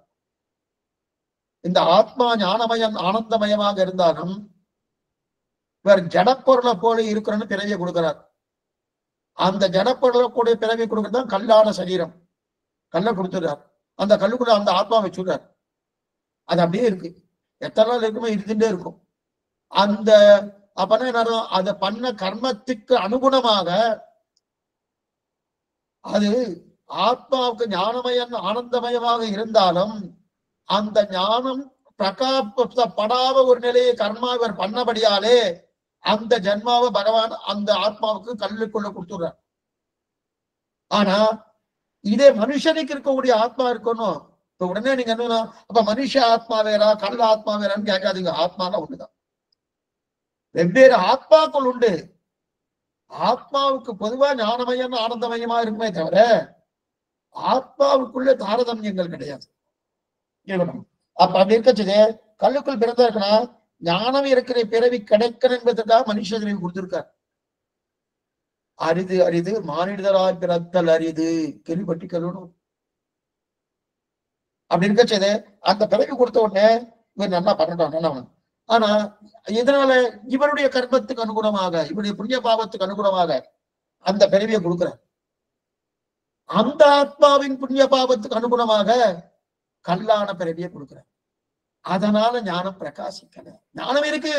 இந்த ஆத்மா ஞானமயம் ஆனந்தமயமாக இருந்தாலும் இவர் ஜடப்பொருளை போல இருக்கிறன்னு பிறவியை கொடுக்கிறார். அந்த ஜடப்பொருளை கூட பிறவி கொடுக்கறதுதான் கல்லான சரீரம். கல்லை கொடுத்துடுறார். அந்த கல்லுக்குள்ள அந்த ஆத்மா வச்சுடுறார். அது அப்படியே இருக்கு. எத்தனை நாள் இருக்குமோ இருந்துட்டே இருக்கும். அந்த அப்பனா என்ன, அதை பண்ண கர்மத்துக்கு அனுகுணமாக அது ஆத்மாவுக்கு ஞானமயம் ஆனந்தமயமாக இருந்தாலும் அந்த ஞானம் பிரகாசப்படாத ஒரு நிலையை கர்மா இவர் பண்ணபடியாலே அந்த ஜன்மாவை பகவான் அந்த ஆத்மாவுக்கு கல்லுக்குள்ள கொடுத்துடுறார். ஆனா இதே மனுஷனுக்கு இருக்கக்கூடிய ஆத்மா இருக்கணும். இப்ப உடனே நீங்க என்ன, அப்ப மனுஷ ஆத்மா வேறா கல் ஆத்மா வேறான்னு கேட்காதீங்க. ஆத்மாலாம் ஒண்ணுதான். வெவ்வேறு ஆத்மாக்கள் உண்டு. ஆத்மாவுக்கு பொதுவா ஞானமயம் ஆனந்தமயமா இருக்குமே தவிர ஆத்மாவுக்குள்ள தாரதமியங்கள் கிடையாது. அப்ப அப்படி இருக்கச்சதே கல்லுக்குள் பிறந்தா இருக்கணும். ஞானம் இருக்கிற பிறவி கிடைக்கணும் என்பதற்காக மனுஷனை கொடுத்திருக்கார். அரிது அரிது மானிடராய் பிறத்தல் அரிது கேள்விப்பட்டி கல்லூரும். அப்படி இருக்கச்சதே அந்த பிறவி கொடுத்த உடனே இவர் நல்லா பண்ணட்டான். ஆனா இதனால இவருடைய கர்மத்துக்கு அனுகுணமாக, இவருடைய புண்ணிய பாவத்துக்கு அனுகுணமாக அந்த பிறவியை கொடுக்கிறார். அந்த ஆத்மாவின் புண்ணிய பாவத்துக்கு அனுகுணமாக கல்லான பிறவியை கொடுக்கிறார். அதனால ஞானம் பிரகாசிக்கல. ஞானம் இருக்கு,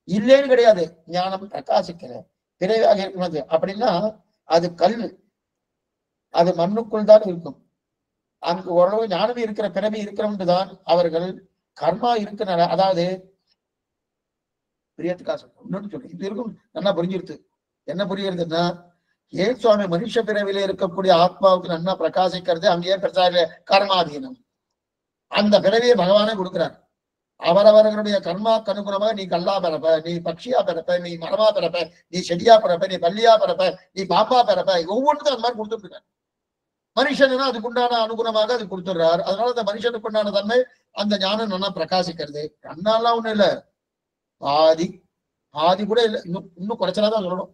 இல்லைன்னு கிடையாது. ஞானம் பிரகாசிக்கல, பிறவியாக இருக்கிறது. அப்படின்னா அது கல், அது மண்ணுக்குள் தான் இருக்கும். அங்கு ஓரளவு ஞானம் இருக்கிற பிறவி இருக்கிறவன்றுதான் அவர்கள் கர்மா இருக்கிற, அதாவது பிரியத்துக்காக சொல்றேன். இன்னொன்னு சொல்றேன், இது இருக்கும் நல்லா புரிஞ்சிருது. என்ன புரியுறதுன்னா, ஏன் சுவாமி மனுஷ பிறவில இருக்கக்கூடிய ஆத்மாவுக்கு நன்னா பிரகாசிக்கிறது அங்கேயே பிரசார கர்மாதீனம். அந்த பிறவியை பகவானே கொடுக்கிறார். அவரவர்களுடைய கர்மாக்கு அனுகுணமாக நீ கல்லா பிறப்ப, நீ பட்சியா பிறப்ப, நீ மரமா பிறப்ப, நீ செடியா பிறப்ப, நீ பள்ளியா பிறப்ப, நீ பாம்பா பிறப்ப, ஒவ்வொன்றுக்கும் அந்த மாதிரி கொடுத்துருக்காரு. மனுஷனுன்னா அதுக்குண்டான அனுகுணமாக அது கொடுத்துடுறாரு. அதனால அந்த மனுஷனுக்கு உண்டான தன்மை அந்த ஞானம் நல்லா பிரகாசிக்கிறது. கண்ணாலாம் ஒண்ணும் இல்லை, பாதி கூட இல்லை, இன்னும் குறைச்சலாதான் சொல்லணும்.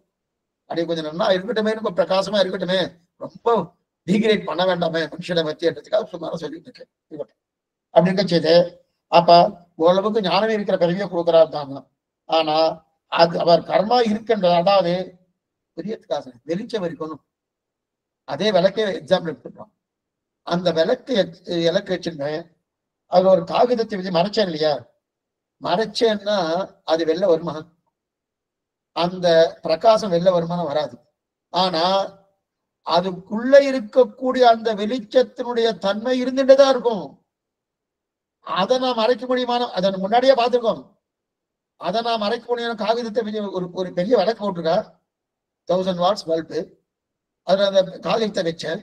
அப்படியே கொஞ்சம் நல்லா இருக்கட்டுமே, கொஞ்சம் பிரகாசமா இருக்கட்டுமே, ரொம்ப டீகிரேட் பண்ண வேண்டாமே மனுஷனை பற்றின்றதுக்காக சும்மா சொல்லிட்டு இருக்கேன். அப்படி இருக்க செய்து அப்ப ஓரளவுக்கு ஞானம் இருக்கிற பிறவியை கொடுக்கிறார் தாங்க. ஆனா அது அவர் கர்மா இருக்கின்ற, அதாவது பெரியத்துக்காக வெளிச்சம் இருக்கணும். அதே விளக்கே எக்ஸாம்பிள் எடுத்துக்கிறோம். அந்த விளக்கு வச்சுன்னு அதுல ஒரு காகிதத்தை வச்சு மறைச்சேன் இல்லையா, மறைச்சேன்னா அது வெளில வருமா? அந்த பிரகாசம் வெளில வருமானம் வராது. ஆனா அதுக்குள்ள இருக்கக்கூடிய அந்த வெளிச்சத்தினுடைய தன்மை இருந்துட்டுதான் இருக்கும். அதை நான் மறைக்க முடியுமான, அதை முன்னாடியே பார்த்துருக்கோம். அதை நான் மறைக்க முடியும். காகிதத்தை ஒரு பெரிய விளக்கு போட்டிருக்கா, 1000 வாட்ஸ் பல்பு. அதுல அந்த காகிதத்தை வச்சேன்,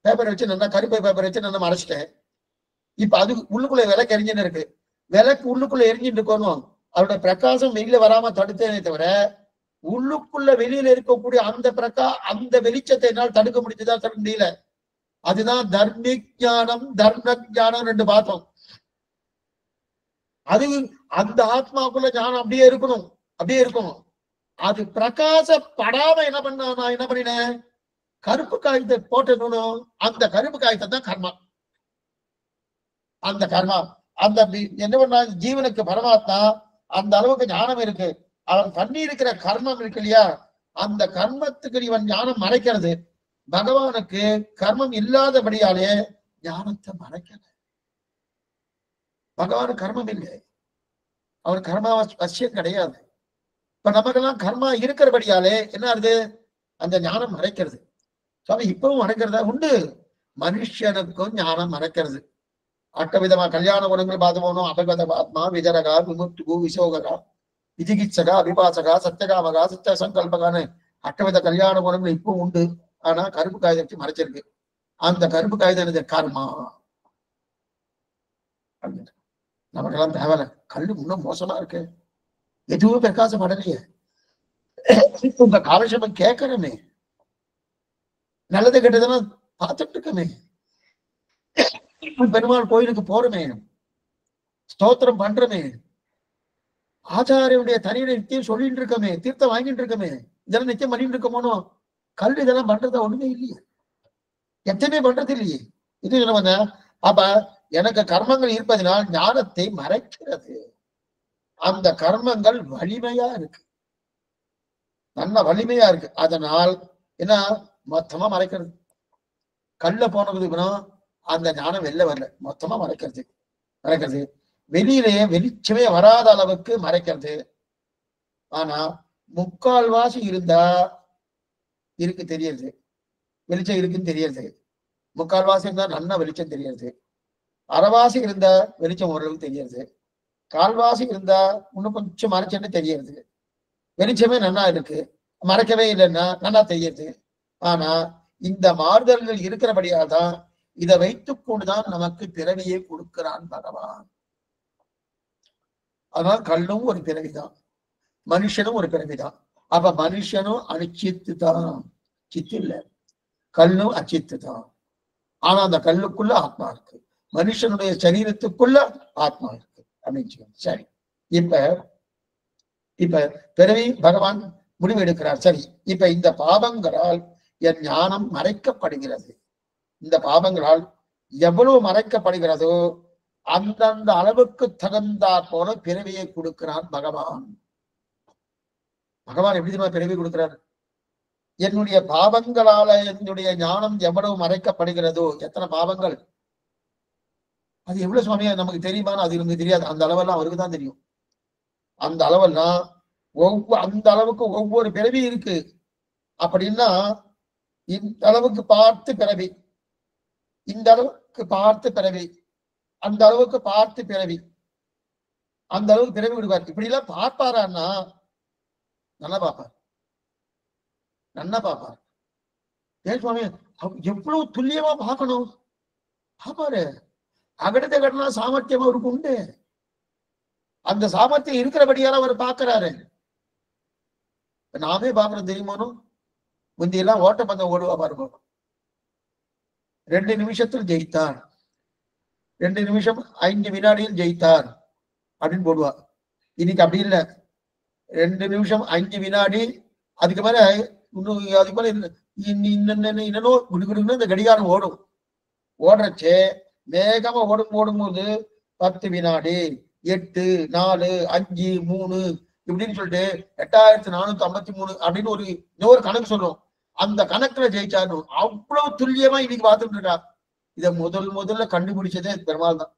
பேப்பர் வச்சு நல்லா கருப்பை பேப்பர் வச்சு நல்லா மறைச்சிட்டேன். இப்ப அது உள்ளுக்குள்ள விளக்கு எரிஞ்சுன்னு இருக்கு. விளக்கு உள்ளுக்குள்ள எரிஞ்சுட்டு இருக்கணும். அவரோட பிரகாசம் வெளியில வராம தடுத்தேனே தவிர உள்ளுக்குள்ள வெளியில இருக்கக்கூடிய அந்த வெளிச்சத்தை என்னால் தடுக்க முடிஞ்சுதான், தடுக்க முடியல. அதுதான் தர்மிஞானம் தர்ம ஞானம் ரெண்டு பார்த்தோம். அது அந்த ஆத்மாக்குள்ள ஞானம் அப்படியே இருக்கணும், அப்படியே இருக்கணும். அது பிரகாசப்படாம என்ன பண்ண, நான் என்ன பண்ணினேன், கருப்பு காகிதத்தை போட்டணும். அந்த கருப்பு காகிதம் தான் கர்மா. அந்த கர்மா அந்த என்ன பண்ணா ஜீவனுக்கு பரமாத்மா அந்த அளவுக்கு ஞானம் இருக்கு. அவன் பண்ணி இருக்கிற கர்மம் இருக்கு இல்லையா, அந்த கர்மத்துக்கு இவன் ஞானம் மறைக்கிறது. பகவானுக்கு கர்மம் இல்லாதபடியாலே ஞானத்தை மறைக்கல. பகவானுக்கு கர்மம் இல்லை, அவன் கர்மா வசியம் கிடையாது. இப்ப நமக்கெல்லாம் கர்மா இருக்கிறபடியாலே என்ன ஆகுது, அந்த ஞானம் மறைக்கிறது. சுவாமி இப்பவும் மறைக்கிறதா உண்டு. மனுஷனுக்கும் ஞானம் மறைக்கிறது. 8 விதமா கல்யாண குணங்கள் பார்த்து போனோம். அபகத ஆத்மா, விஜரகா, விமுக்து, விசோககா, விஜிகித்சகா, அபிபாசகா, சத்தியகாமகா, சத்திய சங்கல்பகான்னு 8 வித கல்யாண குணங்கள் இப்பவும் உண்டு. ஆனா கருப்பு காகிதத்தை மறைச்சிருக்கு. அந்த கருப்பு காகிதம் கர்மா. நமக்கெல்லாம் தேவையில்ல. கல்லு இன்னும் மோசமா இருக்கு, எதுவும் பிரகாசப்படலையே. உங்க காலட்சேபம் கேட்கறமே, நல்லது கெட்டதெல்லாம் பார்த்துட்டு இருக்கமே, பெருமாள் கோயிலுக்கு போறமே, ஸ்தோத்திரம் பண்றமே, ஆச்சாரியனுடைய தனியை நித்தியம் சொல்லிட்டு இருக்கமே, தீர்த்தம் வாங்கிட்டு இருக்கமே, இதெல்லாம் நித்தியம் பண்ணிட்டு இருக்கமோனோ. கல்வி இதெல்லாம் பண்றதா ஒண்ணுமே இல்லையே, எத்தனை பண்றது இல்லையே. இது என்ன? அப்ப எனக்கு கர்மங்கள் இருப்பதனால் ஞானத்தை மறைக்கிறது. அந்த கர்மங்கள் வலிமையா இருக்கு, நல்ல வலிமையா இருக்கு. அதனால் என்ன மொத்தமா மறைக்கிறது. கல்ல போனதுக்கு அந்த ஞானம் வெளில வரல, மொத்தமா மறைக்கிறது. வெளியிலேயே வெளிச்சமே வராத அளவுக்கு மறைக்கிறது. ஆனா 3/4 இருந்தா இருக்கு தெரியுது, வெளிச்சம் இருக்குன்னு தெரியுது. 3/4 இருந்தா நல்லா வெளிச்சம் தெரியுது. அரைவாசி இருந்தா வெளிச்சம் ஓரளவுக்கு தெரியுது. 1/4 இருந்தா இன்னும் கொஞ்சம் மறைச்சேன்னு தெரியுது. வெளிச்சமே நன்னா இருக்கு, மறைக்கவே இல்லைன்னா நன்னா தெரியுது. ஆனா இந்த மாறுதல்கள் இருக்கிறபடியால் தான் இதை வைத்துக் கொண்டுதான் நமக்கு பிறவியை கொடுக்கிறான் பகவான். அதனால் கல்லும் ஒரு பிறவிதான், மனுஷனும் ஒரு பிறவிதான். அப்ப மனுஷனும் அனிச்சித்து தான், சித்து இல்ல. கல்லும் அச்சித்து தான். ஆனா அந்த கல்லுக்குள்ள ஆத்மா இருக்கு, மனுஷனுடைய சரீரத்துக்குள்ள ஆத்மா இருக்கு அப்படின்னு. சரி, இப்ப பிறவி பகவான் முடிவு எடுக்கிறார். சரி, இப்ப இந்த பாவங்களால் என் ஞானம் மறைக்கப்படுகிறது. இந்த பாவங்களால் எவ்வளவு மறைக்கப்படுகிறதோ அந்தந்த அளவுக்கு தகுந்தாற் போல பிறவியை கொடுக்கிறான் பகவான். பகவான் எப்படி பிறவி கொடுக்கிறார்? என்னுடைய பாவங்களால என்னுடைய ஞானம் எவ்வளவு மறைக்கப்படுகிறதோ, எத்தனை பாவங்கள், அது எவ்வளவு சுவாமியா நமக்கு தெரியுமான்னு அது நமக்கு தெரியாது. அந்த அளவெல்லாம் அவருக்கு தான் தெரியும். அந்த அளவெல்லாம் அந்த அளவுக்கு ஒவ்வொரு பிறவி இருக்கு. அப்படின்னா இந்த அளவுக்கு பார்த்து பிறவி, இந்த அளவுக்கு பார்த்து பிறவி, அந்த அளவுக்கு பார்த்து பிறவி, அந்த அளவுக்கு பிறவி விடுவார். இப்படி எல்லாம் பார்ப்பாரான்னா நல்லா பார்ப்பார், நல்லா பார்ப்பார். ஏன் சுவாமி எவ்வளவு துல்லியமா பார்க்கணும், பார்ப்பாரு. அகடத்தை கடனா சாமர்த்தியம் அவருக்கு உண்டு. அந்த சாமர்த்தியம் இருக்கிறபடியால அவர் பார்க்கிறாரு. நாமே பார்க்கணும் தெரியுமானோ. முந்தியெல்லாம் ஓட்டப்பந்தயம் ஓடுவா பாருங்க, 2 நிமிஷத்தில் ஜெயித்தார், 2 நிமிஷம் 5 வினாடியில் ஜெயித்தார் அப்படின்னு போடுவா. இன்னைக்கு அப்படி இல்லை, 2 நிமிஷம் 5 வினாடி, அதுக்கு மேல இன்னும் அதுக்கு மேல இன்னும் குடுக்குன்னு இந்த கடிகாரம் ஓடும். ஓடுறச்சே வேகமா ஓடும்போது 10 வினாடி, 8, 4, 5, 3 இப்படின்னு சொல்லிட்டு 8453 அப்படின்னு ஒரு கணக்கு சொல்லும். அந்த கணக்குல ஜெயிச்சாரு. அவ்வளவு துல்லியமா இன்னைக்கு பார்த்துட்டு இருக்கா. இதை முதல்ல கண்டுபிடிச்சதே பெருமாள் தான்.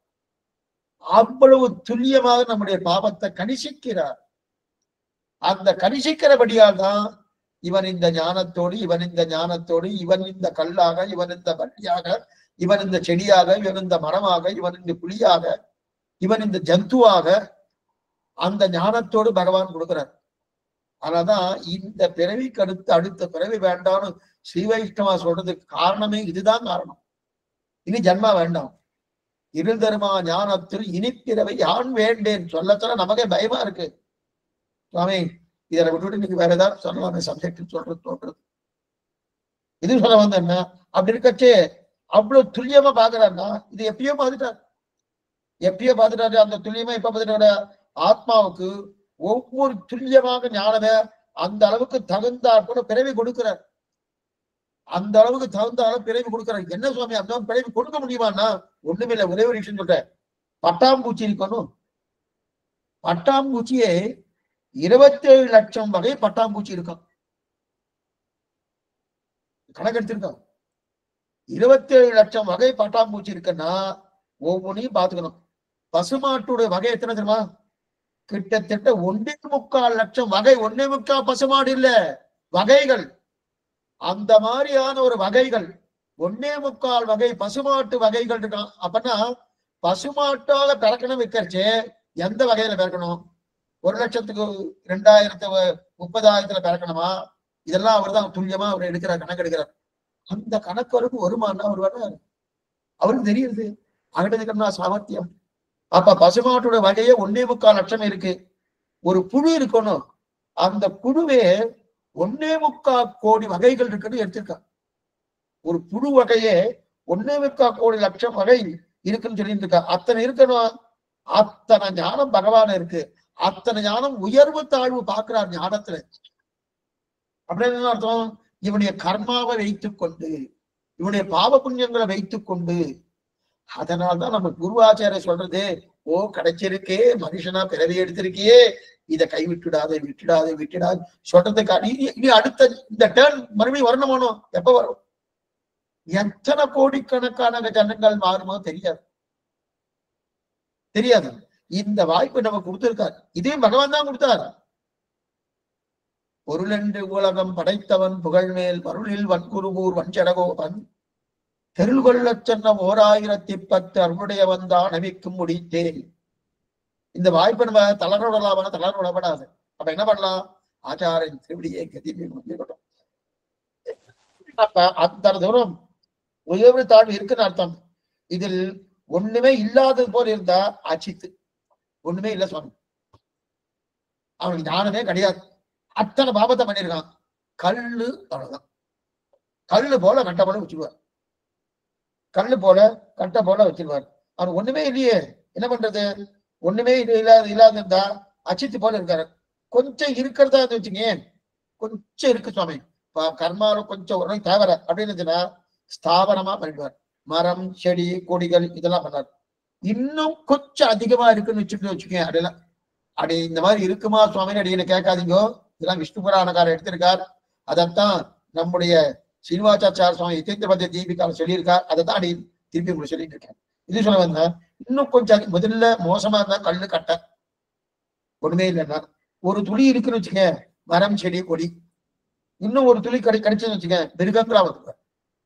அவ்வளவு துல்லியமாக நம்முடைய பாவத்தை கணிசிக்கிறார். அந்த கணிசிக்கிறபடியால் தான் இவன் இந்த ஞானத்தோடு, இவன் இந்த கல்லாக, இவன் இந்த வண்டியாக, இவன் இந்த செடியாக, இவன் இந்த மரமாக, இவன் இந்த புலியாக, இவன் இந்த ஜந்துவாக அந்த ஞானத்தோடு பகவான் கொடுக்கிறார். ஆனாதான் இந்த பிறவிக்கு அடுத்த பிறவி வேண்டாம்னு ஸ்ரீ வைஷ்ணவா சொல்றதுக்கு காரணமே இதுதான் காரணம். இனி ஜன்மா வேண்டாம், இருள் தருமா ஞானத்தில் இனிப்பிறவை யான் வேண்டேன் சொல்ல நமக்கே பயமா இருக்கு. சுவாமி இதை விட்டுட்டு நீங்க வேற ஏதாவது சொல்லலாமே சப்ஜெக்ட் தோன்றது. இது சொல்ல வந்த என்ன அப்படி இருக்கச்சே அவ்வளவு துல்லியமா பாக்குறாருன்னா இது எப்பயோ பார்த்துட்டாரு. அந்த துல்லியமா எப்ப பார்த்துட்டாரு? ஆத்மாவுக்கு ஒவ்வொரு துல்லியமாக ஞானமே அந்த அளவுக்கு தகுந்தாற் கூட பிறவி கொடுக்கிறார். அந்த அளவுக்கு தகுந்த அளவு பிறவி கொடுக்குறாங்க. என்ன சுவாமி அந்த பிறவி கொடுக்க முடியுமான்னா ஒண்ணுமே இல்லை. ஒரே ஒரு விஷயம் சொல்றேன். பட்டாம்பூச்சி இருக்கணும். பட்டாம்பூச்சியே 27 லட்சம் வகை பட்டாம்பூச்சி இருக்கும். கணக்கெடுத்திருக்கோம். 27 லட்சம் வகை பட்டாம்பூச்சி இருக்குன்னா ஒவ்வொன்றையும் பார்த்துக்கணும். பசுமாட்டுடைய வகை எத்தனை தெரியுமா? கிட்டத்தட்ட 1.25 லட்சம் வகை. 1.25 பசுமாடு இல்ல, வகைகள். அந்த மாதிரியான ஒரு வகைகள் 1.25 வகை பசுமாட்டு வகைகள் இருக்கான். அப்படின்னா பசுமாட்டால பிறக்கணும் வைக்கிறச்சு எந்த வகையில பிறக்கணும்? 1,00,000க்கு 2,000 30,000 பிறக்கணுமா? இதெல்லாம் அவர் தான் துல்லியமா அவர் எடுக்கிறார், கணக்கு எடுக்கிறார். அந்த கணக்கு வரைக்கும் வருமானா அவர் வர்றாரு. அவருக்கு தெரியுது அகடா சாமர்த்தியம். அப்ப பசுமாட்டோட வகையே 1.25 லட்சம் இருக்கு. ஒரு புழு இருக்கணும். அந்த புழுவே 1.25 கோடி வகைகள் இருக்குன்னு எடுத்திருக்காங்க. ஒரு புழு வகையே 1.25 கோடி லட்சம் வகை இருக்குன்னு சொல்லிட்டு இருக்கா. அத்தனை இருக்கணும். அத்தனை ஞானம் பகவான் இருக்கு. அத்தனை ஞானம் உயர்வு தாழ்வு பார்க்கிறார் ஞானத்துல. அப்படின்னு அர்த்தம், இவனுடைய கர்மாவை வைத்துக் கொண்டு, இவனுடைய பாவ புண்ணியங்களை வைத்துக் கொண்டு. அதனால்தான் நம்ம குருவாச்சாரிய சொல்றது, ஓ கிடைச்சிருக்கே, மனுஷனா பிறவி எடுத்திருக்கியே, இதை கை விட்டுடாது விட்டுடாது விட்டுடாது சொல்றதுக்கு இனி அடுத்த இந்த டேர்ன் மறுபடியும் வரணுமானோ? எப்ப வரும்? எத்தனை கோடிக்கணக்கான ஜனங்கள் மாறுமோ தெரியாது. தெரியாது. இந்த வாய்ப்பு நம்ம கொடுத்திருக்காரு. இதே பகவான் தான் கொடுத்தார். பொருளென்று உலகம் படைத்தவன் புகழ்மேல் மருளில் வன்குருகூர் வஞ்சடகோபன் தெருள் கொள்ளச் சொன்ன 1010 அருளுடைய வந்தான் நவிக்கும் முடித்தேன். இந்த வாய்ப்பு நம்ம தளர்வுடலாமான தளர்வுடப்படாது. அப்ப என்ன பண்ணலாம்? ஆச்சாரின் திருவடியை கதி. அப்ப அந்த தூரம் உயர்வு தாழ்வு இருக்குன்னு அர்த்தம். இதில் ஒண்ணுமே இல்லாதது போல இருந்தா அச்சித்து. ஒண்ணுமே இல்லை சுவாமி, அவனுக்கு ஞானமே கிடையாது. அத்தனை பாபத்தை பண்ணிருக்கான். கல்லு அவ்வளவுதான். கல்லு போல கட்ட போல வச்சுக்குவார். கல்லு போல கட்ட போல வச்சிருவார். அவன் ஒண்ணுமே இல்லையே, என்ன பண்றது? ஒண்ணுமே இல்லாத இருந்தா அச்சித்து போல இருக்காரு. கொஞ்சம் இருக்கிறதா வச்சுங்க, கொஞ்சம் இருக்கு சுவாமி, கர்மாவை கொஞ்சம் ஒரு தேவர அப்படின்னு இருந்துச்சுன்னா ஸ்தாபனமா பண்ணிடுவார். மரம் செடி கொடிகள் இதெல்லாம் பண்ணார். இன்னும் கொஞ்சம் அதிகமா இருக்குன்னு வச்சுக்கோங்க, அப்படிலாம் அப்படி இந்த மாதிரி இருக்குமா சுவாமின்னு அடின்னு கேட்காதீங்கோ. இதெல்லாம் விஷ்ணு புராணக்காரர் எடுத்திருக்கார். அதைத்தான் நம்முடைய சீனிவாசாச்சார சுவாமி யதேந்திர தீபிகால சொல்லியிருக்கார். அதை தான் அடி திருப்பி உங்களுக்கு சொல்லிட்டு இருக்கேன். இது சொல்ல வந்தா இன்னும் கொஞ்சம் முதல்ல மோசமா இருந்தா கல்லு கட்ட ஒண்ணுமே இல்லைன்னா, ஒரு துளி இருக்குன்னு வச்சுக்க மரம் செடி கொடி, இன்னும் ஒரு துளி கிடைச்சுன்னு வச்சுக்க மிருகங்களா வந்துருவார்.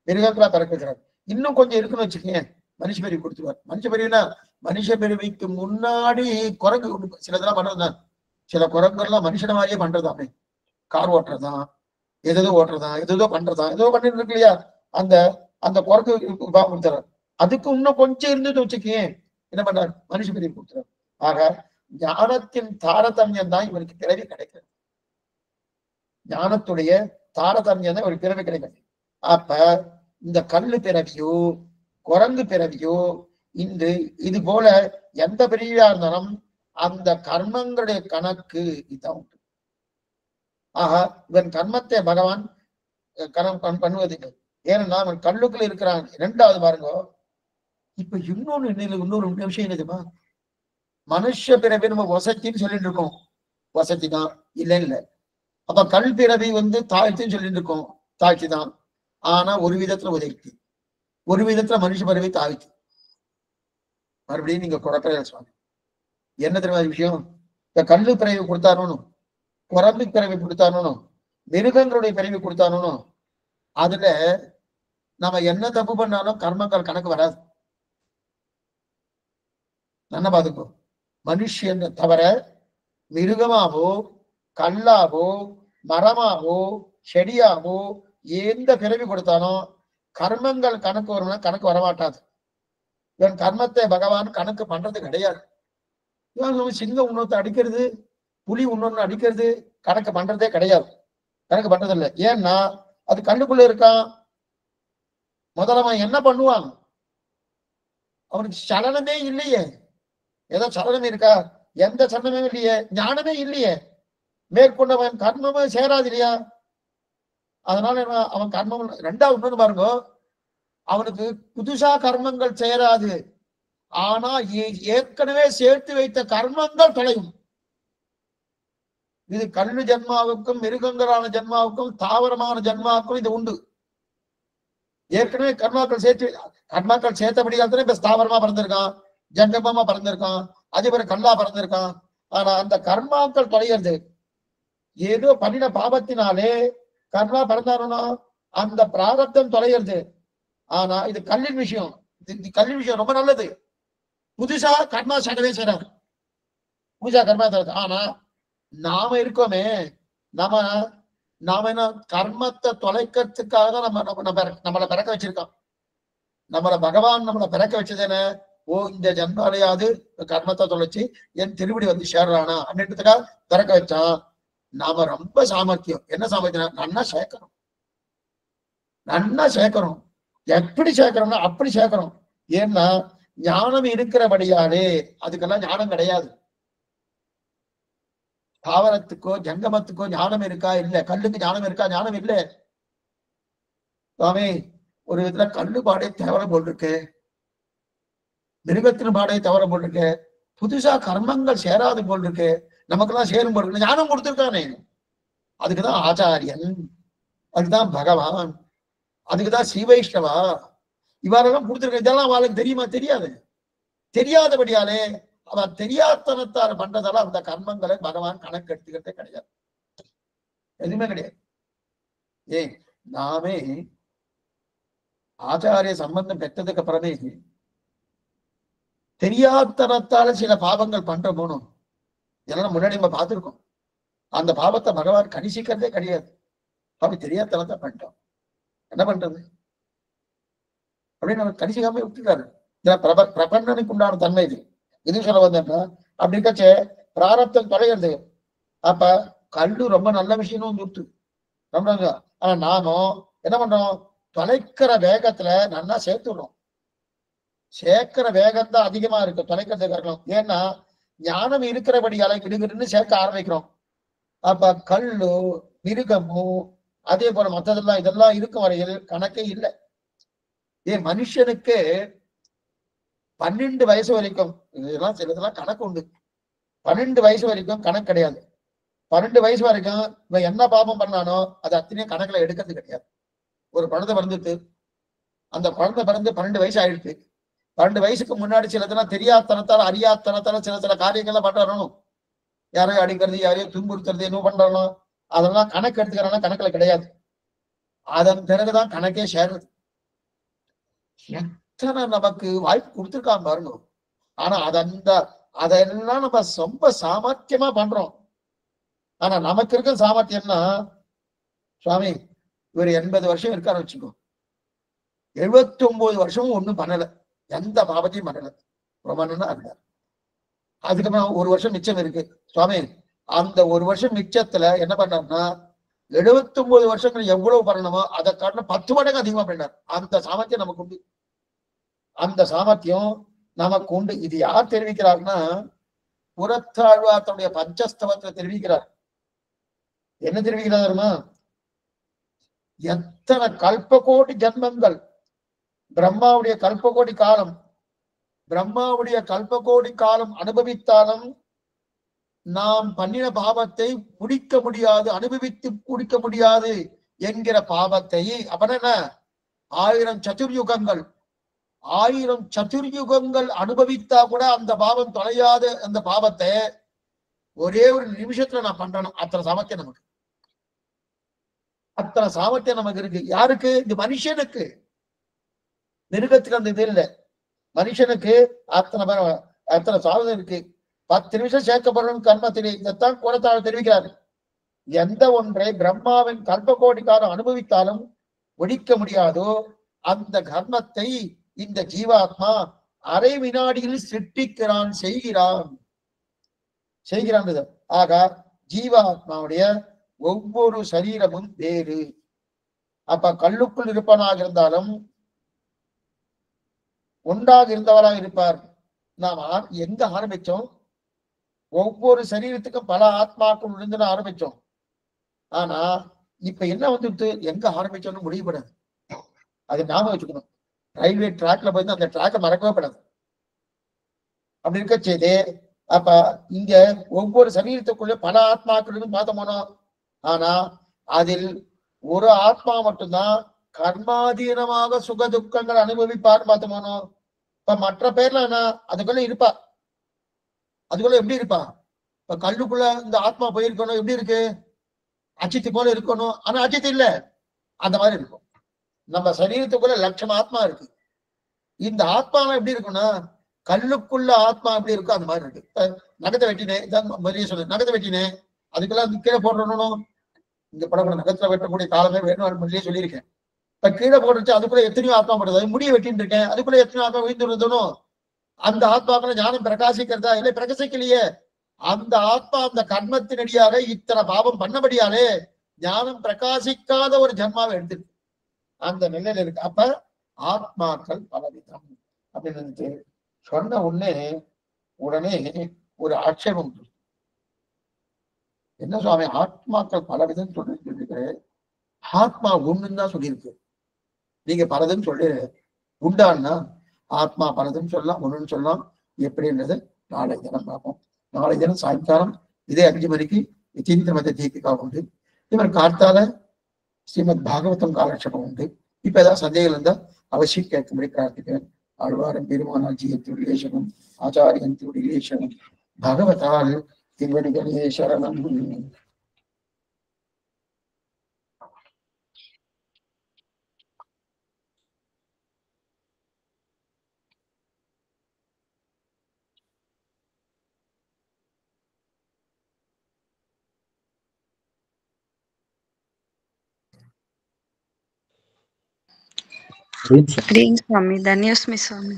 மிருகங்களா பிறக்கிறார். இன்னும் கொஞ்சம் இருக்குன்னு வச்சுக்கங்க மனுஷ பிரிவு கொடுத்துருவார். மனுஷ பிரிவுனா மனுஷ பிரிவுக்கு முன்னாடி குரங்கு சிலதெல்லாம் பண்றதுதான். சில குரங்குகள்லாம் மனுஷன மாதிரியே பண்றதாமே. கார் ஓட்டுறதான், எதோ ஓட்டுறதான், எதோ பண்றதான், ஏதோ பண்ணிட்டு இருக்கு இல்லையா? அந்த அந்த குரங்கு கொடுத்துறாரு. அதுக்கு இன்னும் கொஞ்சம் இருந்துட்டு வச்சுக்கேன் என்ன பண்றாரு? மனுஷ பிரிவு கொடுத்துறாரு. ஆக ஞானத்தின் தாரதமியம் தான் இவருக்கு பிறவி கிடைக்கிறது. ஞானத்துடைய தாரதமியம் தான் இவருக்கு பிறவி கிடைக்கிறது. அப்ப இந்த கல்லு பிறவியோ குரங்கு பிறவியோ இந்த இது போல எந்த பிரிவியா இருந்தாலும் அந்த கர்மங்களுடைய கணக்கு இதான் உண்டு. ஆக இவன் கர்மத்தை பகவான் பண்ணுவதில்லை. ஏன்னா அவன் கல்லுக்குள்ள இருக்கிறான். இரண்டாவது பாருங்க, இப்ப இன்னொரு விஷயம் என்னதுமா, மனுஷ பிறவி நம்ம வசத்தின்னு சொல்லிட்டு இருக்கோம். வசதி தான் இல்லை. அப்ப கல் பிறவி தாழ்ச்சின்னு சொல்லிட்டு இருக்கோம். தாழ்ச்சி தான். ஆனா ஒரு விதத்துல உதவி, ஒரு விதத்துல மனுஷ பிறவி தாழ்ச்சி. மறுபடியும் நீங்க குறைக்கிற சுவாமி என்ன தெரியுமா விஷயம்? இந்த கல்லு பிறவி கொடுத்தானோ, குரம்பு பிறவி கொடுத்தானோ, மிருகங்களுடைய பிறவி கொடுத்தானோ, அதுல நம்ம என்ன தப்பு பண்ணாலும் கர்மங்கள் கணக்கு வராது. என்ன பாத்துக்கோ, மனுஷன் தவிர மிருகமாவோ கல்லாவோ மரமாவோ செடியாவோ எந்த பிறவி கொடுத்தானோ கர்மங்கள் கணக்கு வரும்னா கணக்கு வரமாட்டாது. இவன் கர்மத்தை பகவான் கணக்கு பண்றது கிடையாது. இவன் சிங்கம் இன்னொருத்த அடிக்கிறது, புலி இன்னொன்னு அடிக்கிறது கணக்கு பண்றதே கிடையாது. கணக்கு பண்றது இல்லை. ஏன்னா அது கண்ணுக்குள்ள இருக்கான். முதல்ல அவன் என்ன பண்ணுவான்? அவனுக்கு சலனமே இல்லையே. ஏதோ சலனம் இருக்கா? எந்த சலனமே இல்லையே. ஞானமே இல்லையே. மேற்கொண்டவன் கர்மமே சேராது இல்லையா? அதனால அவன் கர்மம் ரெண்டாவது இன்னொன்னு பாருங்க, அவனுக்கு புதுசா கர்மங்கள் சேராது. ஆனா ஏற்கனவே சேர்த்து வைத்த கர்மங்கள் தொலையும். இது கண்ணு ஜென்மாவுக்கும் மிருகங்களான ஜென்மாவுக்கும் தாவரமான ஜென்மாவுக்கும் இது உண்டு. ஏற்கனவே கர்மாக்கள் சேர்த்தபடியால் தானே இப்ப ஸ்தாவரமா பிறந்திருக்கான், ஜங்கமமா பிறந்திருக்கான், அதே மாதிரி கல்லா பிறந்திருக்கான். ஆனா அந்த கர்மாக்கள் தொலைகிறது. ஏதோ பண்ணின பாவத்தினாலே கர்மா பிறந்தாருன்னா அந்த பிராரப்தம் தொலைகிறது. ஆனா இது கல்லின் விஷயம். கல்லின் விஷயம் ரொம்ப நல்லது. புதுசா கர்மா சேரவே சேராது. புதுசா கர்மா தராது. ஆனா நாம இருக்கோமே, நாம என்ன கர்மத்தை தொலைக்கிறதுக்காக நம்மளை பிறக்க வச்சிருக்கோம். பகவான் நம்மளை பிறக்க வச்சது ஓ இந்த ஜன்மாலையாவது கர்மத்தை தொலைச்சு என் திருவிடி வந்து சேரலானா அப்படின்றதுக்காக பிறக்க வச்சான். நாம ரொம்ப சாமர்த்தியம். என்ன சாமர்த்தியம்? நன்னா சேர்க்கணும். எப்படி சேர்க்கிறோம்னா அப்படி சேர்க்கணும். ஏன்னா ஞானம் இருக்கிறபடியாலே அதுக்கெல்லாம் ஞானம் கிடையாது. தாவரத்துக்கோ ஜங்கமத்துக்கோ ஞானம் இருக்கா? இல்ல. கல்லுக்கு ஞானம் இருக்கா? ஞானம் இல்லை. சுவாமி, ஒரு விதத்துல கல்லு பாடே தவற போல் இருக்கு, மிருகத்தின் பாடே தவற போல் இருக்கு, புதுசா கர்மங்கள் சேராது போல் இருக்கு, நமக்கெல்லாம் சேரும் போல் இருக்கு. ஞானம் கொடுத்திருக்கானே, அதுக்குதான் ஆச்சாரியன், அதுக்குதான் பகவான், அதுக்குதான் ஸ்ரீவைஷ்ணவா, இவ்வாறெல்லாம் கொடுத்திருக்க. இதெல்லாம் அவளுக்கு தெரியுமா? தெரியாது. தெரியாதபடியாலே அவன் தெரியாதனத்தால் பண்றதால அந்த கர்மங்களை பகவான் கணக்கு எடுத்துக்கிறதே கிடையாது. எதுவுமே கிடையாது. நாமே ஆச்சாரிய சம்பந்தம் பெற்றதுக்கு அப்புறமே தெரியாதனத்தால சில பாவங்கள் பண்ற போனோம். இதெல்லாம் முன்னாடி நம்ம பார்த்திருக்கோம். அந்த பாவத்தை பகவான் கணிசிக்கிறதே கிடையாது. அப்படி தெரியாதனத்தை பண்ணிட்டோம், என்ன பண்றது அப்படின்னு நம்ம கணிசிக்காம விட்டுட்டாரு. பிரபந்தனுக்கு உண்டான தன்மை இது. இது சொல்ல வந்தேன்னா அப்படி இருக்கச்சே பிராரப்தம் தொலைகிறது. அப்ப கல்லு ரொம்ப நல்ல விஷயம் சுட்டு ரொம்ப. ஆனா நாமும் என்ன பண்றோம்? தொலைக்கிற வேகத்துல நல்லா சேர்த்துடுறோம். சேர்க்கிற வேகம் தான் அதிகமா இருக்கு, தொலைக்கிறதுக்கு இருக்கணும். ஏன்னா ஞானம் இருக்கிறபடியால விடுகிடுன்னு சேர்க்க ஆரம்பிக்கிறோம். அப்ப கல்லு மிருகமும் அதே போல மற்றதெல்லாம் இதெல்லாம் இருக்கும் வரையில் கணக்கே இல்லை. மனுஷனுக்கு 12 வயசு வரைக்கும் இதெல்லாம் சிலதெல்லாம் கணக்கு உண்டு. 12 வயசு வரைக்கும் கணக்கு கிடையாது. 12 வயசு வரைக்கும் இவன் என்ன பாபம் பண்ணானோ அது அத்தனையும் கணக்குல எடுக்கிறது கிடையாது. ஒரு குழந்தை பிறந்துட்டு அந்த குழந்தை பிறந்து 12 வயசு ஆயிடுச்சு. 12 வயசுக்கு முன்னாடி சிலதெல்லாம் தெரியாதனத்தால அறியாதனத்தால சில காரியங்கள்லாம் பண்றணும். யாரையும் அடிக்கிறது, யாரையும் துன்புறுத்துறது, என்ன பண்றணும், அதெல்லாம் கணக்கு எடுத்துக்கிறானா? கணக்குல கிடையாது. அதன் பிறகுதான் கணக்கே சேர்றது. எத்தனை நமக்கு வாய்ப்பு கொடுத்துருக்காங்க பாருங்க. ஆனா அதெல்லாம் நம்ம ரொம்ப சாமர்த்தியமா பண்றோம். ஆனா நமக்கு இருக்க சாமர்த்தியம்னா, சுவாமி இவர் 80 வருஷம் இருக்காரு வச்சுக்கோ, 79 வருஷமும் ஒண்ணும் பண்ணல, எந்த பாவத்தையும் பண்ணல, ரொம்ப நல்லா இருந்தார். அதுக்கப்புறம் ஒரு வருஷம் மிச்சம் இருக்கு. சுவாமி அந்த ஒரு வருஷம் மிச்சத்துல என்ன பண்ணார்னா 79 வருஷங்கள் எவ்வளவு பண்ணணுமோ அதை காட்டின 10 மடங்கு அதிகமா பண்ணார். அந்த சாமர்த்தியம் நமக்கு உண்டு. அந்த சாமர்த்தியம் நமக்கு உண்டு. இது யார் தெரிவிக்கிறார்னா, புறத்தாழ்வார் தன்னுடைய பஞ்சஸ்தவத்தை தெரிவிக்கிறார். என்ன தெரிவிக்கிறாருமா? எத்தனை கல்பகோடி ஜன்மங்கள், பிரம்மாவுடைய கல்பகோடி காலம், பிரம்மாவுடைய கல்பகோடி காலம் அனுபவித்தாலும் நாம் பண்ணின பாவத்தை முடிக்க முடியாது, அனுபவித்து முடிக்க முடியாது என்கிற பாவத்தை, அப்புறம் என்ன 1000 சதுர்யுகங்கள் 1000 சதுர்யுகங்கள் அனுபவித்தா கூட அந்த பாவம் தொலையாத அந்த பாவத்தை ஒரே ஒரு நிமிஷத்துல நான் பண்றேன். அத்தனை சாமர்த்தியம் நமக்கு, அத்தனை சாமர்த்தியம் நமக்கு இருக்கு. யாருக்கு? இந்த மனுஷனுக்கு. மிருகத்துக்கு அந்த இது இல்லை. மனுஷனுக்கு அத்தனை சாதனை இருக்கு. 10 நிமிஷம் சேர்க்கப்படணும் கர்மத்திலே. இதைத்தான் கோலத்தால் தெரிவிக்கிறாரு. எந்த ஒன்றை பிரம்மாவின் கல்பகோடிக்காரம் அனுபவித்தாலும் ஒழிக்க முடியாதோ அந்த கர்மத்தை இந்த ஜீவாத்மா அரை வினாடியில் சிருஷ்டிக்கிறான், செய்கிறான். ஆக ஜீவாத்மாவுடைய ஒவ்வொரு சரீரமும் வேறு. அப்ப கல்லுக்குள் இருப்பவனாக இருந்தாலும் ஒன்றாக இருந்தவராக இருப்பார். நாம் எங்க ஆரம்பிச்சோம்? ஒவ்வொரு சரீரத்துக்கும் பல ஆத்மாக்கள் இருந்து ஆரம்பிச்சோம். ஆனா இப்ப என்ன வந்துட்டு எங்க ஆரம்பிச்சோன்னு முடிவுபடாது. அது ஞாபகம் வச்சுக்கணும். ரயில்வே ட்ராக்ல போய் அந்த ட்ராக்கை மறக்கவே படாது. அப்படி இருக்க செய்து அப்ப இங்க ஒவ்வொரு சரீரத்துக்குள்ள பல ஆத்மாக்கள் பார்த்தோம்னா, ஆனா அதில் ஒரு ஆத்மா மட்டும்தான் கர்மாதீனமாக சுக துக்கங்கள் அனுபவிப்பார் பார்த்தோம்னா. இப்ப மற்ற பேர்ல என்ன அதுக்குள்ள இருப்பா, அதுக்குள்ள எப்படி இருப்பா? இப்ப கல்லுக்குள்ள இந்த ஆத்மா போயிருக்கணும், எப்படி இருக்கு? அச்சித்து போல இருக்கணும். ஆனா அச்சித்து இல்ல, அந்த மாதிரி இருக்கும். நம்ம சரீரத்துக்குள்ள லட்சம் ஆத்மா இருக்கு. இந்த ஆத்மாவை எப்படி இருக்குன்னா கல்லுக்குள்ள ஆத்மா எப்படி இருக்கோ அந்த மாதிரி இருக்கு. நகத்தை வெட்டினேன், மரியாதை சொல்லு, நகத்தை வெட்டினேன், அதுக்கெல்லாம் கீழே போடுறணும். இங்க படம் நகத்துல வெட்டக்கூடிய காலமே வேணும் முன்னாடியே சொல்லியிருக்கேன். இப்ப கீழே போட்டுச்சு அதுக்குள்ள எத்தனையோ ஆத்மா படுது. முடிய வெட்டின்னு இருக்கேன், அதுக்குள்ள எத்தனையோ ஆத்மா விழுந்துருந்தனும். அந்த ஆத்மாக்களை ஞானம் பிரகாசிக்கிறதா இல்லை? பிரகாசிக்கலையே. அந்த ஆத்மா அந்த கர்மத்தினடியாக இத்தனை பாவம் பண்ணபடியாலே ஞானம் பிரகாசிக்காத ஒரு ஜன்மாவை எடுத்துருக்கு, அந்த நிலையில இருக்கு. அப்ப ஆத்மாக்கள் பலவிதம் அப்படின்னு சொன்ன உடனே ஒரு ஆட்சேபம். என்ன சுவாமி ஆத்மாக்கள் பலவிதம் சொல்லிருக்கு, ஆத்மா ஒண்ணுன்னு தான் சொல்லியிருக்கு, நீங்க பலதுன்னு சொல்லி உண்டான்னா ஆத்மா பலதுன்னு சொல்லலாம், ஒண்ணுன்னு சொல்லலாம். எப்படின்றது நாளை தினம் பார்ப்போம். நாளை தினம் சாயங்காலம் இதே 5 மணிக்கு சிந்திர மத தீபிகா உண்டு. இவர் கார்த்தால ஸ்ரீமத் பாகவதம் காலட்சேபம் உண்டு. இப்ப ஏதாவது சந்தேகம் இருந்தா அவசியம் கேட்கும்படி பிரார்த்திக்கிறேன். ஆழ்வாரன் பெருமானாஜியின் திருவிலேஷனும் ஆச்சாரியன் திருவிலேஷனும் பகவதால் திருவடிகளே சரணம். சுவாமி தன்யோஸ்மி சுவாமி.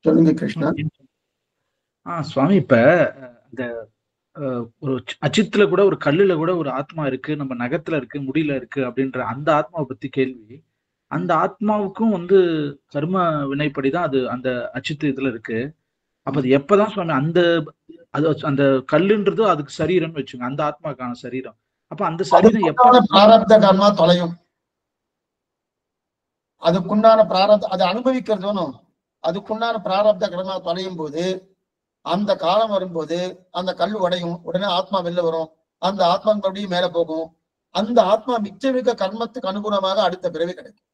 சொல்லுங்க கிருஷ்ணா. சுவாமி இப்ப இந்த ஒரு அச்சித்துல கூட ஒரு கல்லுல கூட ஒரு ஆத்மா இருக்கு, நம்ம நகத்துல இருக்கு, முடியல இருக்கு அப்படின்ற அந்த ஆத்மாவை பத்தி கேள்வி. அந்த ஆத்மாவுக்கும் கர்ம வினைப்படிதான் அது அந்த அச்சித்து இதுல இருக்கு. அப்ப அது எப்பதான் சுவாமி அந்த அந்த கல்லுன்றது அதுக்கு சரீரம்னு வச்சுங்க, அந்த ஆத்மாக்கான சரீரம். அப்ப அந்த சரீரம் எப்ப பிராரப்த கர்மா தொலையும், அதுக்குண்டான பிராரப்த அதை அனுபவிக்கிறது வேணும். அதுக்குண்டான பிராரப்த கர்மா தொலையும் போது அந்த காலம் வரும்போது அந்த கல் உடையும், உடனே ஆத்மா வெளில வரும். அந்த ஆத்மா மறுபடியும் மேல போகும். அந்த ஆத்மா மிச்சமிக்க கர்மத்துக்கு அனுகுணமாக அடுத்த பிறவி கிடைக்கும்.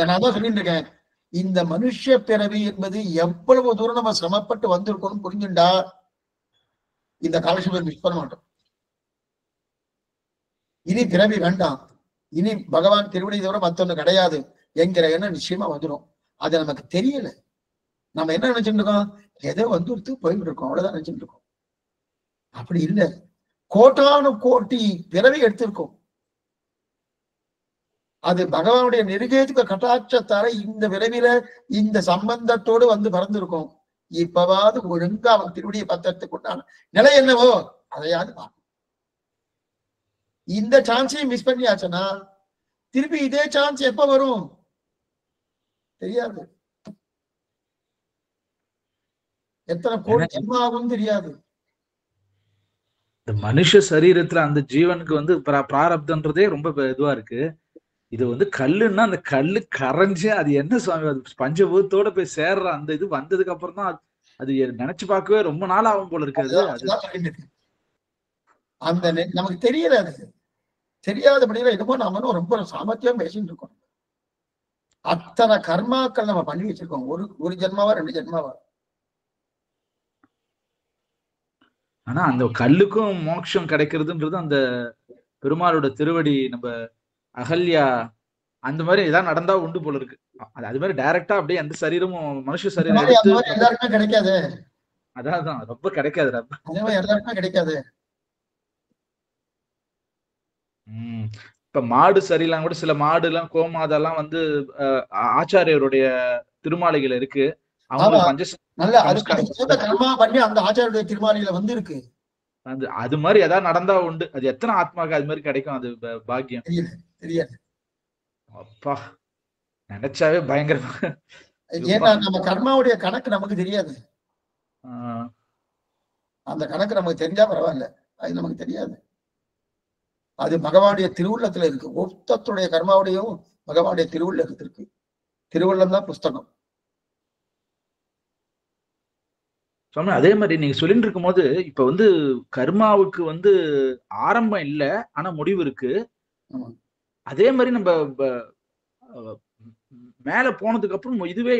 நான் தான் சொல்லிட்டு இருக்கேன், இந்த மனுஷ பிறவி என்பது எவ்வளவு தூரம் நம்ம சிரமப்பட்டு வந்திருக்கணும் புரிஞ்சுண்டா இந்த காலட்சேபம் மிஸ் பண்ண மாட்டோம். இனி பிறவி வேண்டாம், இனி பகவான் திருவடி தவிர மத்தொன்னு கிடையாது என்கிற எண்ணம் நிச்சயமா வந்துடும். அது நமக்கு தெரியல. நம்ம என்ன நினைச்சுட்டு இருக்கோம், ஏதோ வந்துடுத்து போயிட்டு இருக்கோம், அவ்வளவுதான் நினைச்சுட்டு இருக்கோம். அப்படி இல்லை, கோட்டானு கோட்டி பிறவி எடுத்திருக்கோம். அது பகவானுடைய நெருகேதுக்க கட்டாட்சத்தார இந்த விரைவில இந்த சம்பந்தத்தோடு வந்து பறந்திருக்கும். இப்பவாது ஒழுங்கா அவன் திருவடியை பத்திரத்துக்கு உண்டான நிலை என்னவோ அதையாவது பார்க்கணும். இந்த சான்ஸையும் மிஸ் பண்ணியாச்சுன்னா திருப்பி இதே சான்ஸ் எப்ப வரும் தெரியாது, எத்தனை கோடி ஜென்மாகும் தெரியாது. இந்த மனுஷ சரீரத்துல அந்த ஜீவனுக்கு பிராரப்தன்றதே ரொம்ப இதுவா இருக்கு. இது கல்லுன்னா அந்த கல்லு கரைஞ்சு அது என்ன சுவாமி அது பஞ்சபூதத்தோட போய் சேர்ற அந்த இது வந்ததுக்கு அப்புறம் தான் அது நினைச்சு பார்க்கவே ரொம்ப நாள் ஆகும் போல இருக்காது. அந்த நமக்கு தெரியல, அது தெரியாதபடியில என்னமோ நாம ரொம்ப சாமர்த்தியம் பேசிட்டு இருக்கோம். அத்தனை கர்மாக்கள் நம்ம பண்ணி வச்சிருக்கோம், ஒரு ஜென்மாவா 2 ஜென்மாவா. ஆனா அந்த கல்லுக்கும் மோட்சம் கிடைக்கிறதுன்றது அந்த பெருமாளோட திருவடி, நம்ம அகல்யா அந்த மாதிரி ஏதாவது நடந்தா உண்டு போல இருக்கு. அது மாதிரி டைரக்டா அப்படியே அந்த சரீரமும் மனுஷ சரீரம் எல்லாருக்குமே கிடைக்காது. அதான் ரொம்ப கிடைக்காது, எல்லாருக்குமே கிடைக்காது. இப்ப மாடு சரியெல்லாம் கூட சில மாடு எல்லாம் கோமாதெல்லாம் ஆச்சாரியருடைய திருமாளிகள் இருக்கு. அது மாதிரி ஏதாவது நடந்தா உண்டு. அது எத்தனை ஆத்மாக்கு அது மாதிரி கிடைக்கும், அது பாக்கியம் தெரியாது. அப்பா நினைச்சாவே பயங்கரமா. ஏன்னா நம்ம கர்மாவுடைய கணக்கு நமக்கு தெரியாது. அந்த கணக்கு நமக்கு தெரிஞ்சா பரவாயில்ல, அது நமக்கு தெரியாது. அது பகவானுடைய திருவுள்ளத்துல இருக்கு. ஒருத்தத்துடைய கர்மாவுடையும் பகவானுடைய திருவுள்ளத்துல இருக்கு. திருவுள்ளம் தான் புஸ்தகம். சுவாமி அதே மாதிரி நீங்க சொல்லிட்டு இருக்கும் போது இப்ப வந்து கர்மாவுக்கு ஆரம்பம் இல்ல, ஆனா முடிவு இருக்கு. அதே மாதிரி நம்ம மேல போனதுக்கு அப்புறம் இதுவே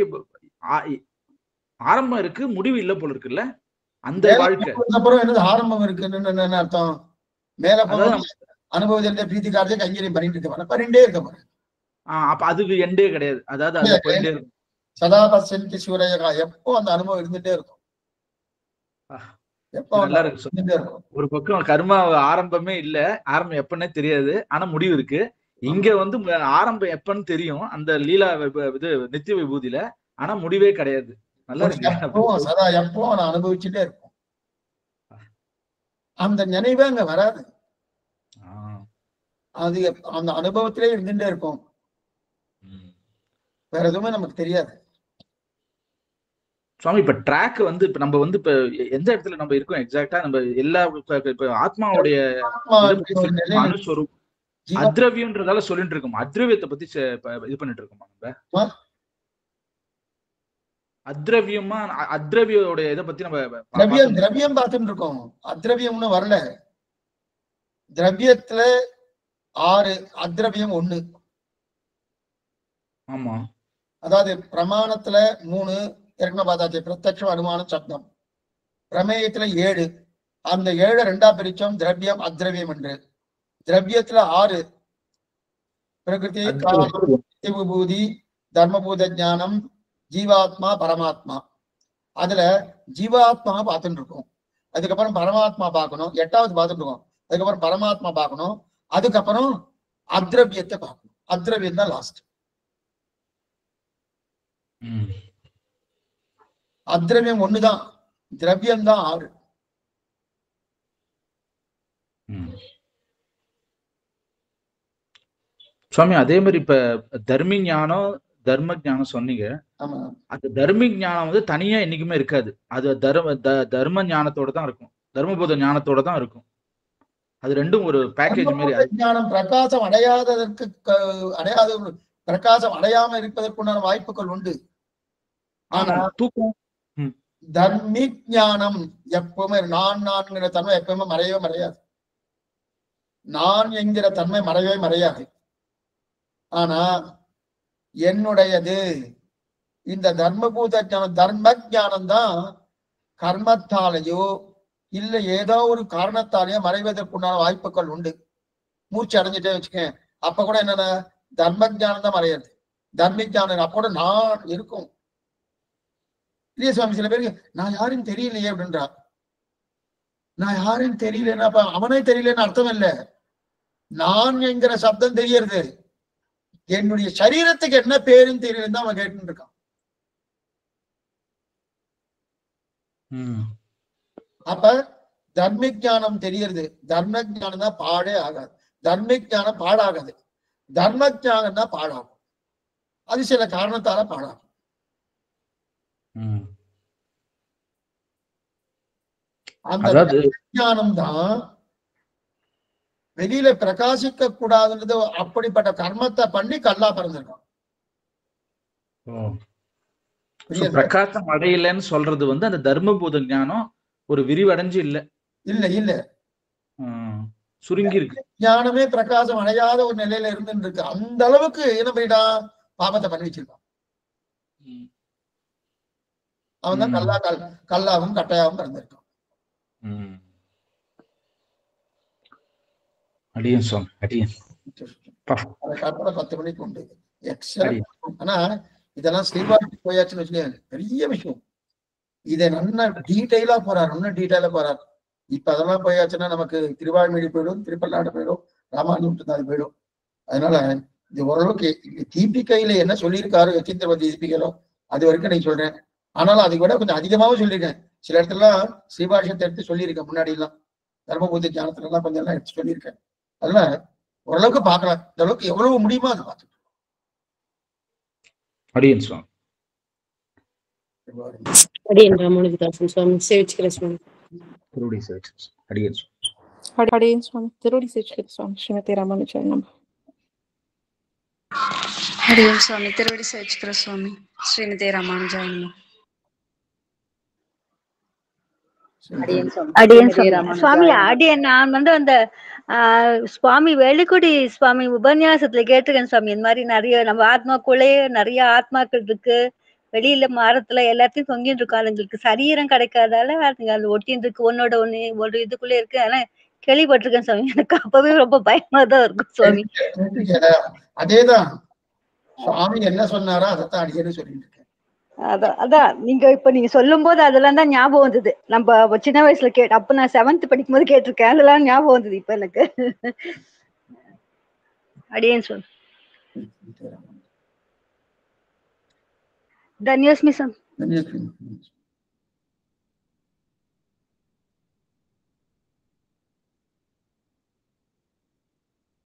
ஆரம்பம் இருக்கு, முடிவு இல்ல போல இருக்குல்ல அந்த வாழ்க்கை. அப்புறம் என்னது ஆரம்பம் இருக்குன்னு என்ன அர்த்தம்? மேல போன அனுபவத்தில் பிரீத்தி காரியத்தை கைங்கரியம் பண்ணிட்டு இருக்க பண்ணிட்டே இருக்க போறேன். அப்ப அதுக்கு எண்டே கிடையாது. அதாவது அது போயிட்டே இருக்கும். சதா பசந்தி சூரியகா, எப்போ அந்த அனுபவம் இருந்துட்டே இருக்கும். எப்போ நல்லா இருக்கு. ஒரு பக்கம் கர்மா ஆரம்பமே இல்ல, ஆரம்பம் எப்பன்னே தெரியாது, ஆனா முடிவு இருக்கு. இங்க ஆரம்பம் எப்பன்னு தெரியும் அந்த லீலா இது நித்திய விபூதியில, ஆனா முடிவே கிடையாது. நல்லா இருக்கு. சதா எப்போ நான் அனுபவிச்சுட்டே இருக்கும். அந்த நினைவே அங்க வராது. அது அந்த அனுபவத்திலே இருந்துட்டே இருக்கும். வேற எதுவுமே நமக்கு தெரியாது. சுவாமி இப்ப ட்ராக் இப்ப நம்ம இப்ப எந்த இடத்துல நம்ம இருக்கோம் எக்ஸாக்டா, நம்ம எல்லா இப்ப ஆத்மாவுடைய அனுஸ்வரூப் அத்ரவியம்ன்றதால சொல்லிட்டு இருக்கோம். அத்ரவியத்தை பத்தி இது பண்ணிட்டு இருக்கோமா நம்ம? அத்ரவியமா அத்ரவியோட இதை பத்தி நம்ம திரவியம் பார்த்துட்டு இருக்கோம். அத்ரவியம்னு வரல. திரவியத்துல 6, அத்ரவியம் 1. ஆமா, அதாவது பிரமாணத்துல 3 ஏற்கனவே பார்த்தாச்சு, பிரத்யக்ஷம் அனுமானம் சப்தம். பிரமேயத்துல 7, அந்த 7 2ஆ பிரிச்சோம், திரவியம் அத்ரவியம் என்று. திரவியத்துல 6, பிரகிருதி விபூதி தர்மபூத ஞானம் ஜீவாத்மா பரமாத்மா. அதுல ஜீவாத்மா பார்த்துட்டு இருக்கோம், அதுக்கப்புறம் பரமாத்மா பார்க்கணும், 8வது பார்த்துட்டு இருக்கோம், அதுக்கப்புறம் பரமாத்மா பார்க்கணும், அதுக்கப்புறம் அத்ரவியத்தை பார்க்கணும். அத்ரவியம் தான் லாஸ்ட். அத்ரவியம் 1 தான், திரவியம் தான் 6. சுவாமி அதே மாதிரி இப்ப தர்மி ஞானம் தர்ம ஞானம் சொன்னீங்க. அந்த தர்மி ஞானம் தனியா என்னைக்குமே இருக்காது. அது தர்ம ஞானத்தோட தான் இருக்கும், தர்மபோத ஞானத்தோட தான் இருக்கும். அது ரெண்டும் ஒரு பேக்கேஜ் மாதிரி. ஞானம் பிரகாசம் அடையாததற்கு பிரகாசம் அடையாம இருப்பதற்குண்டான வாய்ப்புகள் உண்டு. ஆனா தூக்கம் தர்மி ஞானம் எப்பவுமே நான்கிற தன்மை எப்பவுமே மறையவே மறையாது. நான் என்கிற தன்மை மறையவே மறையாது. ஆனா என்னுடையது இந்த தர்மபூத ஞானம், தர்ம ஞானம் தான் கர்மத்தாலேயோ இல்ல ஏதோ ஒரு காரணத்தாலேயோ மறைவதற்குண்டான வாய்ப்புகள் உண்டு. மூச்சு அடைஞ்சிட்டே வச்சுக்கேன், அப்ப கூட என்னன்னா தர்ம ஞானம் தான் மறையாது. தர்ம ஞானம் அப்ப கூட நான் இருக்கும். இல்லையா சுவாமி? சில பேருக்கு நான் யாருன்னு தெரியலையே அப்படின்றா. நான் யாருன்னு தெரியலன்னா அப்ப அவனே தெரியலன்னு அர்த்தம் இல்லை. நான் என்கிற சப்தம் தெரியறது, என்னுடைய சரீரத்துக்கு என்ன பேருன்னு தெரியலன்னு தான் அவன் கேட்டு இருக்கான். அப்ப தர்ம ஞானம் தெரியறது, தர்ம ஞானம் தான் பாடே ஆகாது. தர்ம ஞானம் பாடாகாது, தர்ம ஞானம் தான் பாடாகும். அது சில காரணத்தால பாடாகும். அந்த ஞானம் தான் வெளியில பிரகாசிக்க கூடாதுன்றது. அப்படிப்பட்ட கர்மத்தை பண்ணி கல்லா பிறந்திருக்கான். பிரகாசம் அடையலன்னு சொல்றது அந்த தர்மபூத ஞானம் ஒரு விரிவடைஞ்சு இல்ல இல்ல இல்ல சுருங்கி இருக்கு. ஞானமே பிரகாசம் அடையாத ஒரு நிலையில இருந்து இருக்கு. அந்த அளவுக்கு என்ன பண்ணிட்டா பாபத்தை பண்ணி வச்சிருக்கான். அவன் தான் கல்லாவும் கட்டையாவும் பிறந்திருக்கான். அடியன் சுவாமி, அடியன். கற்பனை 10 மணிக்கு உண்டு. ஆனா இதெல்லாம் ஸ்ரீபாட்டி போயாச்சுன்னு வச்சுக்கோங்க, பெரிய விஷயம். இதை நல்லா டீட்டெயிலா போறாரு, இன்னும் டீட்டெயிலா போறாரு. இப்ப அதெல்லாம் போயாச்சுன்னா நமக்கு திருவாய்மொழி போயிடும், திருப்பல்லாடு போயிடும், ராமானுஜம் போயிடும். அதனால இது ஓரளவுக்கு தீபிகையில என்ன சொல்லியிருக்காரு யதீந்திரவதி தீபிகையிலோ அது வரைக்கும் நீங்க சொல்றேன். ஆனாலும் அதை விட கொஞ்சம் அதிகமாவும் சொல்லியிருக்கேன். சில இடத்துல எல்லாம் ஸ்ரீபாஷ்யத்தை எடுத்து சொல்லியிருக்கேன். முன்னாடி எல்லாம் தர்மபூத ஞானத்துல எல்லாம் கொஞ்சம் எல்லாம் எடுத்து சொல்லியிருக்கேன். அதனால ஓரளவுக்கு பார்க்கலாம், இந்த அளவுக்கு எவ்வளவு முடியுமோ அதை பார்த்துட்டு. அடியன் சுவாமி. அடியன் ராமானுஜதாசன் சுவாமி சேவிச்சுக்கிறேன் சுவாமி. திருவடி சேவை அடியேன் சுவாமி. அடியேன் சுவாமி. திருவடி சேவிச்சுக்கிறது சுவாமி. ஸ்ரீமதி ராமானுஜாய நமः. ஹரிஓம் சுவாமி. திருவடி சேவிச்சுக்கிற சுவாமி. ஸ்ரீமதி ராமானுஜாய நமः. அடியேன் சுவாமி. அடியேன் ஸ்ரீமதி சுவாமி. சுவாமி ராமானுஜாய நமः. அடியேன் நான் அந்த சுவாமி வேலுக்குடி சுவாமி உபன்யாசத்துல கேட்டிருக்கேன் சுவாமி. இந்த மாதிரி நிறைய நம்ம ஆத்மாக்குள்ளேயே நிறைய ஆத்மாக்கள் இருக்கு, வெளியில மரத்துல எல்லாத்தையும் தொங்கிட்டு இருக்கும், அதுங்களுக்கு சரீரம் கிடைக்காதால அதுங்க அது ஒட்டின்னு இருக்கு, ஒன்னோட ஒண்ணு ஒரு இதுக்குள்ளே இருக்கு. ஆனா கேள்விப்பட்டிருக்கேன் சுவாமி. எனக்கு அப்பவே ரொம்ப பயமா தான் இருக்கும் சுவாமி. அதேதான் சுவாமி என்ன சொன்னாரோ அதைத்தான் அடிக்கடி சொல்லிட்டு இருக்கேன். அதான் நீங்க சொல்லும் போது அதெல்லாம் தான் ஞாபகம் வந்தது. நம்ம சின்ன வயசுல அப்ப நான் 7th படிக்கும் போது கேட்டிருக்கேன், அதெல்லாம் ஞாபகம் வந்தது இப்ப எனக்கு. அடியேன் சுவாமி. தன்யோஸ்மி சுவாமி.